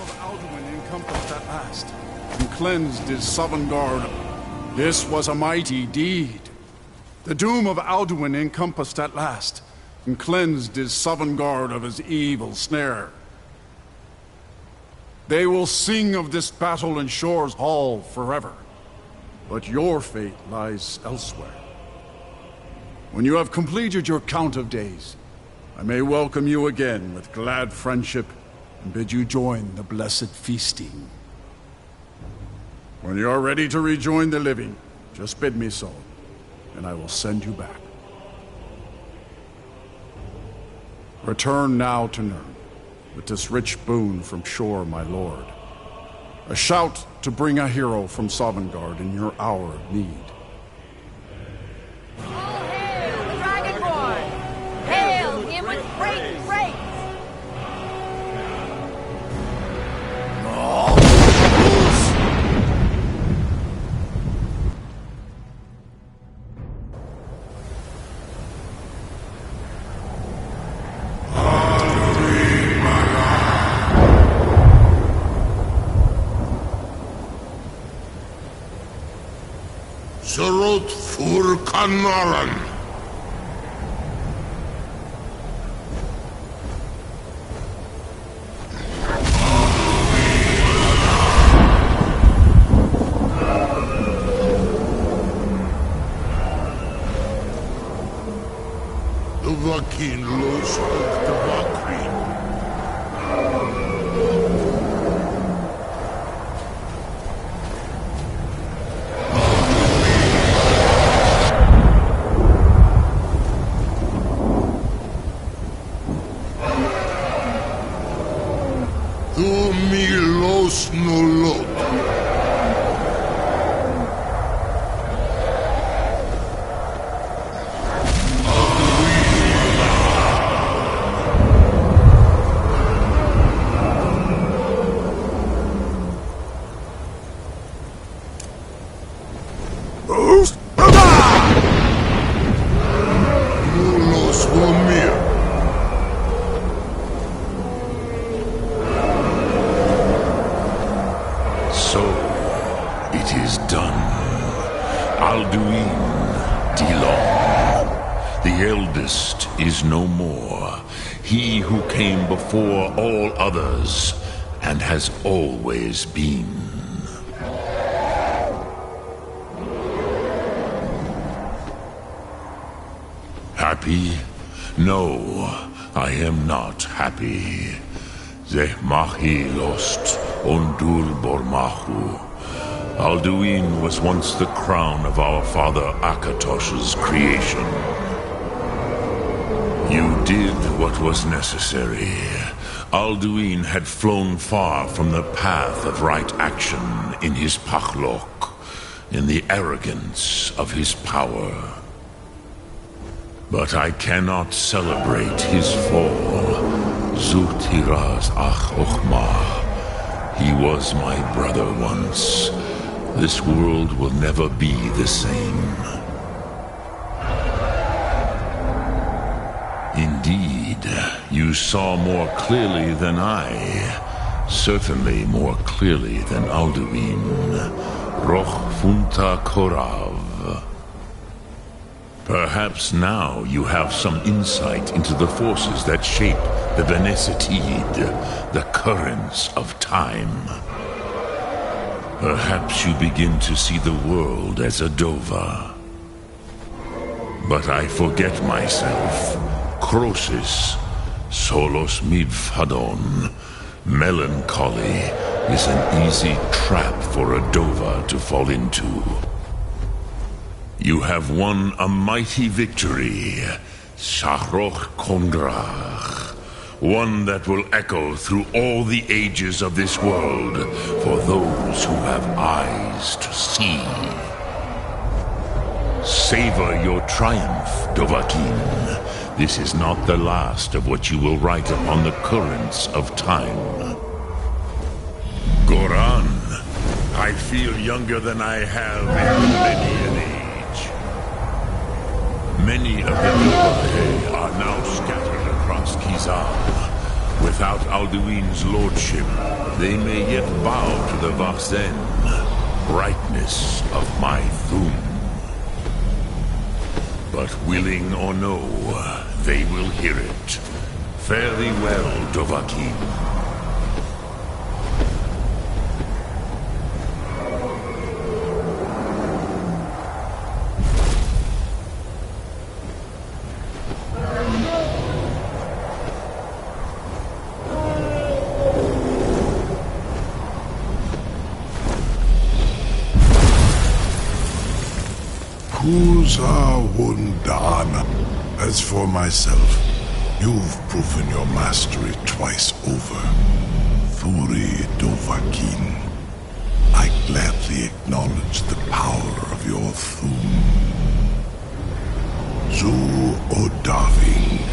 of Alduin encompassed at last, and cleansed his Sovngarde. This was a mighty deed. The doom of Alduin encompassed at last, and cleansed his Sovngarde of his evil snare. They will sing of this battle in Shor's Hall forever, but your fate lies elsewhere. When you have completed your count of days, I may welcome you again with glad friendship and bid you join the blessed feasting. When you are ready to rejoin the living, just bid me so, and I will send you back. Return now to Nirn, with this rich boon from Shor, my lord. A shout to bring a hero from Sovngarde in your hour of need. All hail the Dragonborn! Hail him with great praise! Surot fur Kanaran. The Vakin los the Vakrin. Los nolot. Los Vomir. It is done. Alduin Dilon, the eldest, is no more. He who came before all others and has always been. Happy? No, I am not happy. Zehmahi lost Ondur Bormahu. Alduin was once the crown of our father Akatosh's creation. You did what was necessary. Alduin had flown far from the path of right action in his Pachlok, in the arrogance of his power. But I cannot celebrate his fall. Zutiraz Ach Ochmah. He was my brother once. This world will never be the same. Indeed, you saw more clearly than I. Certainly more clearly than Alduin. Roch Funta Korav. Perhaps now you have some insight into the forces that shape the Benesitid, the currents of time. Perhaps you begin to see the world as a Dova. But I forget myself. Crosis, solos midfadon. Melancholy is an easy trap for a Dova to fall into. You have won a mighty victory, Shahroch Kondrach. One that will echo through all the ages of this world for those who have eyes to see. Savor your triumph, Dovahkiin. This is not the last of what you will write upon the currents of time. Goran, I feel younger than I have in many an age. Many of the Dovahkiin are now scattered across Kizar, Without Alduin's lordship, they may yet bow to the Varzen, brightness of my Thum. But willing or no, they will hear it. Fare thee well, Dovahkiin. Kuza Wundana. As for myself, you've proven your mastery twice over. Thuri Dovahkiin, I gladly acknowledge the power of your Thum. Zu Odaving.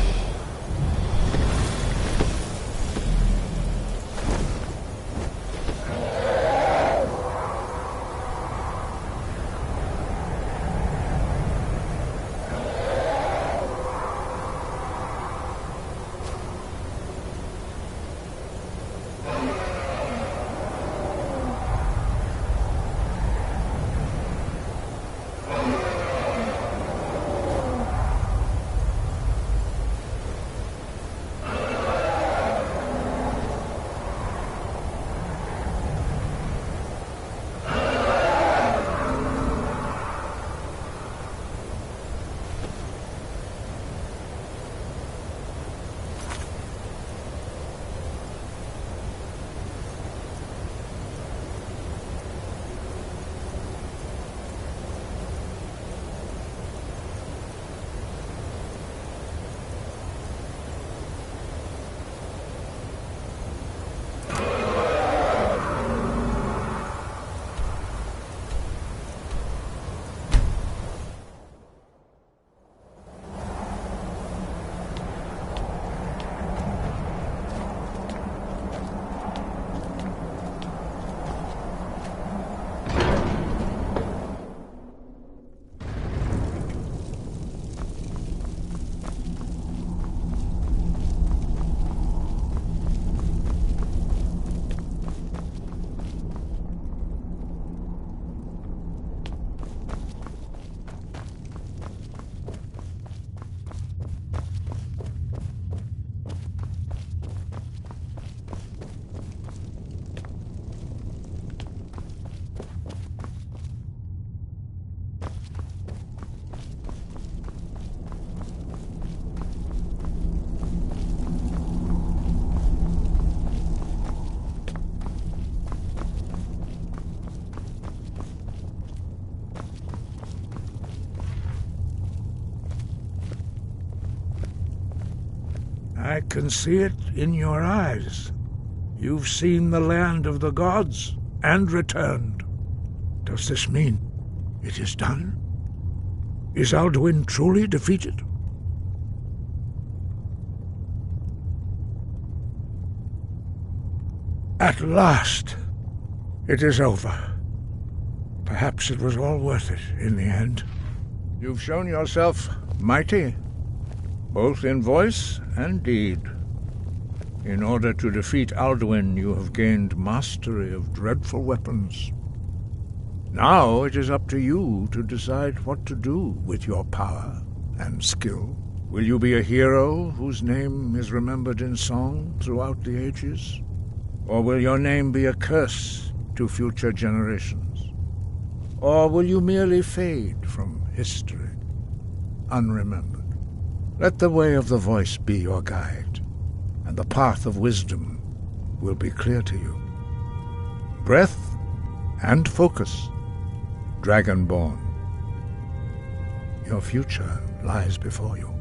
I can see it in your eyes. You've seen the land of the gods and returned. Does this mean it is done? Is Alduin truly defeated? At last, it is over. Perhaps it was all worth it in the end. You've shown yourself mighty, both in voice and deed. In order to defeat Alduin, you have gained mastery of dreadful weapons. Now it is up to you to decide what to do with your power and skill. Will you be a hero whose name is remembered in song throughout the ages? Or will your name be a curse to future generations? Or will you merely fade from history, unremembered? Let the way of the voice be your guide, and the path of wisdom will be clear to you. Breath and focus, Dragonborn. Your future lies before you.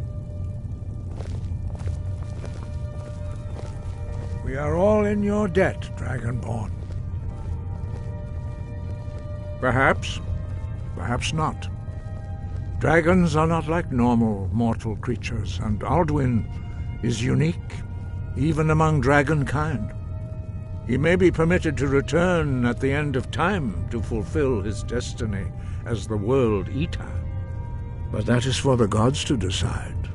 We are all in your debt, Dragonborn. Perhaps, perhaps not. Dragons are not like normal mortal creatures, and Alduin is unique, even among dragonkind. He may be permitted to return at the end of time to fulfill his destiny as the World Eater, but that is for the gods to decide.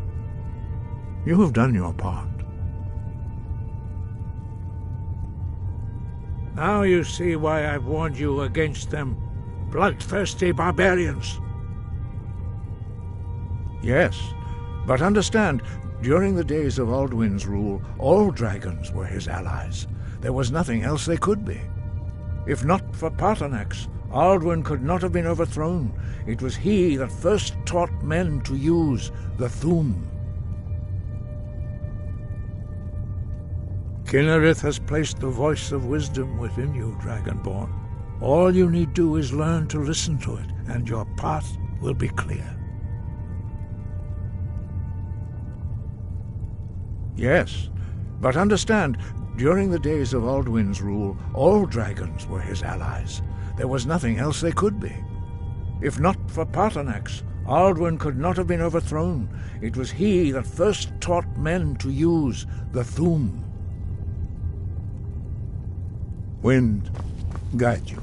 You have done your part. Now you see why I've warned you against them bloodthirsty barbarians. Yes, but understand, during the days of Alduin's rule, all dragons were his allies. There was nothing else they could be. If not for Paarthurnax, Alduin could not have been overthrown. It was he that first taught men to use the Thu'um. Kynareth has placed the voice of wisdom within you, Dragonborn. All you need do is learn to listen to it, and your path will be clear. Yes, but understand, during the days of Alduin's rule, all dragons were his allies. There was nothing else they could be. If not for Paarthurnax, Alduin could not have been overthrown. It was he that first taught men to use the Thu'um. Wind, guide you.